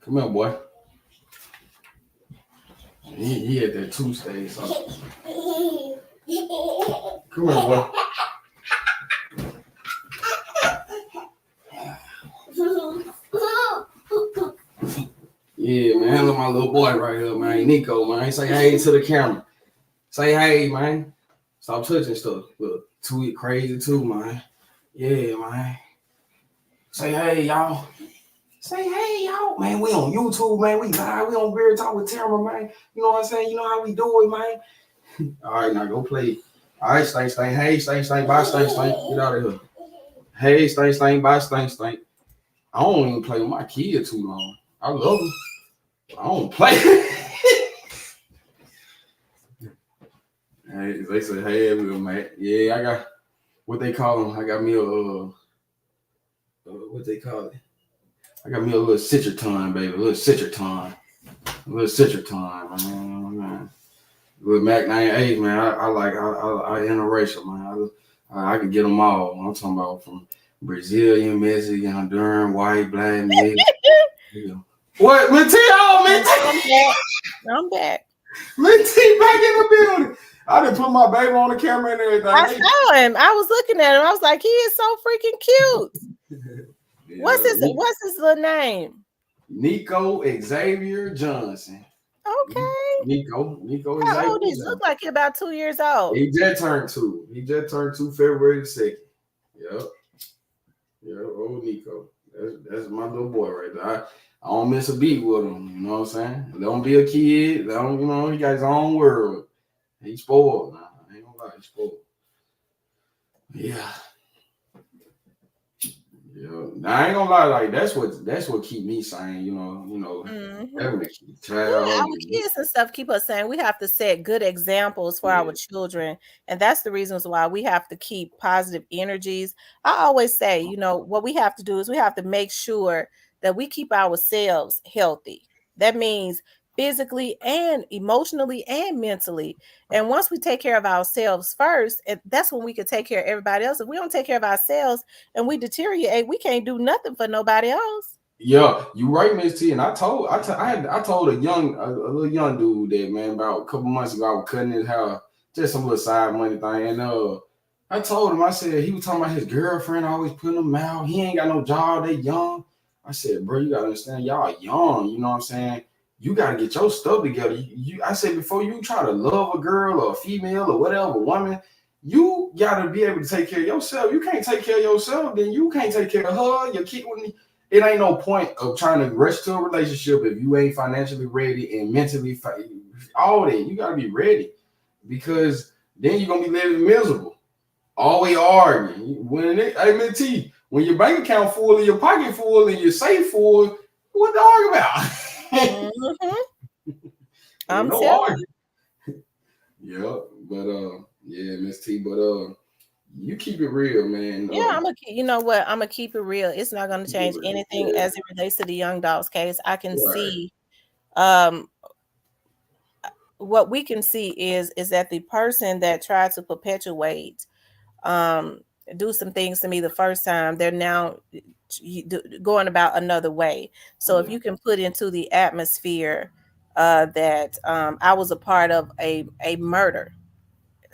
Come here, boy. He at that 2 stage. So. Come here, boy. Yeah, man. Look, my little boy right here, man. Nico, man. Say hey to the camera. Say hey, man. Stop touching stuff. Look, too crazy too, man. Yeah, man. Say hey, y'all. Say hey, y'all. Man, we on YouTube, man. We live. We on Beer Talk with Tamara, man. You know what I'm saying? You know how we do it, man. All right, now go play. All right, Stank. Hey, Stank. Bye, Stank. Get out of here. Hey, Stank. Bye, Stank. I don't even play with my kid too long. I love them. I don't play. Hey, they say, hey, little man. Yeah, I got what they call them. I got me a what they call it. I got me a little citron, baby. A little citron, man. Little Mac 98, man. I like I interracial, man. I can get them all. I'm talking about from Brazilian, Mexican, Honduran, white, black, mixed. Yeah. What, Minty? I'm back. Minty back in the building. I didn't put my baby on the camera and everything. I saw him. I was looking at him. I was like, he is so freaking cute. Yeah, What's his little name? Nico Xavier Johnson. Okay. Nico How Xavier old is he? Johnson. Look like he's about 2 years old. He just turned 2. February the 2nd. Yep. Old Nico. That's my little boy right there. I don't miss a beat with him. You know what I'm saying? Don't be a kid. He got his own world. He spoiled. Nah, I ain't gonna lie, he spoiled. Yeah. Yeah, now, I ain't gonna lie, like that's what keep me sane, Mhm. having a Yeah, child. our kids and stuff keep us saying we have to set good examples for our Yeah, children. And that's the reasons why we have to keep positive energies. I always say, what we have to do is we have to make sure that we keep ourselves healthy. That means physically and emotionally and mentally. And once we take care of ourselves first, and that's when we can take care of everybody else. If we don't take care of ourselves and we deteriorate, we can't do nothing for nobody else. yeah, you right, Miss T. And I told a little young dude that, man, about a couple months ago I was cutting his hair, just some little side money thing, and I told him, I said, he was talking about his girlfriend always putting him out. He ain't got no job, they young. I said, bro, you gotta understand, y'all young. You know what I'm saying? You gotta get your stuff together. I said, before you try to love a girl or a female or whatever woman, you gotta be able to take care of yourself. You can't take care of yourself, then you can't take care of her, your kid. It ain't no point of trying to rush to a relationship if you ain't financially ready and mentally all that. You gotta be ready because then you're gonna be living miserable. Always arguing. Hey, Miss T, when your bank account full and your pocket full and your safe full, what to argue about? Mhm. Ain't I'm no telling arguing. you. Yeah, but yeah, Miss T, but you keep it real, man. Yeah, you know what? I'm gonna keep it real. It's not gonna Keep it change real. anything Yeah, as it relates to the young dogs case. I can right. see, um, what we can see is that the person that tried to perpetuate, um, do some things to me the first time, they're now going about another way. So if Yeah, you can put into the atmosphere, that I was a part of a murder.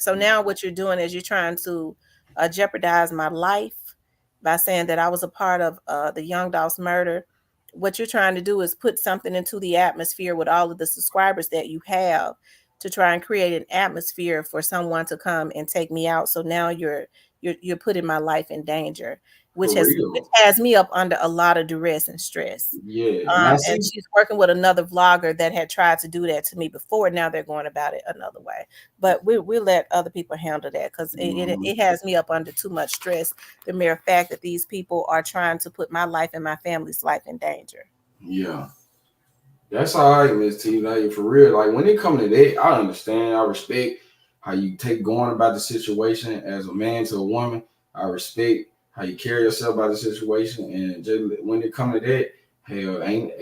So now what you're doing is you're trying to jeopardize my life by saying that I was a part of the Young Doss murder. What you're trying to do is put something into the atmosphere with all of the subscribers that you have to try and create an atmosphere for someone to come and take me out. So now you're putting my life in danger, for which real. has me up under a lot of duress and stress. Yeah. Now And see, she's working with another vlogger that had tried to do that to me before. Now they're going about it another way. But we let other people handle that because mhm, it has me up under too much stress. The mere fact that these people are trying to put my life and my family's life in danger. yeah. That's all right, Miss T. Like for real. Like when it come to that, I understand. I respect how you take going about the situation as a man to a woman. I respect how you carry yourself about the situation. And just when it come to that, hell, ain't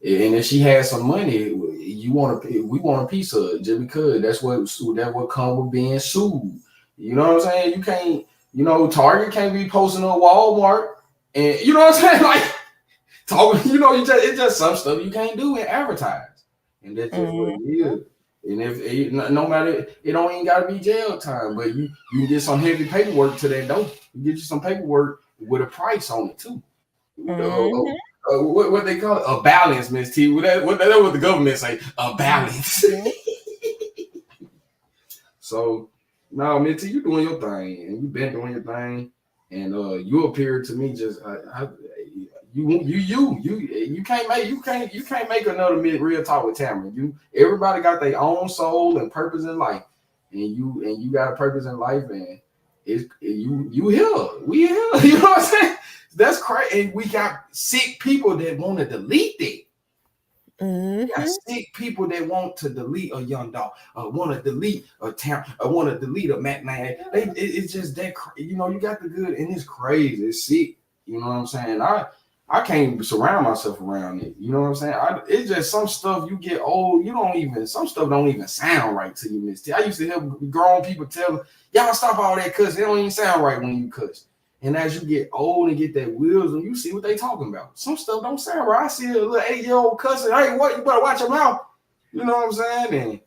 and if she has some money, we want a piece of it just because that's what come with being sued. You know what I'm saying? You can't, Target can't be posting on Walmart, and you know what I'm saying? Like talk, it's just some stuff you can't do and advertise, and that's just what it Mhm. is. And if no matter, it don't even gotta be jail time, but you can get some heavy paperwork to that though. You get you some paperwork with a price on it too. Mhm. What they call it? A balance, Miss T. That what the government say? A balance. Mhm. So no, Miss T, you doing your thing, and you been doing your thing, and you appear to me just you can't make another mid real talk with Tamara. Everybody got their own soul and purpose in life, and you got a purpose in life, and you here, we here. You know what I'm saying? That's crazy. And we got sick people that want to delete it. Got Mhm. sick people that want to delete a young dog, want to delete a town, want to delete a Mac man. It's just that you got the good, and it's crazy. It's sick. You know what I'm saying? I can't surround myself around it. You know what I'm saying? It's just some stuff you get old, you don't even some stuff don't even sound right to you, Miss T. I used to hear grown people tell y'all stop all that cuss. It don't even sound right when you cuss. And as you get old and get that wisdom, you see what they talking about. Some stuff don't sound right. I see a little 8-year-old cussing. Hey, what? You better watch your mouth. You know what I'm saying?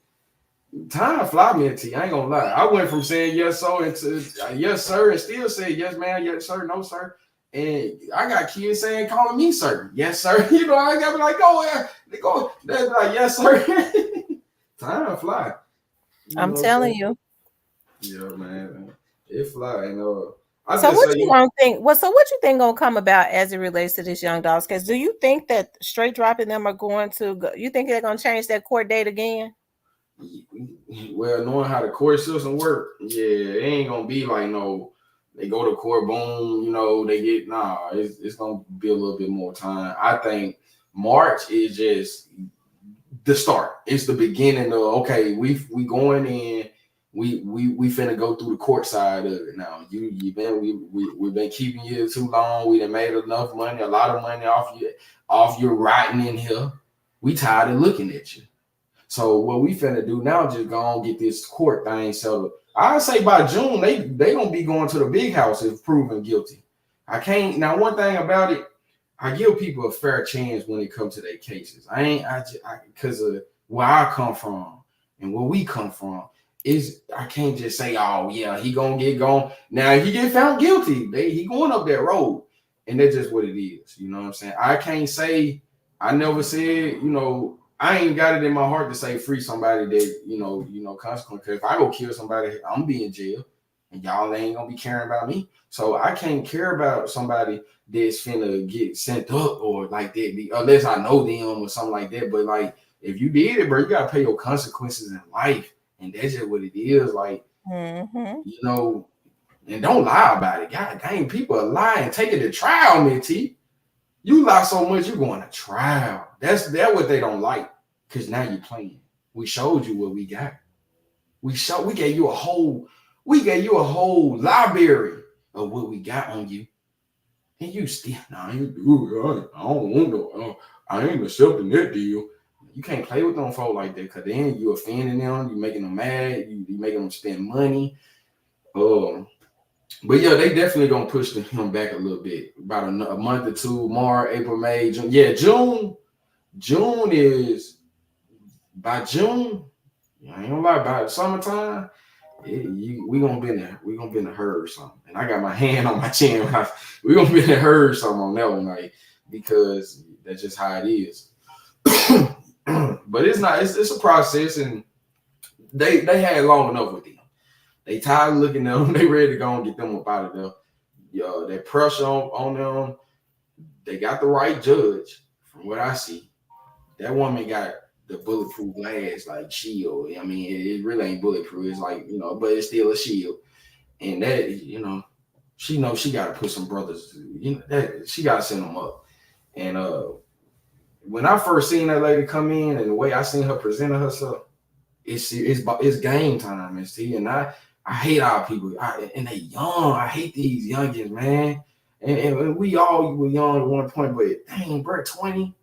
And time fly, me T. I ain't gonna lie. I went from saying yes so into yes sir, and still say yes ma'am, yes sir, no sir. And I got kids saying calling me sir, yes sir. I gotta be like go there, they go. They be like yes sir. Time fly. You I'm know what I'm telling saying? you. Yeah, man. It fly, and I So just what say you gonna think? So what you think gonna come about as it relates to this young dogs case? Do you think that straight dropping them are going to go? You think they're gonna change that court date again? well, knowing how the court system work, yeah, it ain't gonna be like no. They go to court, boom, they get it's gonna be a little bit more time. I think March is just the start. It's the beginning of okay, we going in, we finna go through the court side of it now. We've been keeping you too long. We done made enough money, a lot of money off you rotting in here. We tired of looking at you. So what we finna do now, just go on get this court thing settled. I say by June they gonna be going to the big house if proven guilty. I can't now. One thing about it, I give people a fair chance when it comes to their cases. Because of where I come from and where we come from is I can't just say, oh yeah, he gonna get gone. Now if he get found guilty, he going up that road, and that's just what it is. You know what I'm saying? I can't say I never said I ain't got it in my heart to say free somebody that consequently. Because if I go kill somebody, I'm be in jail, and y'all ain't gonna be caring about me. So I can't care about somebody that's finna get sent up or like that, unless I know them or something like that. But like, if you did it, bro, you gotta pay your consequences in life, and that's just what it is. Like, Mm-hmm. and don't lie about it. God dang, people are lying, taking the trial, man. T, you lie so much, you going to trial. That's what they don't like, because now you're playing. We showed you what we got. We gave you a whole library of what we got on you. And you still, I ain't do it. I don't want no. I ain't accepting that deal. You can't play with them folk like that, because then you offending them. You making them mad. You making them spend money. But yeah, they definitely gonna push him back a little bit, about a month or two. March, April, May, June. Yeah, June. June is by June. I ain't gonna lie, by summertime. We gonna be in there. We gonna be in the herd or something. And I got my hand on my chin. We gonna be in the herd or something on that one, like, because that's just how it is. But it's not. It's a process, and they had long enough with them. They tired of looking at them. They ready to go and get them up out of there. Yo, that pressure on them. They got the right judge, from what I see. That woman got the bulletproof glass, like, shield. I mean, it really ain't bulletproof. It's like, but it's still a shield. And that, she knows she got to put some brothers, that she got to send them up. And when I first seen that lady come in and the way I seen her presenting herself, it's game time, and see. And I hate our people, and they young. I hate these youngins, man. And we all were young at one point, but dang, bro, 20,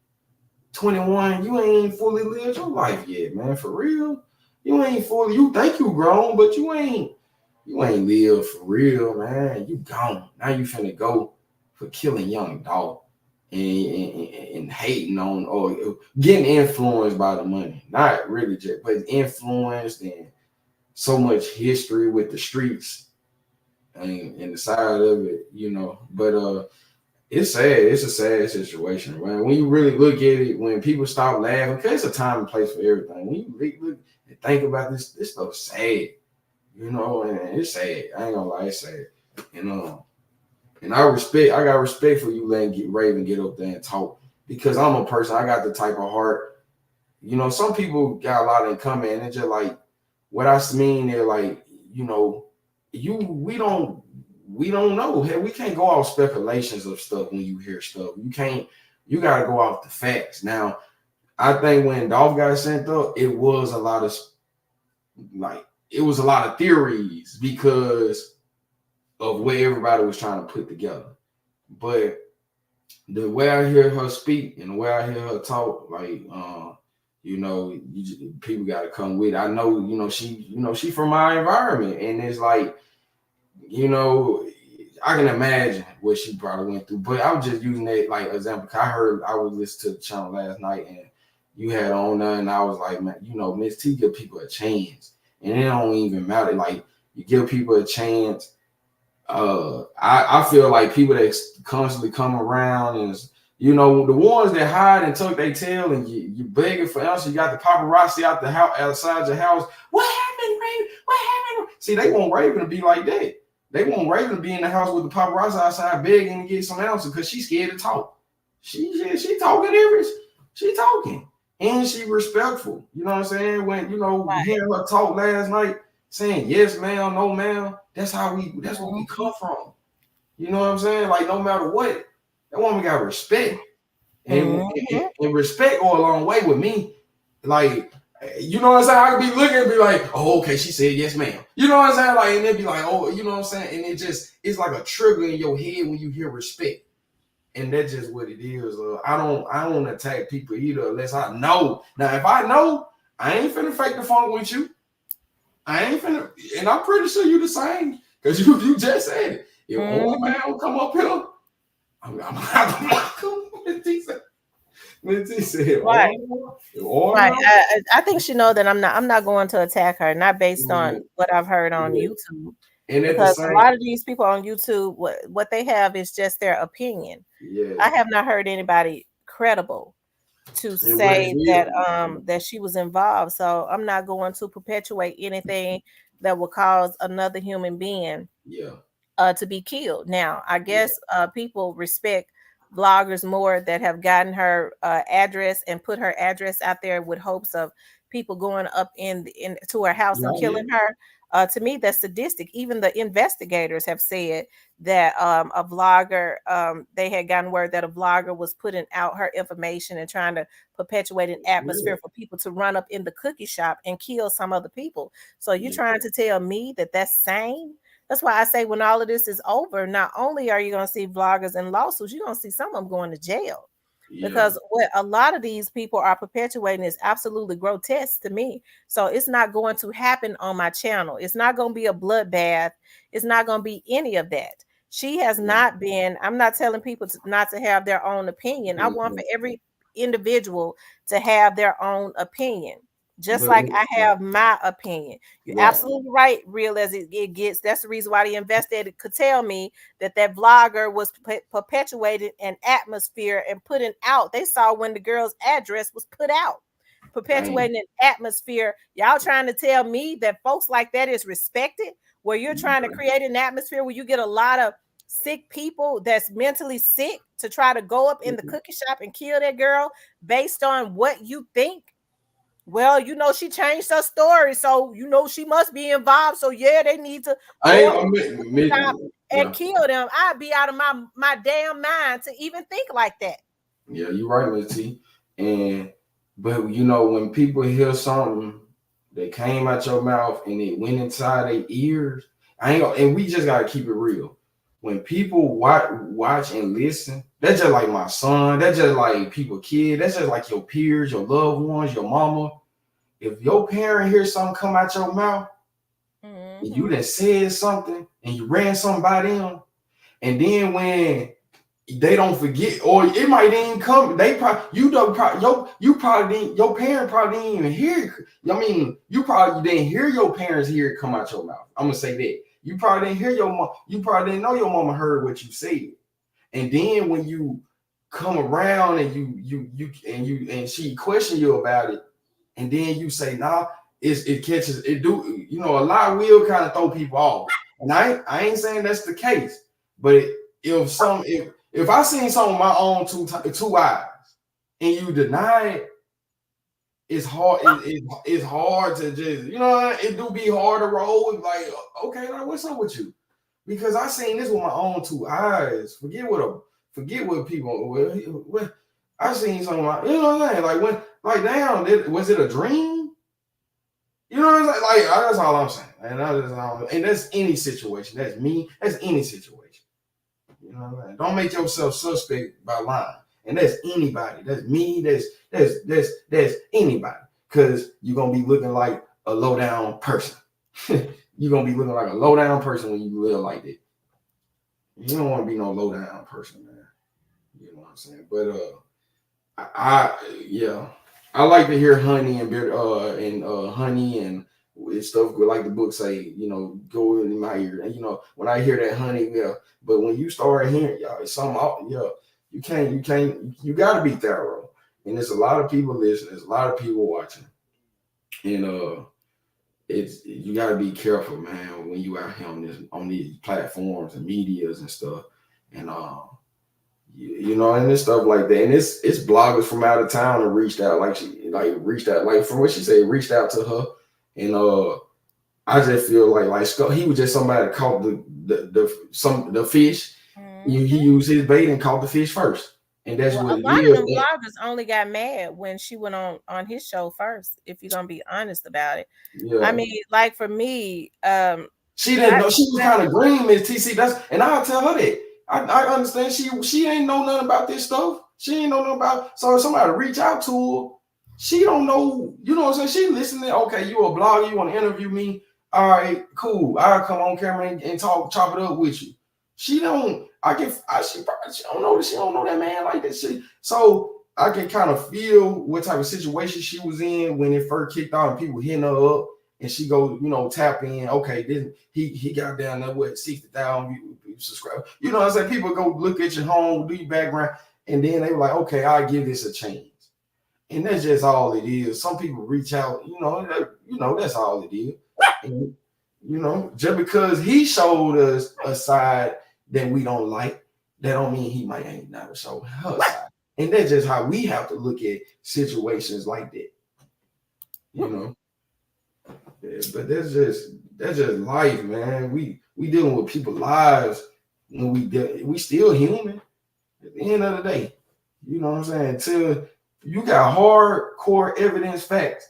21, you ain't fully lived your life yet, man. For real. You ain't fully, you think you grown, but you ain't lived for real, man. You gone. Now you finna go for killing young dog and hating on or getting influenced by the money. Not really just, but influenced, and so much history with the streets and the side of it, But it's sad. It's a sad situation, man. When you really look at it, when people stop laughing, because it's a time and place for everything. When you really look and think about this stuff's sad, and it's sad. I ain't gonna lie, it's sad. And I got respect for you letting Raven get up there and talk, because I'm a person, I got the type of heart. Some people got a lot in common, and it's just like, what I mean, they're like, we don't know. Hey, we can't go off speculations of stuff when you hear stuff. You gotta go off the facts. Now, I think when Dolph got sent up, it was a lot of theories because of what everybody was trying to put together. But the way I hear her speak and the way I hear her talk, like, people got to come with it. I know, she from my environment, and it's like, I can imagine what she probably went through. But I was just using that like example. I was listening to the channel last night, and you had on there, and I was like, man, Miss T give people a chance, and it don't even matter. Like, you give people a chance. I feel like people that constantly come around and the ones that hide and tuck their tail, and you begging for answers. You got the paparazzi out the house, outside your house. What happened, Raven? What happened? See, they want Raven to be like that. They want Raven to be in the house with the paparazzi outside begging to get some answers because she's scared to talk. She talking she talking, and she respectful. You know what I'm saying? When Right. hearing her talk last night, saying yes, ma'am, no, ma'am. That's where we Mhm. come from. You know what I'm saying? Like no matter what, that woman got respect, Mhm. and respect go a long way with me. Like, you know what I'm saying? I could be looking and be like, oh, okay, she said yes, ma'am. You know what I'm saying? Like, and it'd be like, oh, you know what I'm saying? And it's like a trigger in your head when you hear respect. And that's just what it is. I don't attack people either unless I know. Now, if I know, I ain't finna fake the funk with you. I ain't finna, and I'm pretty sure you the same because you just said it. If old Mhm. man will come up here, I'm gonna have to block him. Minty said, Right. old Right. man, I think she know that I'm not going to attack her, not based yeah, on what I've heard on yeah. YouTube, And at the because a same, lot of these people on YouTube, what they have is just their opinion. yeah, I have not heard anybody credible to and what it say that is, that she was involved. So I'm not going to perpetuate anything that will cause another human being yeah, to be killed. Now, I yeah, guess people respect vloggers more that have gotten her address and put her address out there with hopes of people going up in to her house and not yet, killing her. To me, that's sadistic. Even the investigators have said that a vlogger, they had gotten word that a vlogger was putting out her information and trying to perpetuate an yeah, atmosphere for people to run up in the cookie shop and kill some other people. So you're yeah, trying to tell me that that's sane? That's why I say when all of this is over, not only are you going to see vloggers and lawsuits, you're going to see some of them going to jail. yeah, Because what a lot of these people are perpetuating is absolutely grotesque to me. So it's not going to happen on my channel. It's not going to be a bloodbath. It's not going to be any of that. She has yeah, not been, I'm not telling people not to have their own opinion. I want yeah. for every individual to have their own opinion, just But like I have my opinion. You're right, absolutely right, real as it gets. That's the reason why the investigator could tell me that that vlogger was perpetuating an atmosphere and putting out. They saw when the girl's address was put out, dang, perpetuating an atmosphere. Y'all trying to tell me that folks like that is respected, where you're trying to create an atmosphere where you get a lot of sick people that's mentally sick to try to go up in the cookie shop and kill that girl based on what you think. Well, she changed her story, so she must be involved. So yeah, they need to I go ain't, up in the cookie shop and yeah. kill them. I'd be out of my damn mind to even think like that. Yeah, you're right, Miss T. And but you know, when people hear something that came out your mouth and it went inside their ears, I ain't gonna, and we just gotta keep it real. When people watch and listen, that's just like my son, that's just like people kid, that's just like your peers, your loved ones, your mama. If your parent hears something come out your mouth and you Mm-hmm. done said something and you ran something by them, and then when they don't forget, or it might even come. They probably you probably didn't, your parent probably didn't even hear it. I mean, you probably didn't hear your parents hear it come out your mouth. I'm gonna say that you probably didn't hear your mom. You probably didn't know your mama heard what you said, and then when you come around and and she question you about it, and then you say, nah, it catches it do, a lie will kind of throw people off. And I ain't saying that's the case, but if I seen something with my own two eyes and you deny it, it's hard. It's hard to just, it do be hard to roll with, like, okay, like, what's up with you? Because I seen this with my own two eyes. Forget what people. What I seen something like, what I'm saying? Like, when, like, damn, was it a dream? You know what I'm saying? Like, that's all I'm saying. And that's any situation. That's me. That's any situation. You know what I'm saying? Don't make yourself suspect by lying. And that's anybody. That's me. That's anybody. Because you're gonna be looking like a low down person. You're gonna be looking like a low down person when you live like that. You don't want to be no low down person, man. You know what I'm saying? But yeah, I like to hear honey and honey and stuff like the book say, go in my ear. And when I hear that honey, yeah. But when you start hearing, y'all, it's something out, yeah, you gotta be thorough. And there's a lot of people listening, there's a lot of people watching. And it's you gotta be careful, man, when you out here on these platforms and medias and stuff. And and this stuff like that. And it's bloggers from out of town that reached out, like reached out, like from what she said, reached out to her. And I just feel like he was just somebody that caught the fish. He Mm-hmm. used his bait and caught the fish first, and that's Well, what a it lot of is. them bloggers only got mad when she went on his show first. If you're gonna be honest about it, I Yeah. mean, like for me, She didn't I know, she was kind of green, Miss TC. And I'll tell her that. I understand she ain't know nothing about this stuff. She ain't know nothing about, so if somebody reach out to her, she don't know, you know what I'm saying? She listening, okay, you a blogger, you want to interview me. All right, cool. I'll come on camera and talk, chop it up with you. She don't, she don't know that she don't know that man like that shit. So I can kind of feel what type of situation she was in when it first kicked off and people hitting her up and she go, tap in. Okay, this he got down there what 60,000 subscribers. You know what I'm saying? People go look at your home, do your background, and then they were like, okay, I'll give this a chance. And that's just all it is. Some people reach out, that's all it is. And just because he showed us a side that we don't like, that don't mean he might ain't never show her side. And that's just how we have to look at situations like that. You know. Yeah, but that's just life, man. We dealing with people's lives when we still human at the end of the day. You know what I'm saying? Until you got hardcore evidence facts.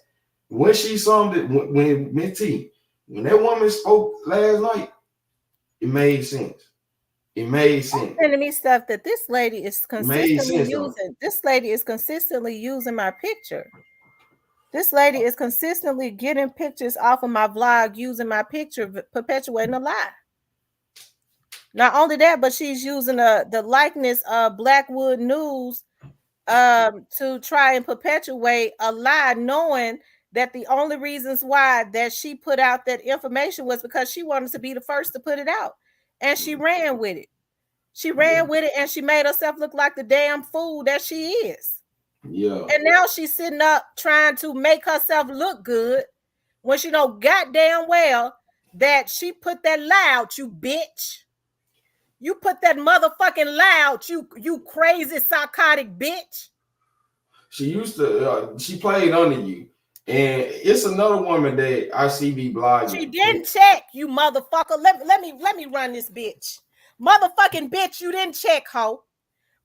When she summed it, when Miss T, when that woman spoke last night, it made sense. It made sense. sending me stuff that this lady is It made consistently sense though. using. This lady is consistently using my picture. This lady is consistently getting pictures off of my vlog using my picture, perpetuating a lie. Not only that, but she's using the likeness of Blackwood News to try and perpetuate a lie, knowing that the only reasons why that she put out that information was because she wanted to be the first to put it out. And she ran with it. She ran with it and she made herself look like the damn fool that she is. Yeah. And now she's sitting up trying to make herself look good when she know goddamn well that she put that lie out, you bitch. You put that motherfucking lie out, you crazy psychotic bitch. She used to she played under you. And it's another woman that I see be She blogging. didn't check, you motherfucker. Let me run this bitch. Motherfucking bitch, you didn't check, ho.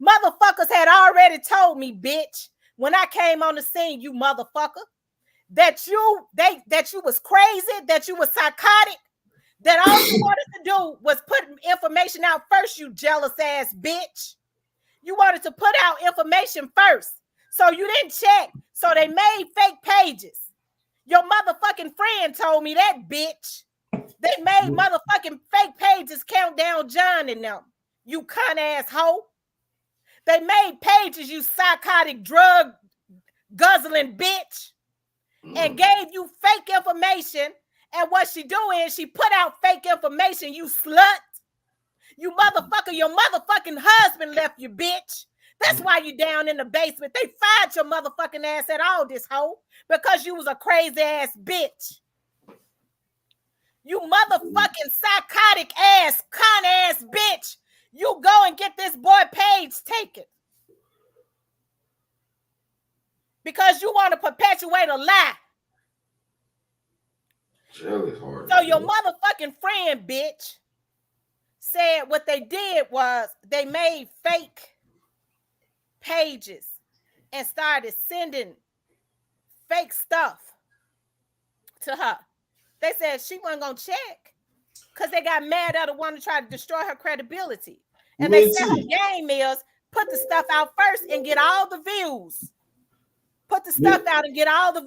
Motherfuckers had already told me, bitch, when I came on the scene, you motherfucker, that you was crazy, that you was psychotic, that all you wanted to do was put information out first, you jealous ass bitch. You wanted to put out information first. So you didn't check. So they made fake pages. Your motherfucking friend told me that, bitch. They made motherfucking fake pages, Countdown John and them. You cunt ass hoe. They made pages, you psychotic drug guzzling bitch, and gave you fake information. And what she do is she put out fake information, you slut. You motherfucker, your motherfucking husband left you, bitch. That's why you down in the basement. They fired your motherfucking ass at all this hoe because you was a crazy ass bitch. You motherfucking psychotic ass, con ass bitch. You go and get this boy page taken. Because you want to perpetuate a lie. So your motherfucking friend, bitch, said what they did was they made fake pages and started sending fake stuff to her. They said she wasn't going to check because they got mad at her, wanting to try to destroy her credibility. And they said her game is put the stuff out first and get all the views. Put the stuff out and get all the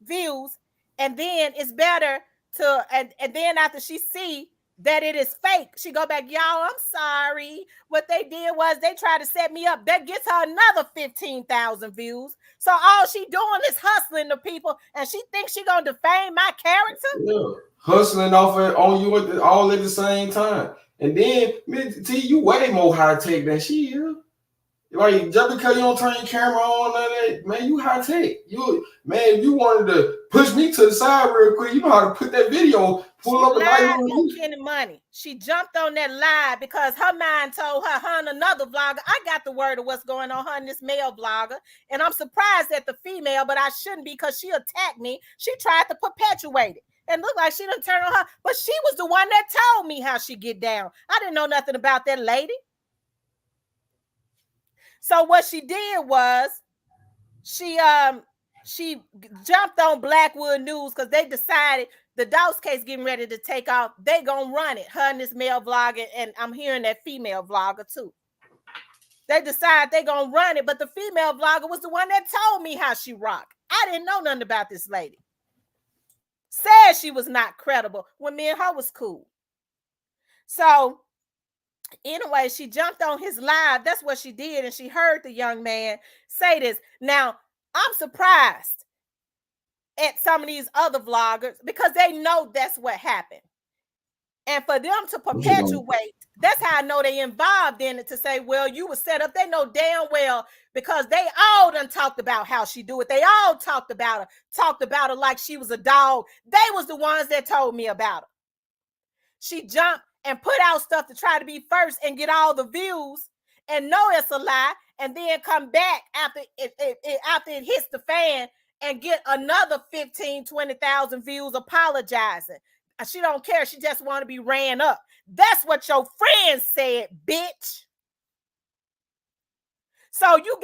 views, and then it's better to, and then after she see that it is fake, she go back, y'all, I'm sorry. What they did was they tried to set me up. That gets her another 15,000 views. So all she doing is hustling the people, and she thinks she gonna defame my character? Yeah. Hustling off on you all at the same time. And then, T, you way more high tech than she is. Like, just because you don't turn your camera on, that, man, you high tech. If you wanted to push me to the side real quick, you know how to put that video, pull up a light on Kenny Money. She jumped on that lie because her mind told her and another vlogger, I got the word of what's going on, her and this male vlogger. And I'm surprised at the female, but I shouldn't be because she attacked me. She tried to perpetuate it. and looked like she done turned on her. But she was the one that told me how she get down. I didn't know nothing about that lady. So what she did was she jumped on Blackwood News because they decided the Dawes case getting ready to take off. They gonna run it. Her and this male vlogger, and I'm hearing that female vlogger too. They decide they gonna run it, but the female vlogger was the one that told me how she rocked. I didn't know nothing about this lady. Said she was not credible when me and her was cool. So anyway, she jumped on his live. That's what she did, and she heard the young man say this. Now, I'm surprised at some of these other vloggers because they know that's what happened. And for them to perpetuate, that's how I know they involved in it, to say, well, you were set up. They know damn well, because they all done talked about how she do it. They all talked about her like she was a dog. They was the ones that told me about her. She jumped and put out stuff to try to be first and get all the views and know it's a lie, and then come back after it hits the fan and get another 15, 20,000 views apologizing. She don't care. She just want to be ran up. That's what your friends said, bitch. So you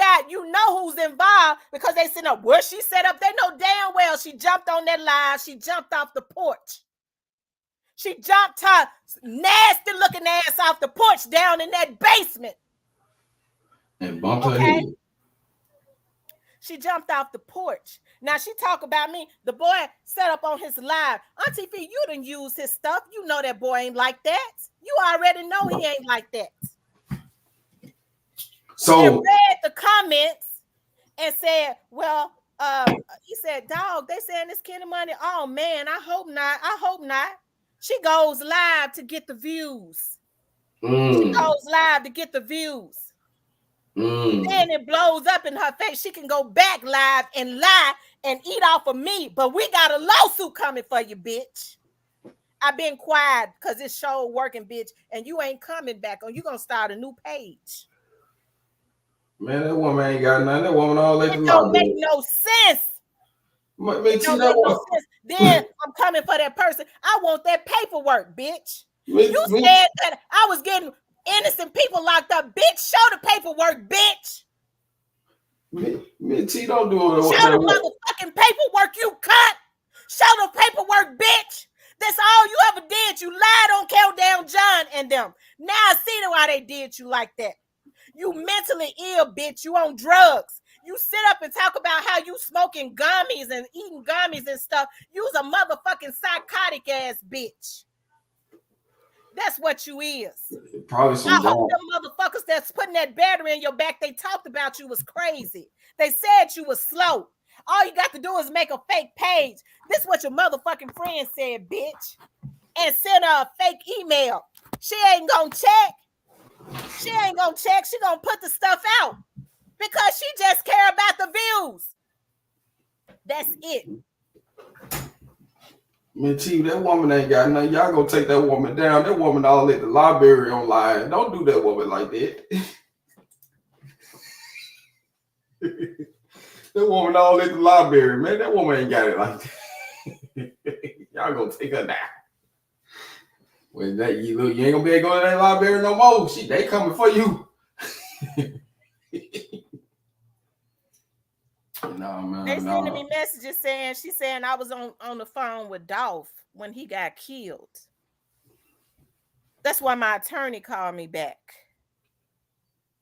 know who's involved, because they said, no, where she set up. They know damn well she jumped on that live. She jumped off the porch. She jumped her nasty looking ass off the porch down in that basement. And bumped her head. She jumped off the porch. Now she talk about me. The boy set up on his live. Auntie Fee, you done use his stuff. You know that boy ain't like that. You already know he ain't like that. So he read the comments and said, well, he said, dog, they saying this Kenny Money. Oh man, I hope not. I hope not. She goes live to get the views. She goes live to get the views. Then it blows up in her face. She can go back live and lie and eat off of me, but we got a lawsuit coming for you, bitch. I've been quiet because this show working, bitch, and you ain't coming back on. You gonna start a new page. Man, that woman ain't got nothing. That woman all like it don't make no sense. It don't make no sense. Then I'm coming for that person. I want that paperwork, bitch. You said that I was getting innocent people locked up. Bitch, show the paperwork, bitch. Me T, don't do it. Show the motherfucking paperwork, you cunt. Show the paperwork, bitch. That's all you ever did. You lied on Countdown John and them. Now I see why they did you like that. You mentally ill, bitch. You on drugs. You sit up and talk about how you smoking gummies and eating gummies and stuff. You's a motherfucking psychotic ass bitch. That's what you is. Probably some. I hope them motherfuckers that's putting that battery in your back, they talked about you was crazy. They said you was slow. All you got to do is make a fake page. This is what your motherfucking friend said, bitch. And send her a fake email. She ain't gonna check. She ain't gonna check. She gonna put the stuff out because she just care about the views. That's it. Man, T, that woman ain't got nothing. Y'all gonna take that woman down. That woman all at the library online. Don't do that woman like that. That woman all at the library, man. That woman ain't got it like that. Y'all gonna take her down. Well, that you ain't gonna be able to go to that library no more. They coming for you. No, man. They sending me messages saying she's saying I was on the phone with Dolph when he got killed. That's why my attorney called me back.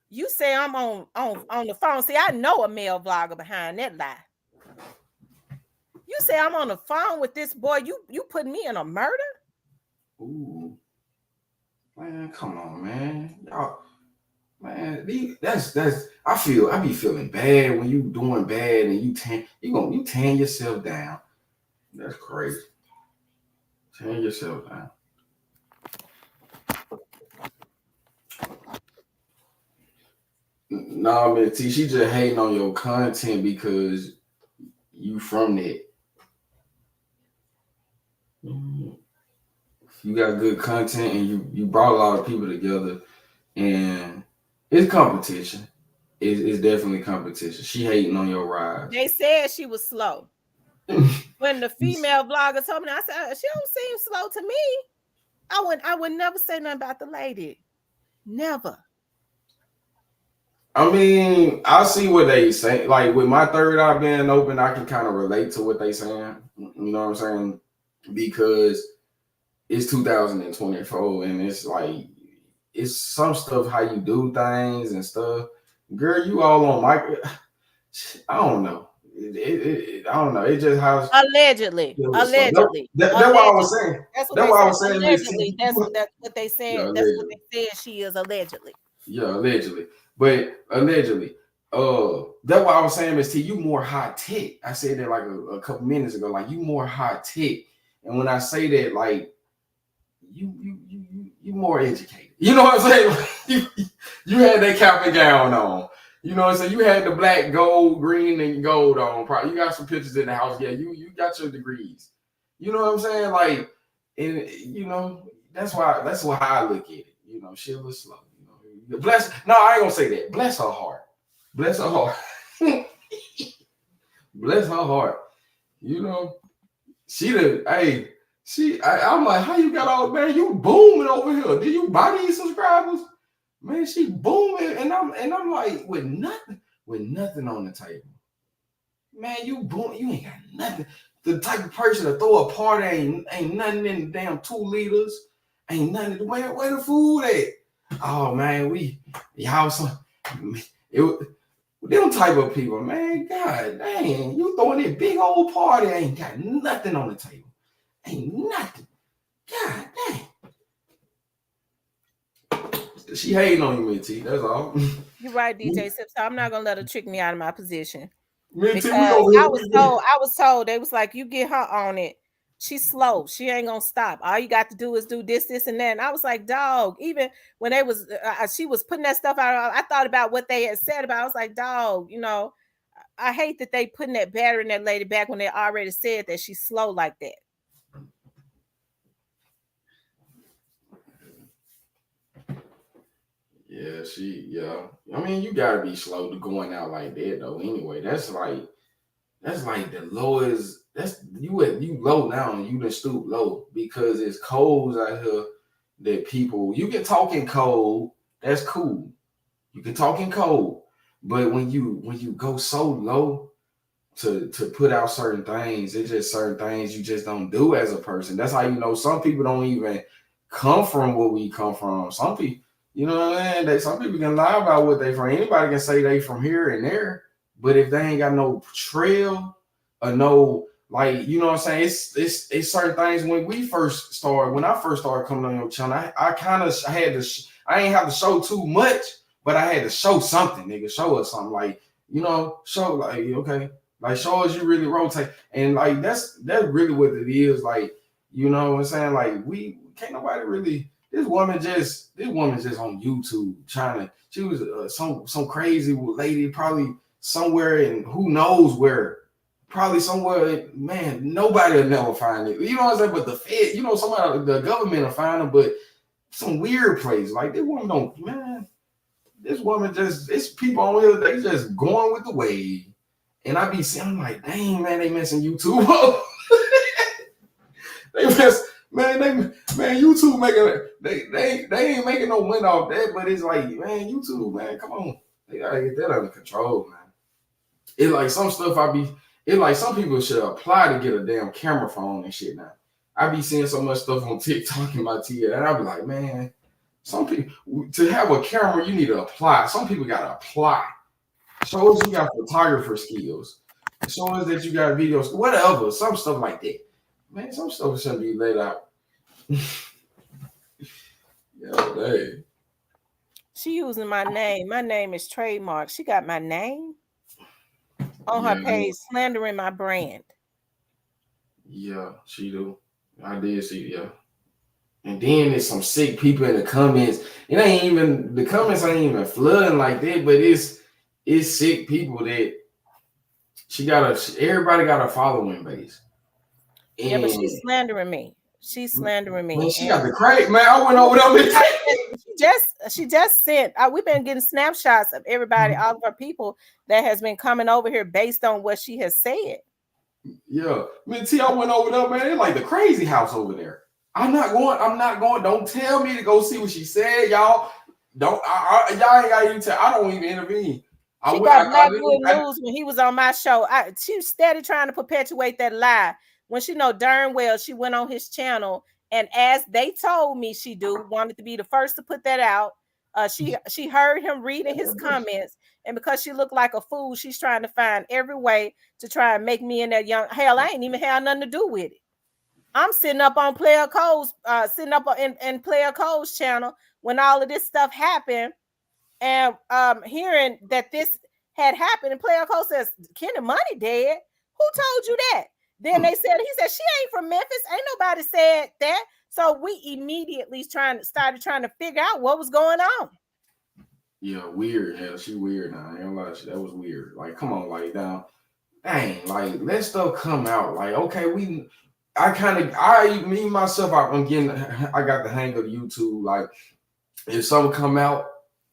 You say I'm on the phone. See, I know a male vlogger behind that lie. You say I'm on the phone with this boy. You put me in a murder? Ooh. Man, come on, man. Y'all, man, that's I be feeling bad when you doing bad and you tan yourself down. That's crazy. Tan yourself down. No, man, T, she just hating on your content because you from that. You got good content and you brought a lot of people together, and it's competition. It's definitely competition. She hating on your rise. They said she was slow. when the female vlogger told me, I said, she don't seem slow to me. I would never say nothing about the lady. Never. I mean, I see what they say. Like with my third eye being open, I can kind of relate to what they saying. You know what I'm saying? Because it's 2024 and it's like it's some stuff how you do things and stuff. Girl, you all on mic. I don't know. I don't know. It just how Allegedly. it was stuff. Allegedly. That's what I was Allegedly. saying. That's what That's they what I said. was saying, Miss T. Allegedly. That's what they Yeah, said. That's what allegedly. they said she is allegedly. Yeah, allegedly. But allegedly. That's what I was saying, Miss T. You more high tech. I said that like a couple minutes ago. Like you more high tech. And when I say that, like you more educated. You know what I'm saying? you had that cap and gown on. You know what I'm saying? You had the black, gold, green, and gold on. Probably you got some pictures in the house. Yeah, you got your degrees. You know what I'm saying? Like, and you know, that's why I look at it. You know, she was slow. You know, bless. No, I ain't gonna say that. Bless her heart. Bless her heart. Bless her heart. You know, she the hey. I'm like, how you got all, man? You booming over here. Did you buy these subscribers? Man, she booming, and I'm like, with nothing on the table. Man, you boom, you ain't got nothing. The type of person to throw a party ain't nothing in the damn 2 liters. Ain't nothing. Where the food at? Oh man, y'all some them type of people, man. God dang, you throwing that big old party, ain't got nothing on the table. Ain't nothing. God dang. She hating on you, Mint T. That's all. You're right, DJ Sip. So I'm not gonna let her trick me out of my position. Mint T, we Because over here. I was told they was like, you get her on it. She's slow. She ain't gonna stop. All you got to do is do this, and that. And I was like, dog. Even when they was, she was putting that stuff out. I thought about what they had said about. I was like, dog. You know, I hate that they putting that battery in that lady back when they already said that she's slow like that. Yeah. I mean, you gotta be slow to going out like that though. Anyway, that's like the lowest. That's you low now. You done stoop low because it's cold out here. That people you can talk in cold. That's cool. You can talk in cold, but when you go so low to put out certain things, it's just certain things you just don't do as a person. That's how you know some people don't even come from where we come from. Some people, you know what I mean? Some people can lie about what they from. Anybody can say they from here and there, but if they ain't got no trail or no like, you know what I'm saying? It's certain things when I first started coming on your channel, I kind of had to I ain't have to show too much, but I had to show something, nigga. Show us something like, you know, show like okay. Like show us you really rotate. And like that's really what it is. Like, you know what I'm saying? Like we can't nobody really this woman just on YouTube she was some crazy lady probably somewhere in who knows where. Probably somewhere, man, nobody will never find it. You know what I'm saying? But the Fed, you know, somebody the government will find them, but some weird place. Like this woman don't, man. This woman just it's people on here, they just going with the wave. And I be seeing, I'm like, dang, man, they messing YouTube up. They mess, man, YouTube making they ain't making no win off that, but it's like, man, YouTube, man, come on. They gotta get that under control, man. It's like some stuff it's like some people should apply to get a damn camera phone and shit now. I be seeing so much stuff on TikTok in my TV, and I be like, man, some people to have a camera, you need to apply. Some people gotta apply. Show us you got photographer skills. Show us that you got videos, whatever, some stuff like that. Man, some stuff shouldn't be laid out. Yeah, hey. She using my name. My name is trademark. She got my name on her page, slandering my brand. Yeah, she do. I did see, yeah. And then there's some sick people in the comments. The comments ain't even flooding like that, but it's sick people that everybody got a following base. And yeah, but she's slandering me. She's slandering me. Man, she got the crack, man. I went over there. She just sent. We've been getting snapshots of everybody, all of our people that has been coming over here based on what she has said. Yeah, man. T, I went over there, man. It's like the crazy house over there. I'm not going. I'm not going. Don't tell me to go see what she said, y'all. Don't. Y'all ain't got to even tell. I don't even intervene. I She went. got I didn't. Blackwood News when he was on my show. She was steady trying to perpetuate that lie when she know darn well she went on his channel, and as they told me she do wanted to be the first to put that out. She heard him reading his comments, and because she looked like a fool, she's trying to find every way to try and make me and that young hell. I ain't even had nothing to do with it. I'm sitting up on Player Code's, sitting up in Player Code's channel when all of this stuff happened, and hearing that this had happened. And Player Code says, Kenny Money dead. Who told you that? Then he said, she ain't from Memphis. Ain't nobody said that. So we immediately started trying to figure out what was going on. Yeah, weird. Yeah, she weird now. I ain't gonna lie, that was weird. Like, come on, like now, dang, like let stuff come out. Like, okay, me myself, I'm getting, I got the hang of YouTube. Like, if something come out,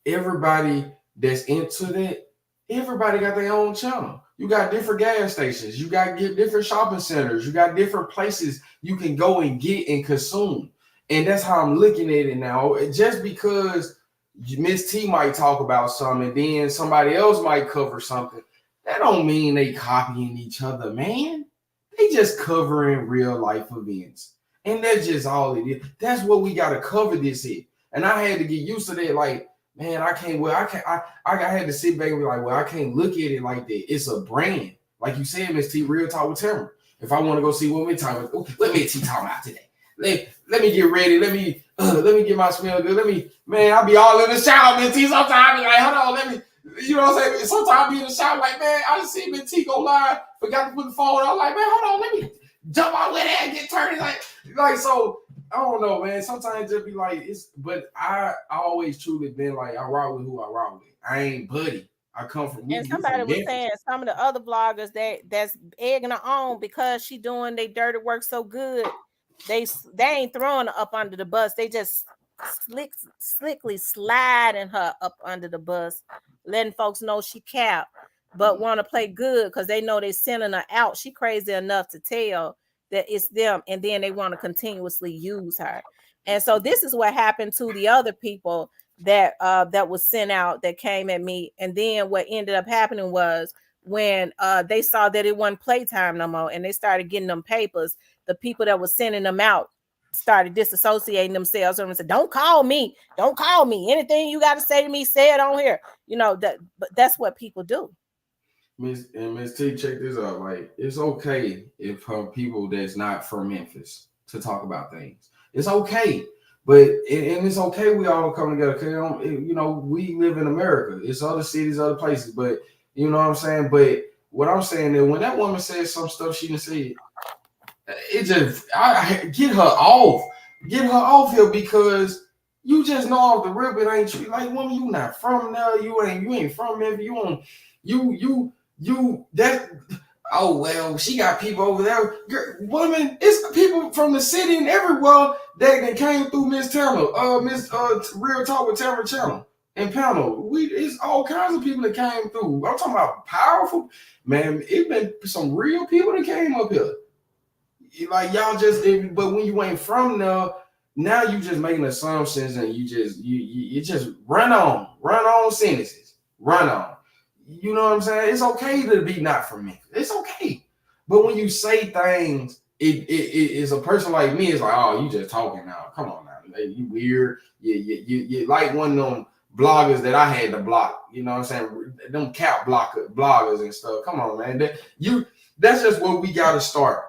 everybody that's into that, everybody got their own channel. You got different gas stations, you got different shopping centers, you got different places you can go and get and consume. And that's how I'm looking at it now. Just because Miss T might talk about something and then somebody else might cover something, that don't mean they copying each other, man. They just covering real life events. And that's just all it is. That's what we gotta cover this in. And I had to get used to that. Like, man, I can't. Well, I can't. I had to sit back and be like, well, I can't look at it like that. It's a brand, like you said, Miss T. Real talk with Tamara. If I want to go see what Miss T what Miss T talking about today. Let me get ready. Let me get my smell good. Man, I be all in the shower, Miss T. Sometimes I be like, hold on, let me. You know what I'm saying? Sometimes I be in the shower like, man, I just see Miss T go live, forgot to put the phone. I'm like, man, hold on, let me jump out with that and get turned. Like so. I don't know, man. Sometimes it just be like it's, but I always truly been like I rock with who I rock with. I ain't buddy. I come from And you somebody from was Memphis. saying some of the other bloggers that's egging her on because she doing their dirty work so good. They ain't throwing her up under the bus. They just slickly sliding her up under the bus, letting folks know she cap, but want to play good because they know they sending her out. She crazy enough to tell that it's them, and then they want to continuously use her. And so this is what happened to the other people that was sent out that came at me. And then what ended up happening was when they saw that it wasn't playtime no more and they started getting them papers, the people that was sending them out started disassociating themselves and said, don't call me, anything you got to say to me, say it on here, but that's what people do. Miss T, check this out. Like, it's okay if people that's not from Memphis to talk about things. It's okay, but and it's okay we all come together because we live in America. It's other cities, other places, but you know what I'm saying. But what I'm saying is when that woman said some stuff she didn't say, it just get her off here because you just know off the rip it ain't true. Like, woman, you not from there. You ain't from Memphis. You that. Oh well, she got people over there. Woman, it's people from the city and everywhere that came through Miss Turner, Miss Real Talk with Tamara Channel and panel. It's all kinds of people that came through. I'm talking about powerful man. It been some real people that came up here. Like y'all just, but when you ain't from there, now you just making assumptions and you just run on sentences, run on. You know what I'm saying? It's okay to be not from me. It's okay, but when you say things, it is a person like me. It's like, oh, you just talking now. Come on now, hey, you weird. You like one of them bloggers that I had to block. You know what I'm saying? Them cap bloggers and stuff. Come on, man. That's just where we got to start.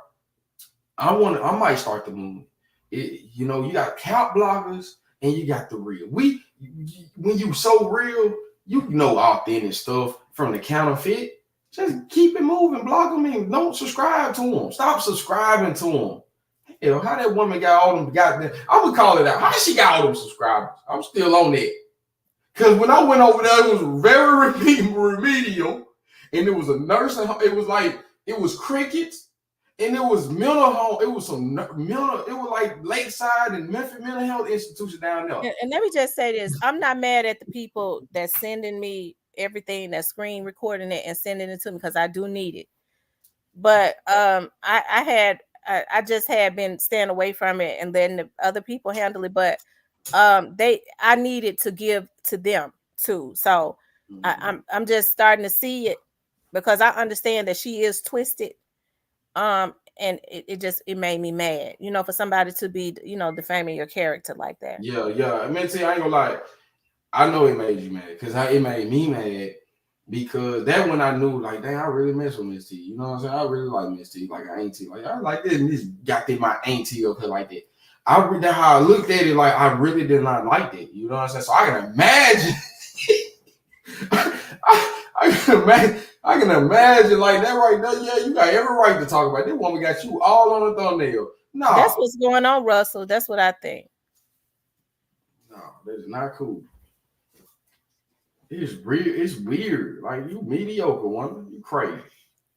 I might start the movement. You got count bloggers and you got the real. When you so real, you know authentic stuff from the counterfeit. Just keep it moving, block them in. Don't subscribe to them. Stop subscribing to them. Hell, how that woman got all them goddamn, I would call it out. How she got all them subscribers? I'm still on that. Because when I went over there, it was very remedial. And it was a nursing home. It was crickets. And it was mental home. It was some mental. It was like Lakeside and Memphis mental health institution down there. And let me just say this: I'm not mad at the people that's sending me everything, that's screen recording it and sending it to me because I do need it. But I just had been staying away from it and letting the other people handle it. But I needed to give to them too. So I'm just starting to see it because I understand that she is twisted. And it just it made me mad, for somebody to be, defaming your character like that. Yeah, yeah. I mean, see, I ain't gonna lie. I know it made you mad because it made me mad because that when I knew like, dang, I really mess with Miss T. You know what I'm saying? I really like Miss T, like I auntie. Like I like this. Miss got there my auntie up here like that. That how I looked at it. Like I really did not like it. You know what I'm saying? So I can imagine. I can imagine. I can imagine like that right there. Yeah, you got every right to talk about it. This woman got you all on the thumbnail. That's No, what's going on, Russell. That's what I think. no, that's not cool. It's weird. It's weird. Like you mediocre woman. You crazy.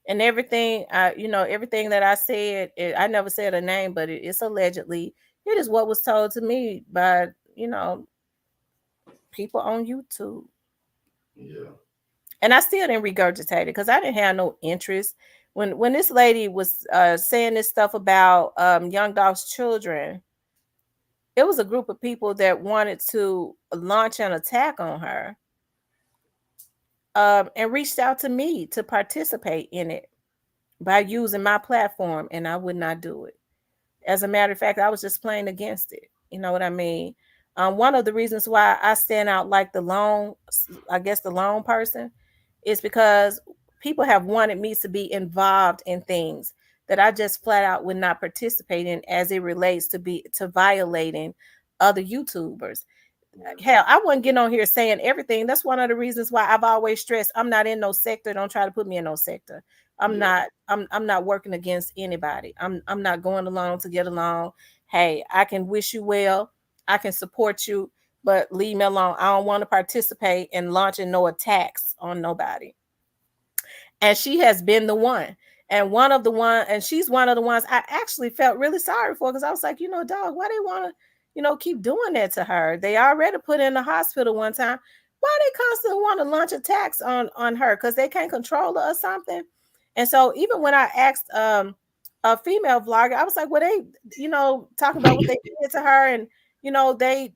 And everything, everything that I said, I never said a name, but it's allegedly. It is what was told to me by, people on YouTube. Yeah. And I still didn't regurgitate it because I didn't have no interest. When this lady was saying this stuff about Young Dog's children, it was a group of people that wanted to launch an attack on her, and reached out to me to participate in it by using my platform, and I would not do it. As a matter of fact, I was just playing against it. You know what I mean? One of the reasons why I stand out like I guess the lone person, is because people have wanted me to be involved in things that I just flat out would not participate in as it relates to violating other YouTubers. Hell, I wouldn't get on here saying everything. That's one of the reasons why I've always stressed I'm not in no sector. Don't try to put me in no sector. I'm Yeah. not I'm not working against anybody. I'm not going along to get along. Hey, I can wish you well. I can support you, but leave me alone. I don't want to participate in launching no attacks on nobody. And she has been the one. And she's one of the ones I actually felt really sorry for, because I was like, dog, why they want to, keep doing that to her? They already put her in the hospital one time. Why they constantly want to launch attacks on her? Because they can't control her or something. And so even when I asked a female vlogger, I was like, well, they, talking about what they did to her, and they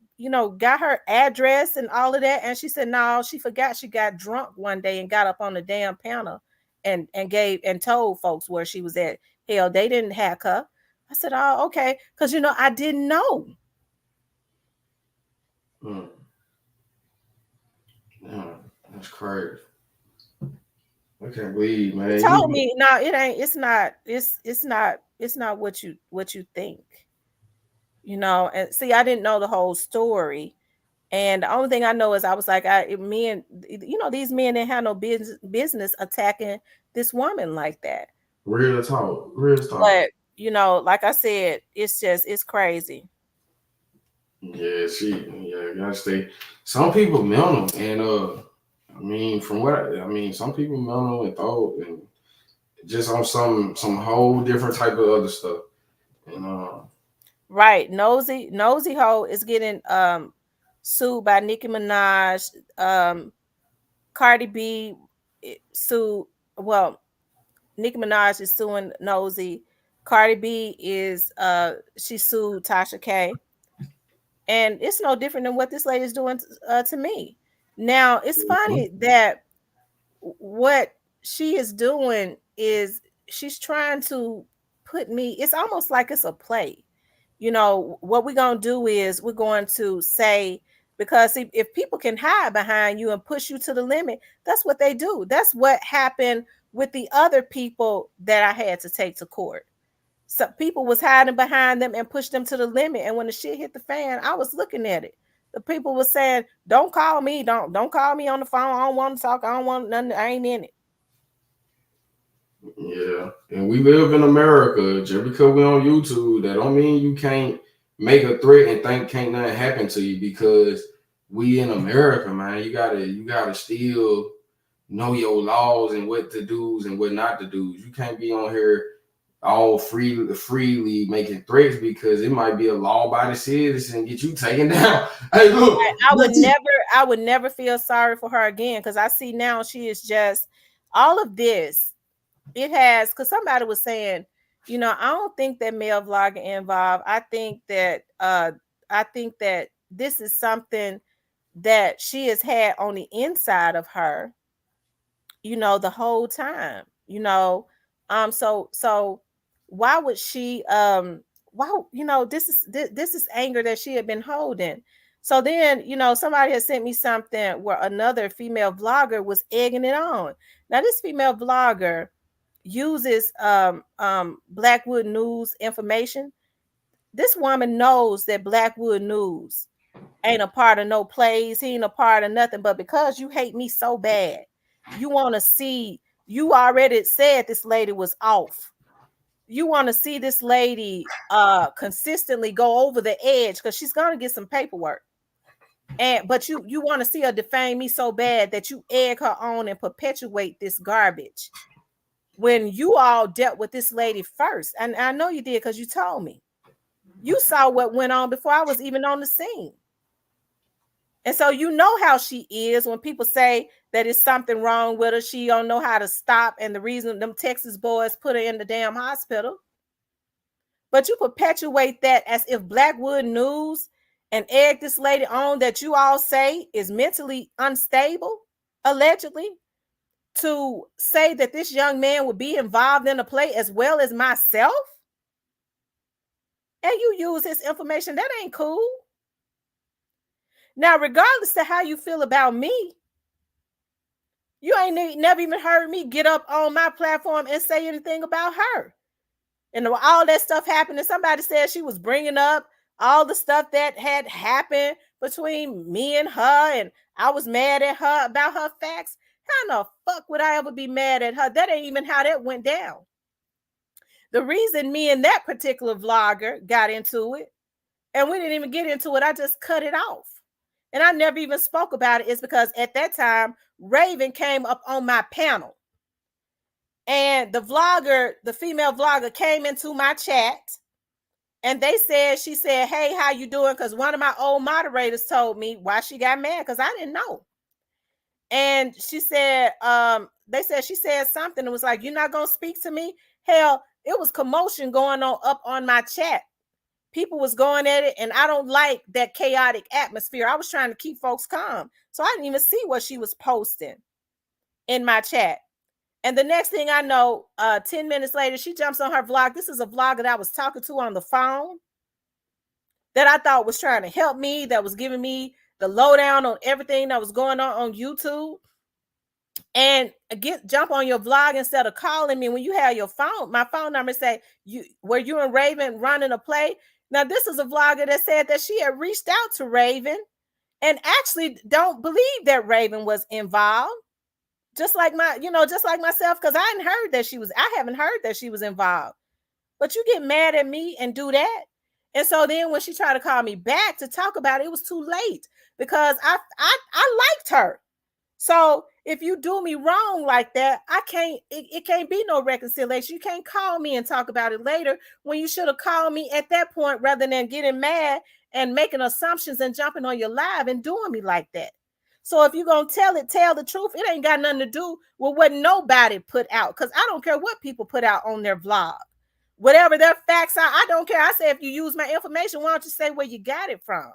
got her address and all of that. And she said no, she forgot she got drunk one day and got up on the damn panel and gave and told folks where she was at. Hell, they didn't hack her. I said, oh, okay, because I didn't know. Mm. Yeah. That's crazy. I can't believe, He man. told me, no, it ain't. It's not what you think. And see, I didn't know the whole story. And the only thing I know is I was like, these men didn't have no business attacking this woman like that. Real talk. Real talk. But like I said, it's crazy. Yeah, you gotta stay. Some people mental and I mean from what I mean, some people mental and thought and just on some whole different type of other stuff. And Right. Nosy Ho is getting sued by Nicki Minaj. Cardi B sued, well, Nicki Minaj is suing Nosy. Cardi B is she sued Tasha K. And it's no different than what this lady is doing to me. Now, it's funny that what she is doing is she's trying to put me, it's almost like it's a play. What we're going to do is we're going to say, because if people can hide behind you and push you to the limit, that's what they do. That's what happened with the other people that I had to take to court. So people was hiding behind them and pushed them to the limit. And when the shit hit the fan, I was looking at it. The people were saying, "Don't call me. Don't call me on the phone. I don't want to talk. I don't want nothing. I ain't in it." yeah, and we live in America. Just because we on YouTube, that don't mean you can't make a threat and think can't nothing happen to you because we in America, man. You gotta still know your laws and what to do's and what not to do. You can't be on here all freely making threats because it might be a law by the citizen and get you taken down. Hey, look, I would never feel sorry for her again, because I see now she is just all of this. It has, because somebody was saying, I don't think that male vlogger involved. I think that this is something that she has had on the inside of her, the whole time. So why would she why this is anger that she had been holding. So then, somebody has sent me something where another female vlogger was egging it on. Now this female vlogger uses Blackwood News information. This woman knows that Blackwood News ain't a part of no plays. He ain't a part of nothing. But because you hate me so bad, you want to see, you already said this lady was off. You want to see this lady consistently go over the edge because she's gonna get some paperwork. But you want to see her defame me so bad that you egg her on and perpetuate this garbage when you all dealt with this lady first. And I know you did because you told me. You saw what went on before I was even on the scene. And so you know how she is when people say that it's something wrong with her. She don't know how to stop. And the reason them Texas boys put her in the damn hospital. But you perpetuate that as if Blackwood News and egg this lady on that you all say is mentally unstable, allegedly, to say that this young man would be involved in a play as well as myself. And you use his information. That ain't cool. Now, regardless to how you feel about me, you ain't never even heard me get up on my platform and say anything about her. And all that stuff happened, and somebody said she was bringing up all the stuff that had happened between me and her, and I was mad at her about her facts. How the fuck would I ever be mad at her? That ain't even how that went down. The reason me and that particular vlogger got into it, and we didn't even get into it, I just cut it off. And I never even spoke about it, is because at that time, Raven came up on my panel. And the female vlogger came into my chat, and she said, hey, how you doing? Because one of my old moderators told me why she got mad, because I didn't know. And she said, she said something. It was like, you're not going to speak to me? Hell, it was commotion going on up on my chat. People was going at it, and I don't like that chaotic atmosphere. I was trying to keep folks calm. So I didn't even see what she was posting in my chat. And the next thing I know, 10 minutes later, she jumps on her vlog. This is a vlogger that I was talking to on the phone that I thought was trying to help me, that was giving me the lowdown on everything that was going on YouTube. And jump on your vlog instead of calling me when you have your phone. My phone number say, were you and Raven running a play? Now, this is a vlogger that said that she had reached out to Raven and actually don't believe that Raven was involved. Just like myself, because I haven't heard that she was involved. But you get mad at me and do that. And so then when she tried to call me back to talk about it, it was too late, because I liked her. So if you do me wrong like that, it can't be no reconciliation. You can't call me and talk about it later when you should have called me at that point, rather than getting mad and making assumptions and jumping on your live and doing me like that. So if you're going to tell the truth. It ain't got nothing to do with what nobody put out, because I don't care what people put out on their vlog. Whatever their facts are, I don't care. I say, if you use my information, why don't you say where you got it from?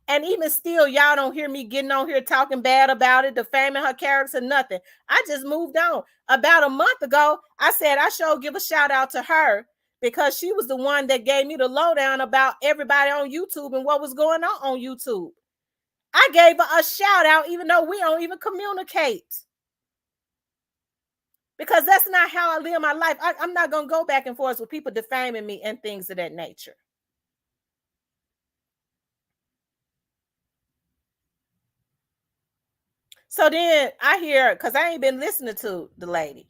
And even still, y'all don't hear me getting on here talking bad about it, defaming her character, nothing. I just moved on. About a month ago, I said I should give a shout out to her, because she was the one that gave me the lowdown about everybody on YouTube and what was going on YouTube. I gave her a shout out, even though we don't even communicate, because that's not how I live my life. I'm not going to go back and forth with people defaming me and things of that nature. So then I hear, because I ain't been listening to the lady,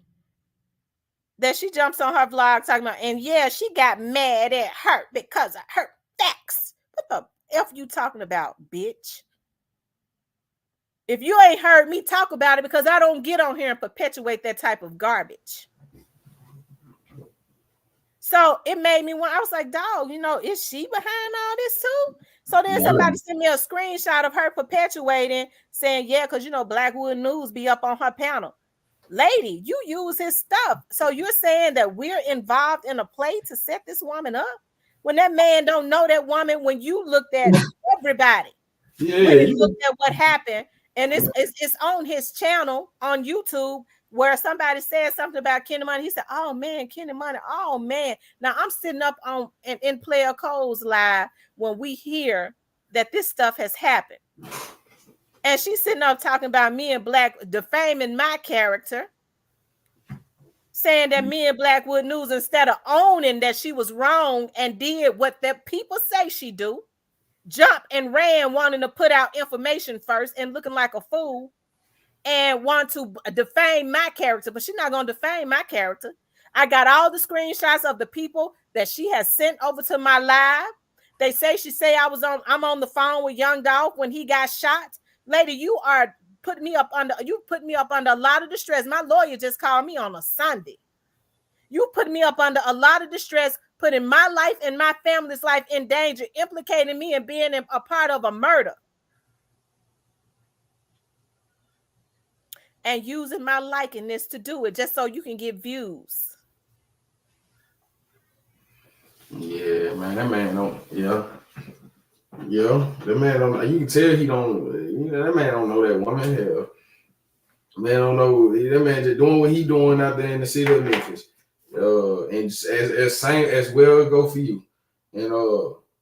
that she jumps on her vlog talking about, and yeah, she got mad at her because of her facts. What the F you talking about, bitch? If you ain't heard me talk about it, because I don't get on here and perpetuate that type of garbage. So it made me want, I was like, dog, is she behind all this too? So then somebody sent me a screenshot of her perpetuating, saying, yeah, because Blackwood News be up on her panel. Lady, you use his stuff. So you're saying that we're involved in a play to set this woman up? When that man don't know that woman, when you looked at everybody, Yeah, when he you looked at what happened, and it's on his channel on YouTube where somebody said something about Kenny Money. He said, "Oh man, Kenny Money, oh man." Now I'm sitting up on in Player Cole's live when we hear that this stuff has happened. And she's sitting up talking about me and Black defaming my character, saying that me and Blackwood News, instead of owning that she was wrong and did what the people say she do, jumped and ran wanting to put out information first and looking like a fool and want to defame my character. But she's not going to defame my character. I got all the screenshots of the people that she has sent over to my live. They say I'm on the phone with Young Dolph when he got shot. Lady, you put me up under a lot of distress. My lawyer just called me on a Sunday. You put me up under a lot of distress, putting my life and my family's life in danger, implicating me in being a part of a murder, and using my likeness to do it just so you can get views. yeah, man, that man don't, yeah, that man don't. You can tell he don't. That man don't know that woman. Hell, man don't know. That man just doing what he doing out there in the city of Memphis. And as same as well go for you. And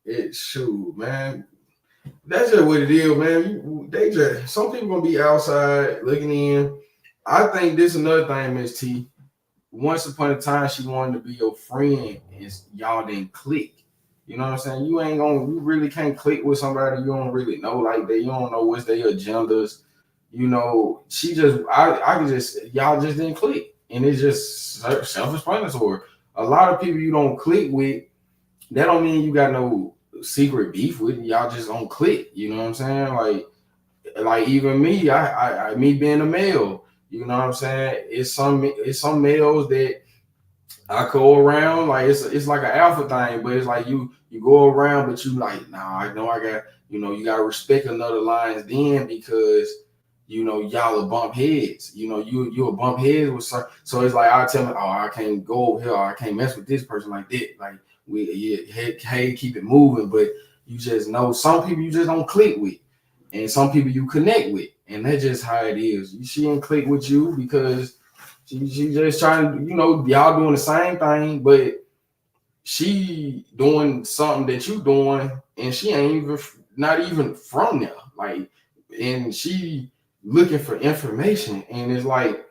it shoot, man. That's just what it is, man. They just some people gonna be outside looking in. I think this is another thing, Miss T. Once upon a time, she wanted to be your friend, and y'all didn't click. You know what I'm saying? You really can't click with somebody you don't really know like that. You don't know what's their agendas. You know, I can just, y'all just didn't click. And it's just self-explanatory. A lot of people you don't click with, that don't mean you got no secret beef with. Y'all just don't click. You know what I'm saying? Like even me, I me being a male, you know what I'm saying? It's some males that I go around like it's like an alpha thing, but it's like you go around, but you like, nah, I know I got, you gotta respect another lines then because y'all will bump heads. You'll bump heads with some, so it's like I tell me, oh, I can't go over here, or I can't mess with this person like that. Like hey, keep it moving, but you just know some people you just don't click with, and some people you connect with, and that's just how it is. She didn't click with you because she just trying to, y'all doing the same thing, but she doing something that you doing, and she ain't even not even from there. Like, and she looking for information, and it's like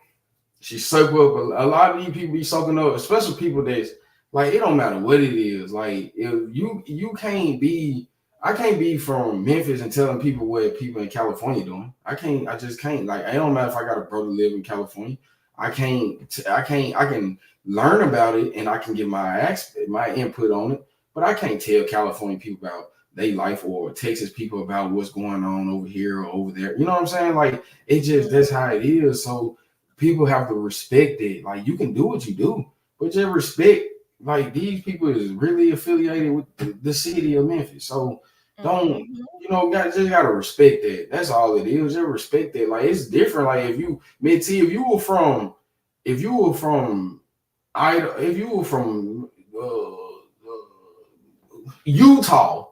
she soak up a lot of these people be soaking up, especially people that's like it don't matter what it is. Like if you can't be, I can't be from Memphis and telling people what people in California doing. I just can't. Like it don't matter if I got a brother live in California. I can learn about it and I can give my input on it, but I can't tell California people about their life or Texas people about what's going on over here or over there. You know what I'm saying? Like it just that's how it is. So people have to respect it. Like you can do what you do, but just respect. Like these people is really affiliated with the city of Memphis. So don't just gotta respect that. That's all it is. Just respect that. Like it's different. Like if you Mitzi, if you were from if you were from Utah,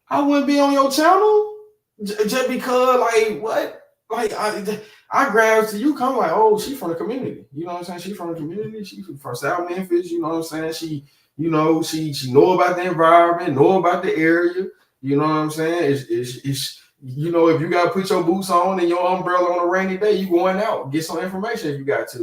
I wouldn't be on your channel just because, like, what? Like, I grabbed to you, come like, oh, she from the community. You know what I'm saying? She from the community. She from South Memphis. You know what I'm saying? She know about the environment, know about the area. You know what I'm saying? It's if you got to put your boots on and your umbrella on a rainy day, you going out, get some information if you got to,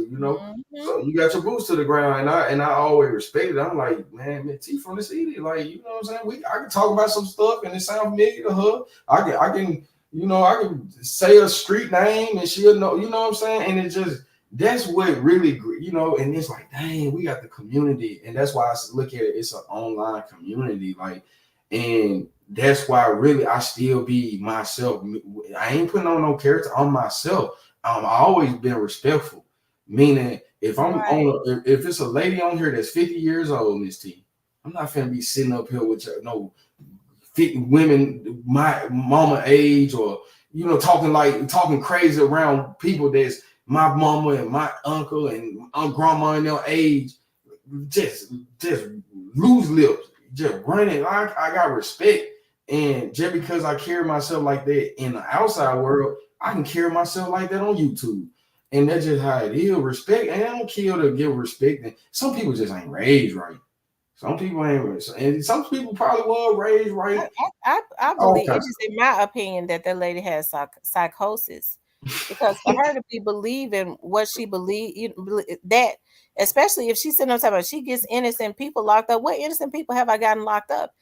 So you got your boots to the ground, and I always respect it. I'm like, man, T from the city, like, you know what I'm saying? I can talk about some stuff and it sounds familiar to her. I can I can say a street name and she'll know, you know what I'm saying? And it just, that's what really, and it's like, dang, we got the community. And that's why I look at it, it's an online community. Like, and that's why really I still be myself. I ain't putting on no character. I'm myself. I always been respectful. Meaning, if I'm if it's a lady on here that's 50 years old, Miss T, I'm not finna be sitting up here with no 50 women my mama age or talking crazy around people that's my mama and my uncle and grandma in their age just loose lips, just running. I got respect, and just because I carry myself like that in the outside world, I can carry myself like that on YouTube. And that's just how it is. Respect, and I don't kill to give respect. And some people just ain't raised right. Some people ain't raised, and some people probably were raised right. I All believe it kinds is in my opinion that that lady has psychosis, because for her to be believing what she believe that, especially if she's sitting on top of she gets innocent people locked up. What innocent people have I gotten locked up?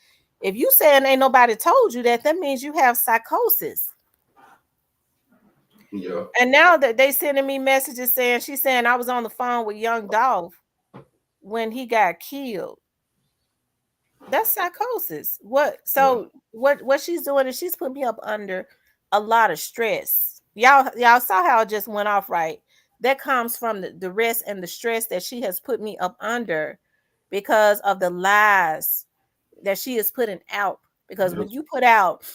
If you saying ain't nobody told you that, that means you have psychosis. yeah, And now that they sending me messages saying she's saying I was on the phone with young Dolph when he got killed. That's psychosis. What yeah, so what she's doing is she's putting me up under a lot of stress. Y'all saw how it just went off, right? That comes from the rest and the stress that she has put me up under because of the lies that she is putting out. Because yeah, when you put out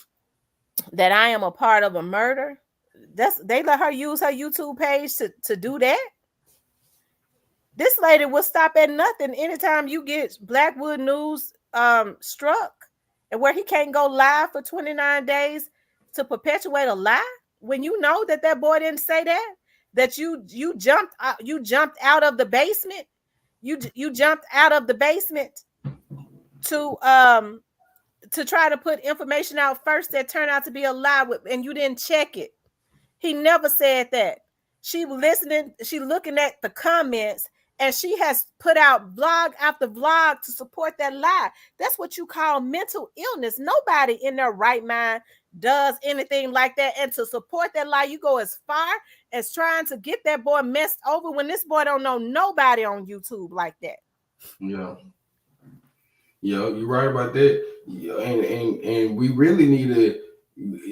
that I am a part of a murder, that's they let her use her YouTube page to do that. This lady will stop at nothing anytime you get Blackwood News struck and where he can't go live for 29 days to perpetuate a lie when you know that that boy didn't say that you jumped out of the basement, you jumped out of the basement to um to try to put information out first that turned out to be a lie and you didn't check it. He never said that. She listening, she looking at the comments, and she has put out vlog after vlog to support that lie. That's what you call mental illness. Nobody in their right mind does anything like that. And to support that lie, you go as far as trying to get that boy messed over when this boy don't know nobody on YouTube like that. yeah. Yeah, you're right about that. Yeah, and we really need to,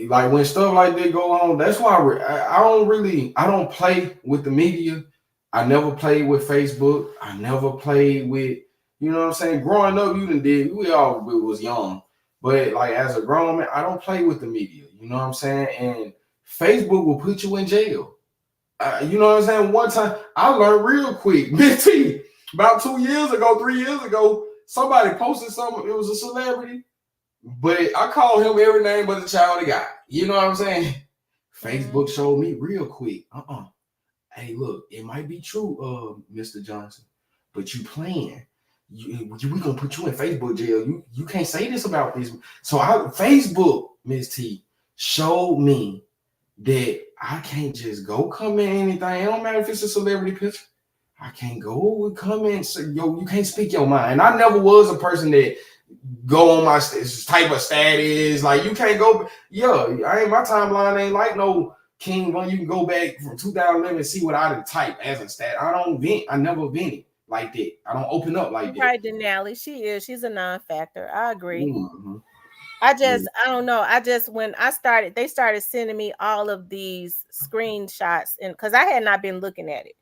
like, when stuff like that go on. That's why I don't play with the media. I never played with Facebook. I never played with, you know what I'm saying. Growing up, you done did. We all was young, but like as a grown man, I don't play with the media. You know what I'm saying. And Facebook will put you in jail. You know what I'm saying? One time I learned real quick, Miss T, about 2 years ago, 3 years ago, somebody posted something. It was a celebrity, but I call him every name but the child of God. You know what I'm saying? Facebook Mm-hmm. showed me real quick. Hey, look, it might be true, Mr. Johnson, but you playing. We gonna put you in Facebook jail. You can't say this about this. So Facebook, Miss T, showed me that I can't just go comment anything. It don't matter if it's a celebrity picture. I can't go and comment. So, yo, you can't speak your mind. I never was a person that go on my type of status. Like you can't go. Yeah, I ain't my timeline ain't like no King one. You can go back from 2011 and see what I did type as a stat. I don't vent. I never vented like that. I don't open up like You're that. right, Denali. She is. She's a non-factor. I agree. Mm-hmm. Yeah. I don't know. I just, when I started, they started sending me all of these screenshots, and because I had not been looking at it,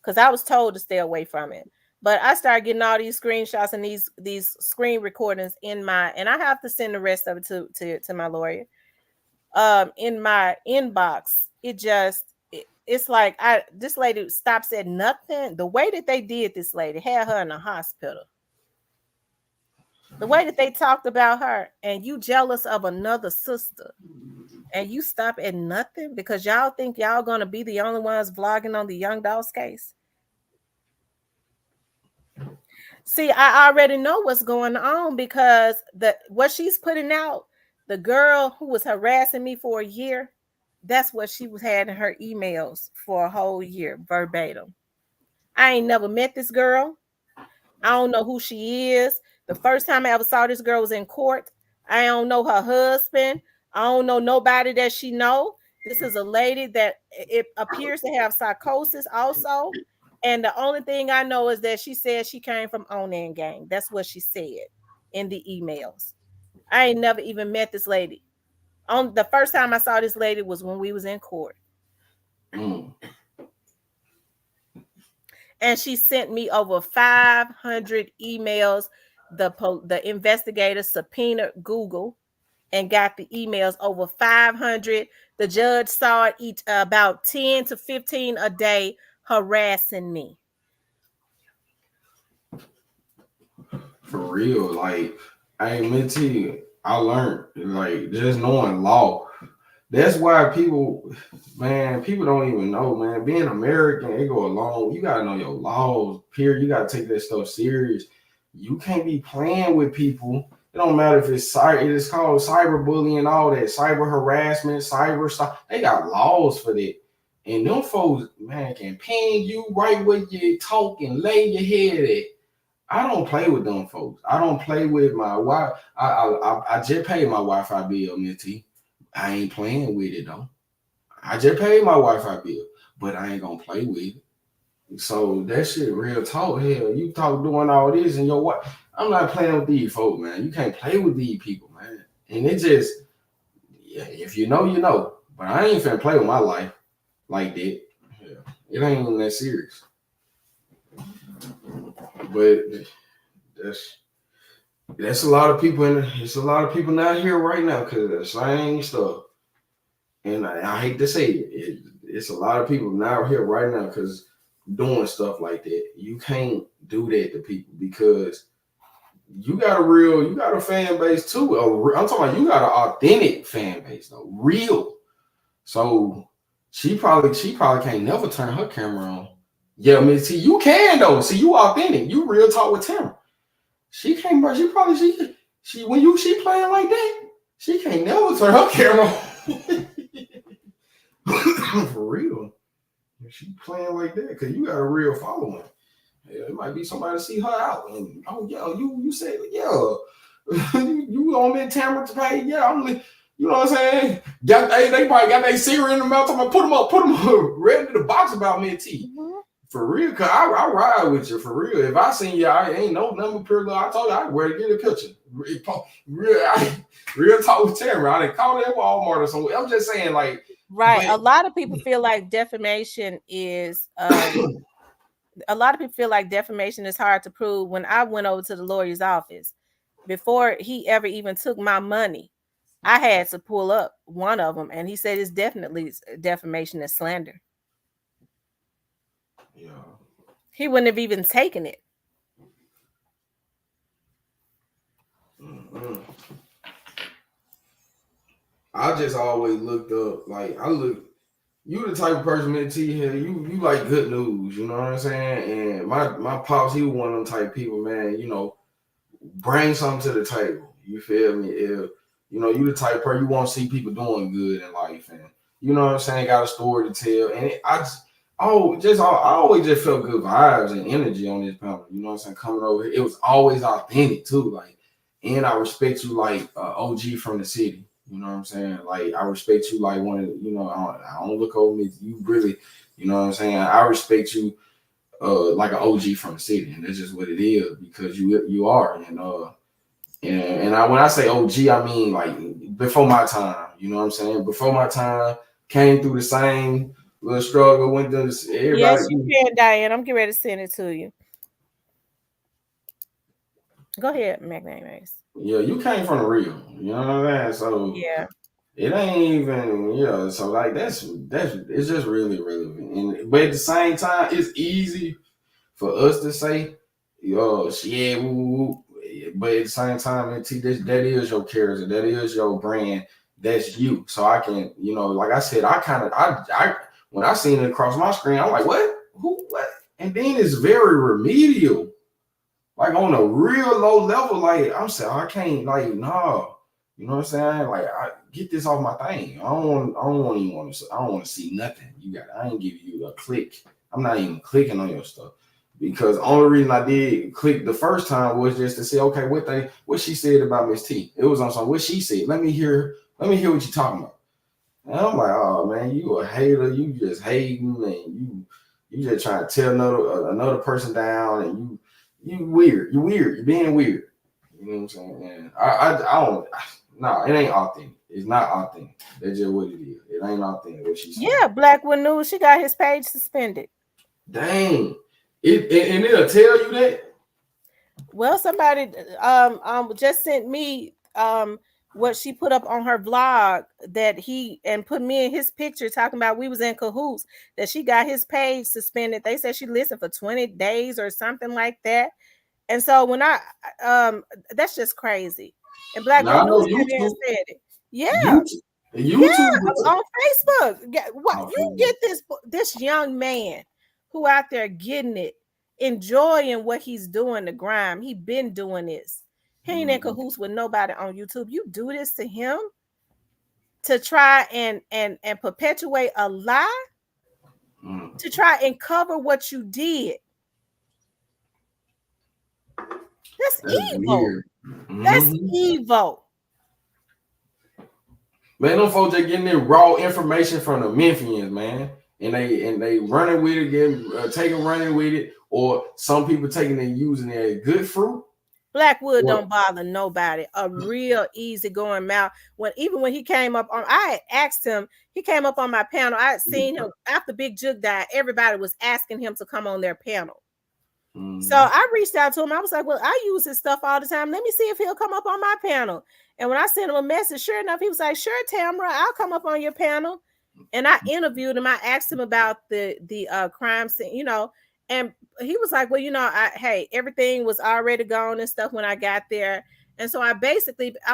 because I was told to stay away from it. But I started getting all these screenshots and these screen recordings in my, and I have to send the rest of it to my lawyer. In my inbox, it's like this lady stops at nothing. The way that they did this lady had her in the hospital. The way that they talked about her, and you jealous of another sister, and you stop at nothing because y'all think y'all gonna be the only ones vlogging on the Young Dolls case. See, I already know what's going on because what she's putting out, the girl who was harassing me for a year, that's what she was had in her emails for a whole year, verbatim. I ain't never met this girl. I don't know who she is. The first time I ever saw this girl was in court. I don't know her husband. I don't know nobody that she know. This is a lady that it appears to have psychosis also. And the only thing I know is that she said she came from Onan Gang. That's what she said in the emails. I ain't never even met this lady. On the first time I saw this lady was when we was in court. Mm. And she sent me over 500 emails. The investigator subpoenaed Google. and got the emails over 500. The judge saw it each about 10 to 15 a day harassing me. For real, like I ain't meant to you. I learned like just knowing law. That's why people, man, people don't even know, man. Being American, it go along. You gotta know your laws. Period. You gotta take that stuff serious. You can't be playing with people. It don't matter if it's it is called cyberbullying and all that, cyber harassment, cyber stuff. They got laws for that. And them folks, man, can pin you right where you talk and lay your head at. I don't play with them folks. I don't play with my Wi. I just paid my Wi-Fi bill, Minty. I ain't playing with it though. I just paid my Wi-Fi bill, but I ain't gonna play with it. So that shit real talk. Hell, you talk doing all this and your what? I'm not playing with these folks, man. You can't play with these people, man. And it just, yeah, if you know, you know. But I ain't finna play with my life like that. Yeah, it ain't even that serious. But that's that's a lot of people it's a lot of people not here right now because of the same stuff. And I hate to say it's a lot of people not here right now because doing stuff like that. You can't do that to people because you got a fan base too. I'm talking about you got an authentic fan base though, real. So she probably can't never turn her camera on. Yeah, I mean, see, you can though. See, you authentic. You real talk with Tamara. She can't, but she when she playing like that, she can't never turn her camera on. For real. She playing like that because you got a real following. Yeah, it might be somebody to see her out. And oh yeah, you said yeah. you on that Tamara to pay? Yeah, you know what I'm saying? They probably got their cigarette in the mouth. I'm gonna put them up, ready to box about me and tea. Mm-hmm. For real, cause I ride with you for real. If I seen you, I ain't no number period. I told you I where to get a picture. Real talk with Tamara. I didn't call it at Walmart or something. I'm just saying, like, Right. but A lot of people feel like defamation is a lot of people feel like defamation is hard to prove. When I went over to the lawyer's office, before he ever even took my money, I had to pull up one of them, and he said it's definitely defamation and slander. yeah, He wouldn't have even taken it. mm-mm. I just always looked up. Like I look, you the type of person that here. You like good news. You know what I'm saying? And my pops, he was one of them type of people, man. You know, bring something to the table. You feel me? If you know you the type of person you want to see people doing good in life, and you know what I'm saying, got a story to tell. And I always just felt good vibes and energy on this panel. You know what I'm saying? Coming over here, it was always authentic too. Like, and I respect you like OG from the city. You know what I'm saying? Like, I respect you like one of the, you know, I don't look over me. You really, you know what I'm saying? I respect you like an OG from the city, and that's just what it is because you are, and I when I say OG, I mean like before my time. You know what I'm saying? Before my time, came through the same little struggle, went through this, everybody. Yes, you can, Diane. I'm getting ready to send it to you. Go ahead, Magnanimous. Yeah, you came from the real. You know what I'm saying? So Yeah. it ain't even, so like that's it's just really relevant. And but at the same time, it's easy for us to say, yeah, woo, woo, woo. But at the same time, that is your character, that is your brand, that's you. So I can, like I said, I when I seen it across my screen, I'm like, what? Who? What? And then it's very remedial, like on a real low level. Like I'm saying, I can't, like, no. You know what I'm saying? Like, I get this off my thing. I don't want to see nothing. I ain't give you a click. I'm not even clicking on your stuff because the only reason I did click the first time was just to say, okay, what she said about Miss T. It was on something what she said. Let me hear what you're talking about. And I'm like, oh man, you a hater. You just hating, and you just trying to tear another person down, and you weird. You weird. You're being weird. You know what I'm saying? And I don't. No, it ain't authentic. It's not authentic. That's just what it is. It ain't authentic what she said. Yeah, Blackwood News. She got his page suspended. Dang. And it'll tell you that. Well, somebody just sent me what she put up on her vlog that he and put me in his picture talking about we was in cahoots, that she got his page suspended. They said she listened for 20 days or something like that. And so when I that's just crazy. And Now Blackwood I know News came in and YouTube, said it. Yeah, YouTube, yeah, YouTube. on Facebook. What I you feel you. get this young man who out there getting it, enjoying what he's doing, the grime. He been doing this. He ain't in Mhm. cahoots with nobody on YouTube. You do this to him to try and perpetuate a lie, Mm. to try and cover what you did. That's That's evil. weird. That's Hmm. evil. Man, them folks just getting their raw information from the Memphians, man, and they running with it, getting taking running with it, or some people taking and using it as good fruit. Blackwood Or don't bother nobody. A real easygoing mouth. Even when he came up on, I had asked him. He came up on my panel. I had seen him after Big Jug died. Everybody was asking him to come on their panel. So mm-hmm. I reached out to him. I was like, "Well, I use his stuff all the time. Let me see if he'll come up on my panel." And when I sent him a message, sure enough, he was like, "Sure, Tamara, I'll come up on your panel." And I interviewed him. I asked him about the crime scene, and he was like, "Well, hey, everything was already gone and stuff when I got there." And so I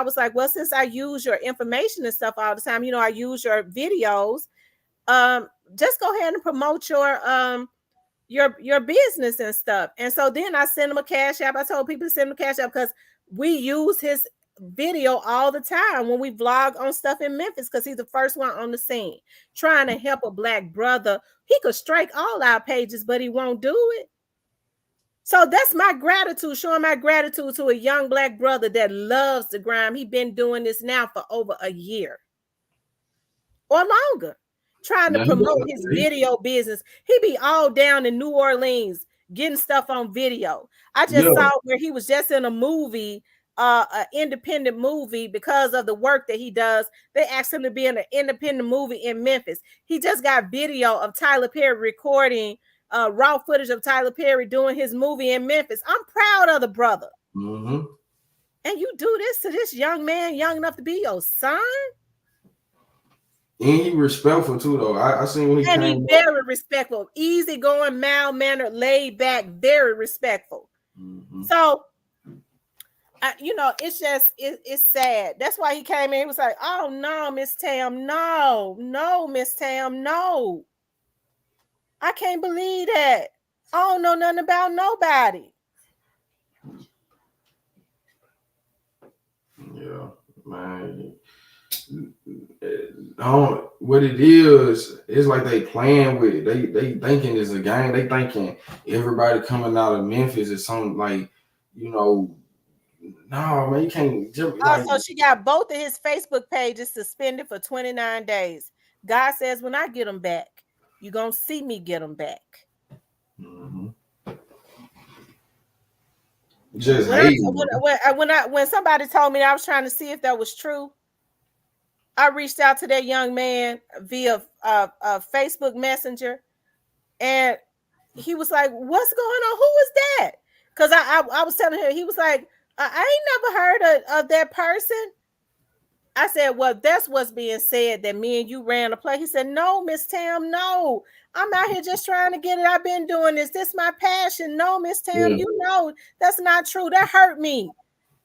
was like, "Well, since I use your information and stuff all the time, I use your videos. Just go ahead and promote your business and stuff." And so then I sent him a cash app. I told people to send him a cash app because we use his video all the time when we vlog on stuff in Memphis, because he's the first one on the scene trying to help a black brother. He could strike all our pages, but he won't do it. So that's my gratitude, showing my gratitude to a young black brother that loves the grime. He's been doing this now for over a year or longer, trying to Now, promote his video business. He be all down in New Orleans getting stuff on video. I just yeah, saw where he was just in a movie, an independent movie, because of the work that he does. They asked him to be in an independent movie in Memphis. He just got video of Tyler Perry recording raw footage of Tyler Perry doing his movie in Memphis. I'm proud of the brother. mm-hmm. And you do this to this young man, young enough to be your son? And he respectful too, though. I seen when he And he came up. very respectful, easygoing, mild mannered, laid back, very respectful. Mm-hmm. So, it's sad. That's why he came in. He was like, "Oh no, Miss Tam, no, no, Miss Tam, no, I can't believe that. I don't know nothing about nobody." Yeah, man. I don't, what it is, it's like they playing with it. They thinking it's a game. They thinking everybody coming out of Memphis is something like, you know, no man, you can't just like So she got both of his Facebook pages suspended for 29 days. God says, when I get them back, you're gonna see me get them back. mhm. Just When I hating, bro. when somebody told me, I was trying to see if that was true, I reached out to that young man via Facebook Messenger, and he was like, "What's going on? Who is that?" Because I was telling him, he was like, "I ain't never heard of that person." I said, "Well, that's what's being said, that me and you ran a play." He said, "No, Miss Tam, no. I'm out here just trying to get it. I've been doing this. This is my passion. No, Miss Tam, Yeah, you know that's not true. That hurt me.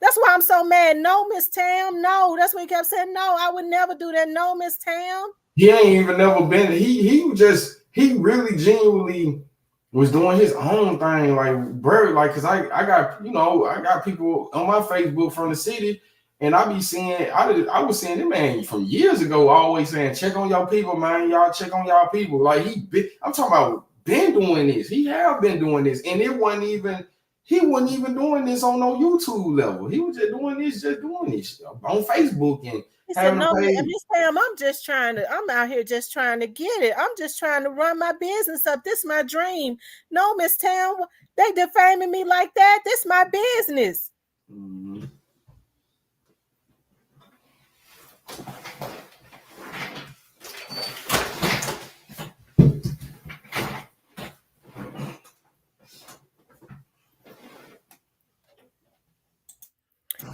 That's why I'm so mad. No, Miss Tam, no." That's what he kept saying. "No, I would never do that. No, Miss Tam." he ain't even never been. He really genuinely was doing his own thing, like bro, like because I got I got people on my Facebook from the city, and I be seeing I was seeing him man from years ago always saying check on y'all people, man, y'all check on y'all people. Like I'm talking about been doing this. He have been doing this, and he wasn't even doing this on no YouTube level. He was just doing this on Facebook and He said, having a "No, page. Miss Pam, I'm out here just trying to get it. I'm just trying to run my business up. This is my dream. No, Miss Tam, they defaming me like that. This is my business." Mm-hmm.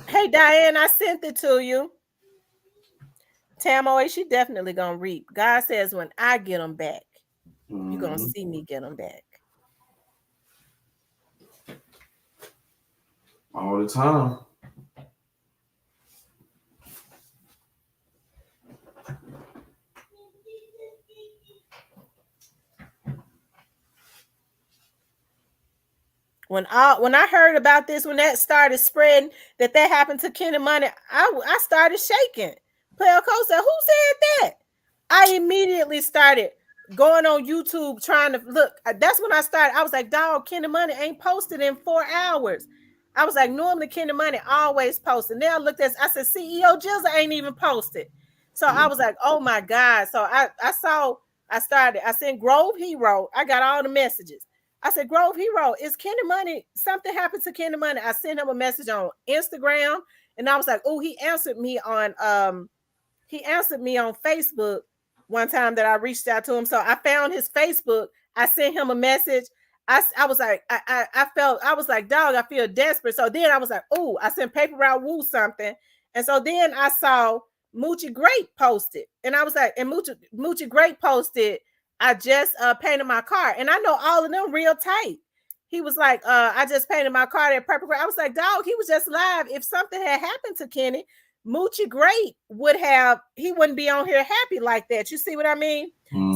Hey, Diane, I sent it to you. Tamoy, she definitely gonna reap. God says, when I get them back, you're gonna Mm-hmm. see me get them back. All the time. When I heard about this, when that started spreading, that happened to Kenny Money, I started shaking. Player Coach said, "Who said that?" I immediately started going on YouTube trying to look. That's when I started. I was like, "Dog, Kenny Money ain't posted in 4 hours." I was like, normally Kenny Money always posted. Then I looked at, I said, CEO Jizza ain't even posted. So I was like, oh my God. So I sent Grove Hero. I got all the messages. I said, Grove Hero, is Kenny Money, something happened to Kenny Money? I sent him a message on Instagram, and I was like, oh, he answered me on Facebook one time that I reached out to him. So I found his Facebook. I sent him a message. I was like, I was like, dog, I feel desperate. So then I was like, oh, I sent Paper Route Woo something. And so then I saw Moochie Great posted. And I was like, and Moochie Great posted, I just painted my car. And I know all of them real tight. He was like, I just painted my car at Purple. I was like, dog, he was just live. If something had happened to Kenny, Moochie Great he wouldn't be on here happy like that. You see what I mean?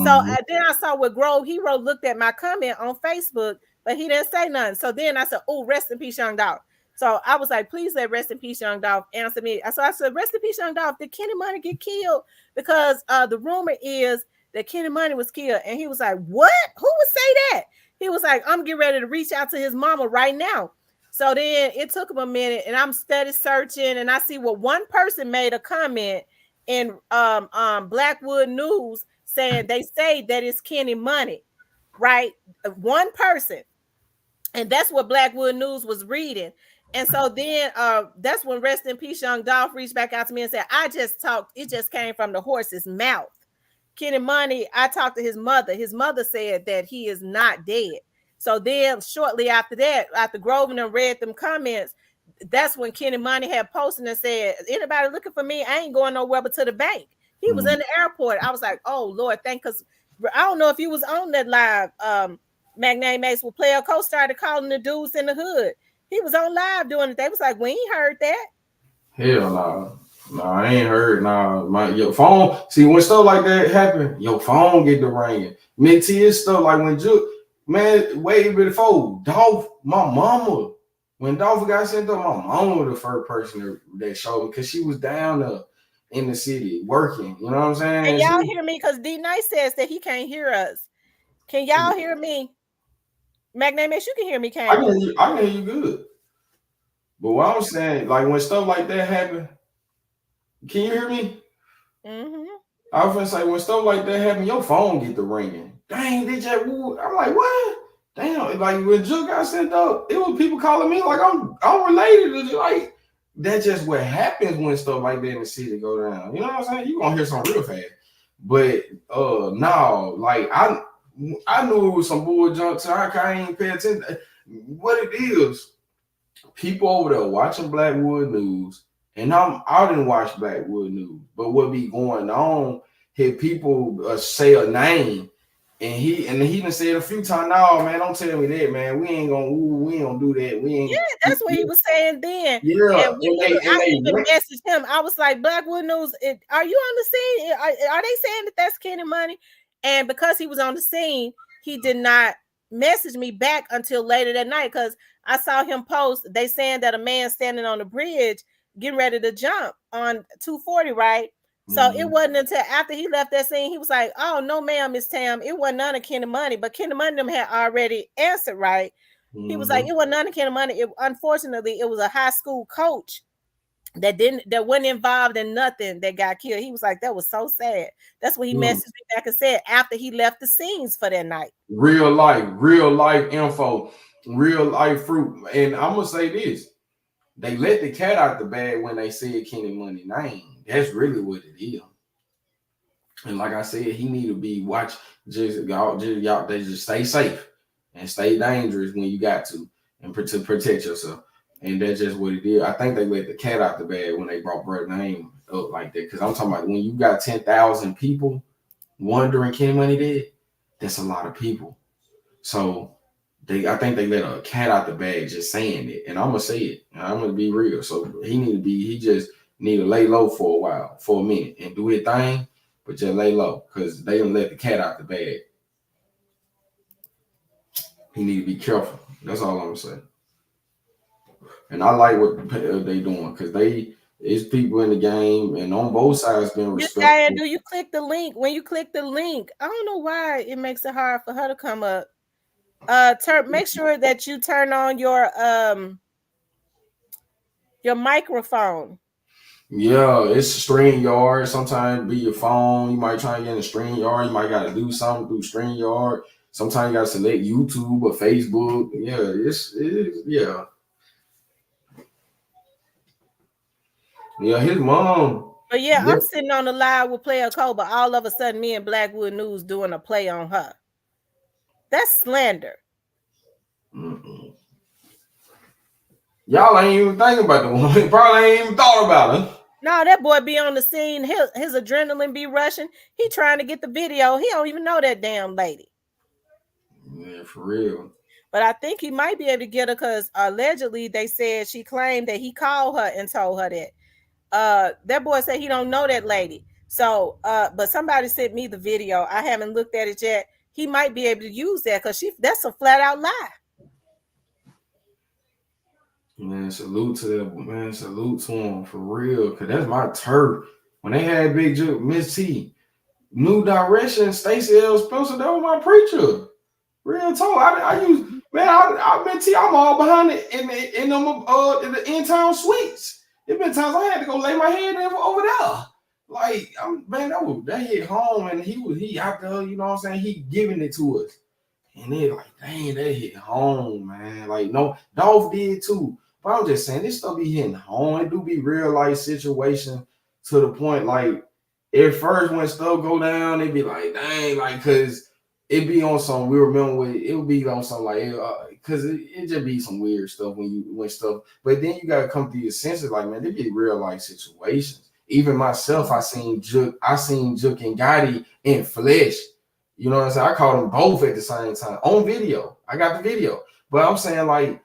So Mm-hmm. then I saw what Grove Hero looked at my comment on Facebook, but he didn't say nothing. So then I said, oh, rest in peace, Young Dog. So I was like, please let rest in peace, Young Dog answer me. So I said, rest in peace, Young Dog. Did Kenny Money get killed? Because the rumor is that Kenny Money was killed. And he was like, what? Who would say that? He was like, I'm getting ready to reach out to his mama right now. So then it took him a minute, and I'm steady searching, and I see what one person made a comment in Blackwood News saying they say that it's Kenny Money, right? One person, and that's what Blackwood News was reading. And so then that's when Rest in Peace Young Dolph reached back out to me and said, I just talked, it just came from the horse's mouth. Kenny Money, I talked to his mother. His mother said that he is not dead. So then shortly after that, after Groveman read them comments, that's when Kenny Money had posted and said, anybody looking for me? I ain't going nowhere but to the bank. He was in the airport. I was like, oh Lord, because I don't know if he was on that live. Magnate Mace will Player Coach started calling the dudes in the hood. He was on live doing it. They was like, we ain't heard that. Hell nah. Nah, I ain't heard. Nah, your phone. See, when stuff like that happen, your phone get the ringing. Minty is stuff like when man, way before Dolph, my mama. When Dolph got sent up, my mama was the first person that showed me because she was down there in the city working. You know what I'm Can saying? y'all hear me? Because D Nice says that he can't hear us. Can y'all hear me? Magnate, you can hear me, I can't can you? hear you, I can hear you good. But what I'm saying, like when stuff like that happen, can you hear me? Mm-hmm. I was gonna say when stuff like that happen, your phone get the ringing. Dang, DJ Wood. I'm like, what? Damn, like when Jill got sent up, it was people calling me like I'm related to you. Like that's just what happens when stuff like that in the city go down. You know what I'm saying? You gonna hear something real fast. But no, like I knew it was some bull junk, so I ain't pay attention. What it is, people over there watching Blackwood News, and I didn't watch Blackwood News, but what be going on? Here people say a name, and he done said a few times, no man, don't tell me that, man. We ain't gonna do that. We Yeah, ain't. that's what he was saying then. Yeah, And I and even they messaged him. I was like, Blackwood News, are you on the scene? Are they saying that that's Kenny Money? And because he was on the scene, he did not message me back until later that night because I saw him post. They saying that a man standing on the bridge getting ready to jump on 240, right? So it Mhm. wasn't until after he left that scene, he was like, oh, no, ma'am, Miss Tam. It wasn't none of Kenny Money, but Kenny Money them had already answered, right? He was like, Mhm. it wasn't none of Kenny Money. Unfortunately, it was a high school coach that wasn't involved in nothing that got killed. He was like, that was so sad. That's what he Mm. messaged me back and said after he left the scenes for that night. Real life info, real life fruit. And I'm gonna say this: they let the cat out the bag when they said Kenny Money name. That's really what it is. And like I said, he need to be watched. Y'all, they just stay safe and stay dangerous when you got to, and to protect yourself. And that's just what it is. I think they let the cat out the bag when they brought Brett name. up like that. Because I'm talking about when you got 10,000 people wondering Kenny Money dead, that's a lot of people. So I think they let a cat out the bag just saying it, and I'm gonna say it. And I'm gonna be real. So he just need to lay low for a while, for a minute, and do his thing, but just lay low because they didn't let the cat out the bag. He need to be careful. That's all I'm gonna say. And I like what they doing because it's people in the game and on both sides being Miss Diane, respectful. do you click the link? When you click the link, I don't know why it makes it hard for her to come up. Make sure that you turn on your microphone. Yeah, it's StreamYard. Sometimes it be your phone. You might try to get in the StreamYard. You might got to do something through StreamYard. Sometimes you got to select YouTube or Facebook. Yeah, yeah. Yeah, his mom. But yeah, Yeah. I'm sitting on the live with Player Cole, but all of a sudden me and Blackwood News doing a play on her. That's slander. Mm-mm. Y'all ain't even thinking about the woman. Probably ain't even thought about her. No, that boy be on the scene. His adrenaline be rushing. He trying to get the video. He don't even know that damn lady. Yeah, for real. But I think he might be able to get her because allegedly they said she claimed that he called her and told her that. That boy said he don't know that lady. So, but somebody sent me the video. I haven't looked at it yet. He might be able to use that because that's a flat out lie. Man, salute to them. Man, salute to him for real. Cause that's my turf. When they had Big Juke, Miss T, New Direction, Stacey L. Spencer, that was my preacher. Real talk. I use man. I been T. I'm all behind it in them in the in town suites. It been times I had to go lay my head over there. Like man, that hit home, and he out there. You know what I'm saying? He giving it to us, and they like, dang, that hit home, man. Like no, Dolph did too. But I'm just saying, this stuff be hitting home. It do be real life situation to the point like at first when stuff go down, it be like, dang, like cause it be on some we remember with it would be on some like because it just be some weird stuff when stuff but then you gotta come through your senses like man, they be real life situations. Even myself, I seen Juk and Gotti in flesh. You know what I'm saying? I caught them both at the same time on video. I got the video. But I'm saying like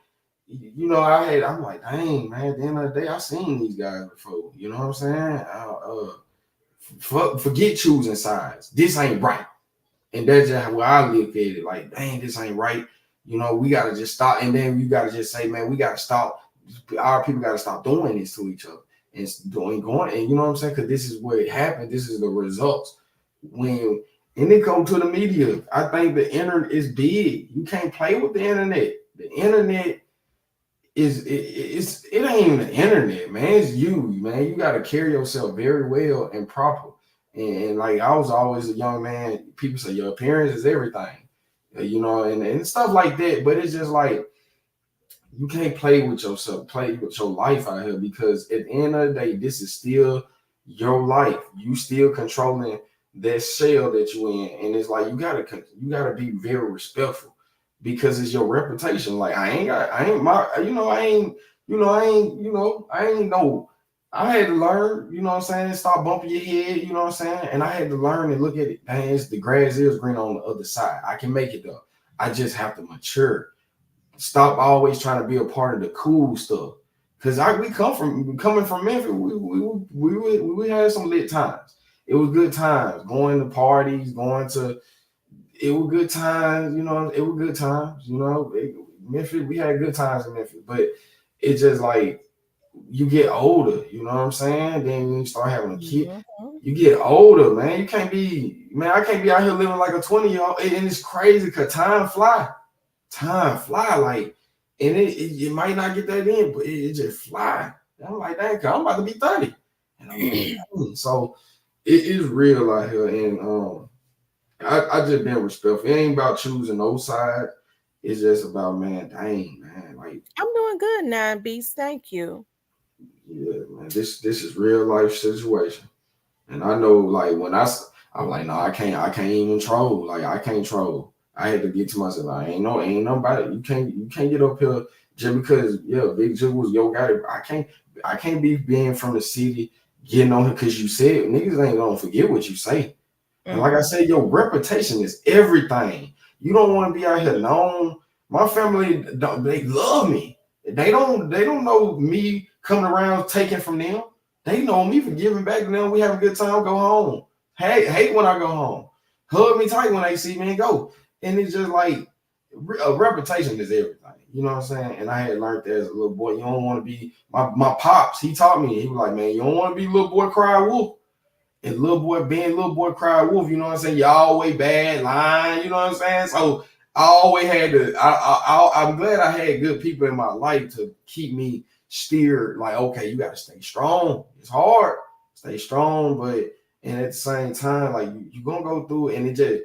I'm like, dang man, at the end of the day, I seen these guys before. You know what I'm saying? Forget choosing sides. This ain't right. And that's just how I look at it. Like, dang, this ain't right. We gotta just stop. And then you gotta just say, man, we gotta stop. Our people gotta stop doing this to each other and doing going. And you know what I'm saying? Because this is where it happened. This is the results. And it comes to the media. I think the internet is big. You can't play with the internet. The internet it ain't even the internet, man. It's you, man. You got to carry yourself very well and proper. And like I was always a young man. People say your appearance is everything, and stuff like that. But it's just like you can't play with yourself, play with your life out here because at the end of the day, this is still your life. You still controlling that shell that you in, and it's like you gotta be very respectful because it's your reputation. Like I ain't know. I had to learn, you know what I'm saying, stop bumping your head, you know what I'm saying? And I had to learn and look at it. Dang, the grass is green on the other side. I can make it up. I just have to mature. Stop always trying to be a part of the cool stuff. Cause coming from Memphis, we had some lit times. It was good times. Going to parties, it was good times, it was good times, Memphis, we had good times in Memphis, but it's just like you get older, you know what I'm saying? Then you start having a kid, you get older, man. You can't be, man, I can't be out here living like a 20-year-old. And it's crazy because time fly, like, and it might not get that in, but it just fly. And I'm like, dang, I'm about to be 30. And I'm like, dang. So it is real out here. And I just been respectful. It ain't about choosing no side. It's just about, man, dang, man. Like I'm doing good, Nine Beast. Thank you. Yeah, man. This is real life situation. And I know like when I'm like, no, I can't even troll. Like I can't troll. I had to get to myself. I ain't nobody. You can't get up here just because Big J was your guy. I can't be being from the city getting on it because you said niggas ain't gonna forget what you say. And like I Mm-hmm. said, your reputation is everything. You don't want to be out here known. My family don't, they love me. They don't know me coming around taking from them. They know me for giving back to them. We have a good time, go home. Hate when I go home. Hug me tight when they see me and go. And it's just like a reputation is everything. You know what I'm saying? And I had learned that as a little boy. You don't want to be my pops. He taught me. He was like, man, you don't want to be little boy cry wolf. And little boy being little boy cry wolf, you know what I'm saying? You always bad lying, you know what I'm saying? So I always had to. I'm glad I had good people in my life to keep me steered. Like, okay, you got to stay strong. It's hard, stay strong, but and at the same time, like you gonna go through it. And it just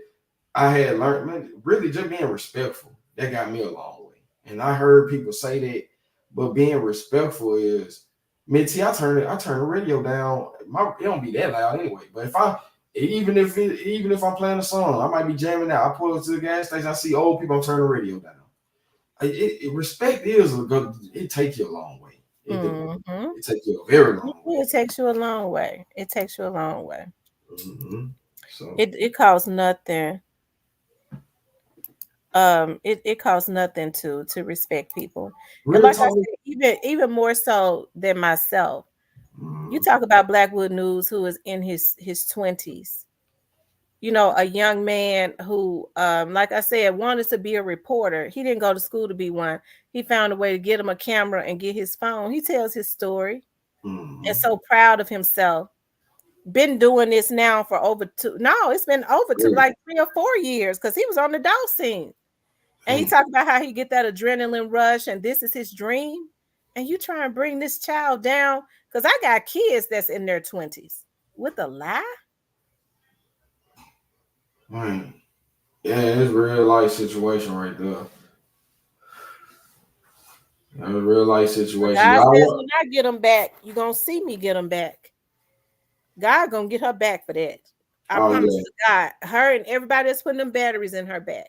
I had learned, man, really just being respectful. That got me a long way. And I heard people say that, but being respectful is, Mitzi, I turn the radio down. It don't be that loud anyway. But even if I'm playing a song, I might be jamming out. I pull up to the gas station, I see old people, I'm turning the radio down. Respect is a good. It takes you a long way. It do. Mm-hmm. It takes you a very long way. It takes you a long way. It takes you a long way. Mm-hmm. So It costs nothing. It costs nothing to respect people. And real like I talk. said, even more so than myself. You Mm, talk about Blackwood News, who is in his 20s. You know, a young man who, like I said, wanted to be a reporter. He didn't go to school to be one. He found a way to get him a camera and get his phone. He tells his story and mm, so proud of himself. Been doing this now for over two. No, it's been over to really. like 3 or 4 years because he was on the dog scene. And he Hmm. talked about how he get that adrenaline rush and this is his dream. And you try and bring this child down because I got kids that's in their 20s with a lie. Man, yeah, it's real life situation right there. That's a real life But situation. God Y'all says what? when I get them back, you're going to see me get them back. God going to get her back for that. I Oh promise yeah, to God, her and everybody that's putting them batteries in her back,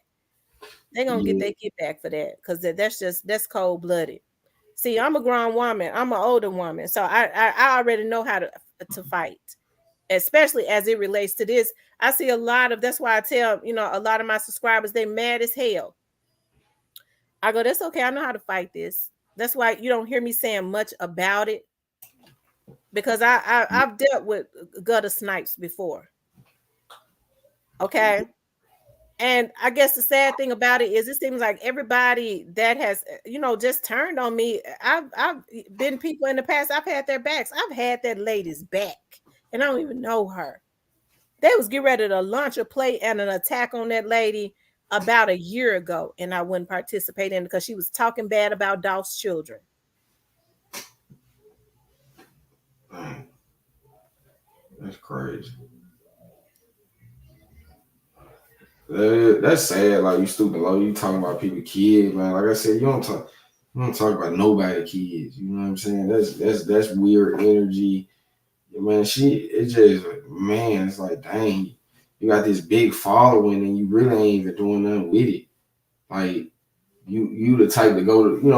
they're going to get yeah. their get back for that because that's cold blooded. See, I'm a grown woman. I'm an older woman. So I already know how to fight, especially as it relates to this. I see a lot of that's why I tell, a lot of my subscribers, they mad as hell. I go, that's okay. I know how to fight this. That's why you don't hear me saying much about it because I've dealt with gutter snipes before. Okay. And I guess the sad thing about it is it seems like everybody that has, just turned on me. I've been people in the past, I've had their backs. I've had that lady's back and I don't even know her. They was getting ready to launch a play and an attack on that lady about a year ago, and I wouldn't participate in it because she was talking bad about Dolph's children. Man, that's crazy. That's sad. Like you stupid low. You talking about people kids, man. Like I said, You don't talk about nobody kids. You know what I'm saying? That's weird energy. Man, it's just man. It's like dang, you got this big following and you really ain't even doing nothing with it. Like you the type to go to you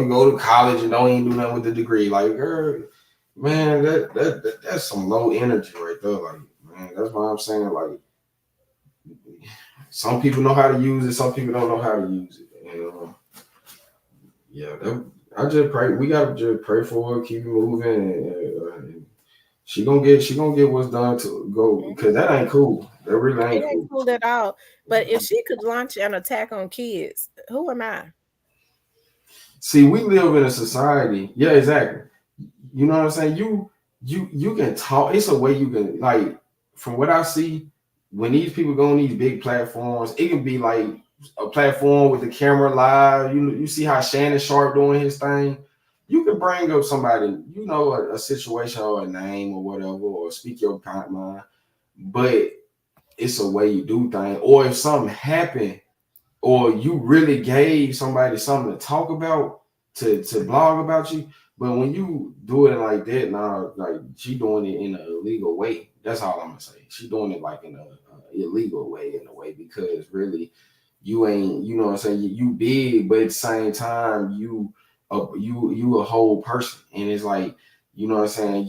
go to college and don't even do nothing with the degree. Like girl, man, that's some low energy right there. Like man, that's why I'm saying like some people know how to use it, some people don't know how to use it. And yeah, I just pray we gotta just pray for her, keep it moving, and she gonna get what's done to go because that ain't cool. That really It ain't ain't cool. cool at all. But if she could launch an attack on kids, who am I? See, we live in a society. Yeah, exactly. You know what I'm saying? You can talk. It's a way you can like. From what I see, when these people go on these big platforms, it can be like a platform with the camera live. You see how Shannon Sharp doing his thing. You can bring up somebody, a situation or a name or whatever, or speak your mind. But it's a way you do things. Or if something happened or you really gave somebody something to talk about to blog about you. But when you do it like that, now like she doing it in an illegal way. That's all I'm gonna say. She doing it like in a illegal way in a way because really you ain't you know what I'm saying you big, but at the same time you a whole person, and it's like You know what I'm saying?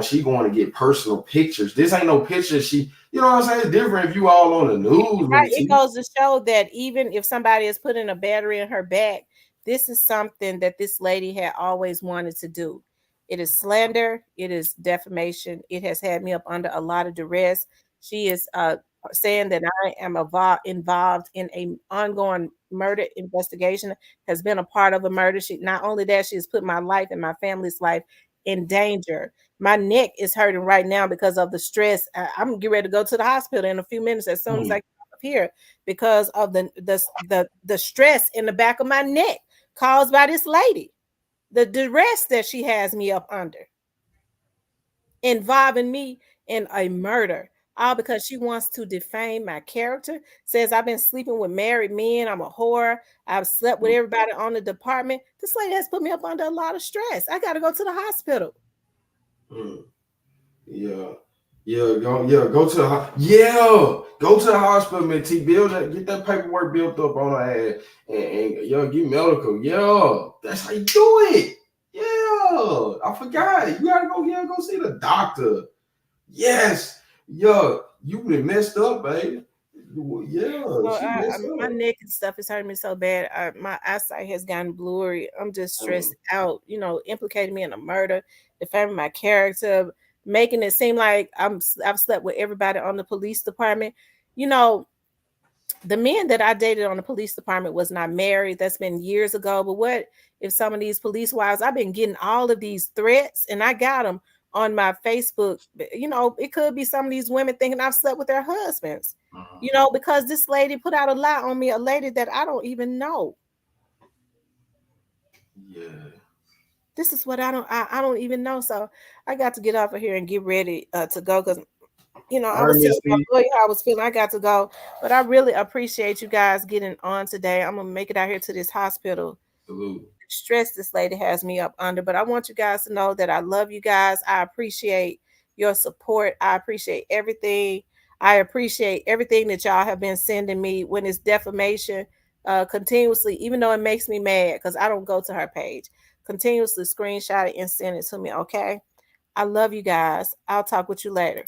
She going to get personal pictures. This ain't no picture. You know what I'm saying? It's different if you all on the news with Right, a it T. goes to show that even if somebody is putting a battery in her back, this is something that this lady had always wanted to do. It is slander, it is defamation. It has had me up under a lot of duress. She is saying that I am involved in a ongoing murder investigation, has been a part of a murder. She not only that, she has put my life and my family's life in danger. My neck is hurting right now because of the stress. I'm getting ready to go to the hospital in a few minutes as soon as I here because of the stress in the back of my neck caused by this lady, the duress that she has me up under, involving me in a murder, all because she wants to defame my character. Says I've been sleeping with married men, I'm a whore, I've slept with everybody on the department. This lady has put me up under a lot of stress. I got to go to the hospital. Mm. Yeah. Go to go to the hospital, man. Build that, get that paperwork built up on her ass, and get medical. Yeah, that's how you do it. Yeah, I forgot. You gotta go here and go see the doctor. Yes, you been messed up, baby. Yeah, So she messed my up. neck and stuff is hurting me so bad. My eyesight has gotten blurry. I'm just Mm, stressed out. Implicating me in a murder, defaming my character, making it seem like I've slept with everybody on the police department. You know, the men that I dated on the police department was not married. That's been years ago. But what if some of these police wives? I've been getting all of these threats, and I got them on my Facebook. It could be some of these women thinking I've slept with their husbands. Because this lady put out a lie on me, a lady that I don't even know. yeah. This is what I don't even know. So I got to get off of here and get ready to go because All I right, was Miss telling my C. lawyer how I was feeling. I got to go, but I really appreciate you guys getting on today. I'm gonna make it out here to this hospital. Salute. Stress this lady has me up under, but I want you guys to know that I love you guys. I appreciate your support. I appreciate everything. I appreciate everything that y'all have been sending me when it's defamation, continuously, even though it makes me mad because I don't go to her page. Continuously screenshot it and send it to me. Okay. I love you guys. I'll talk with you later.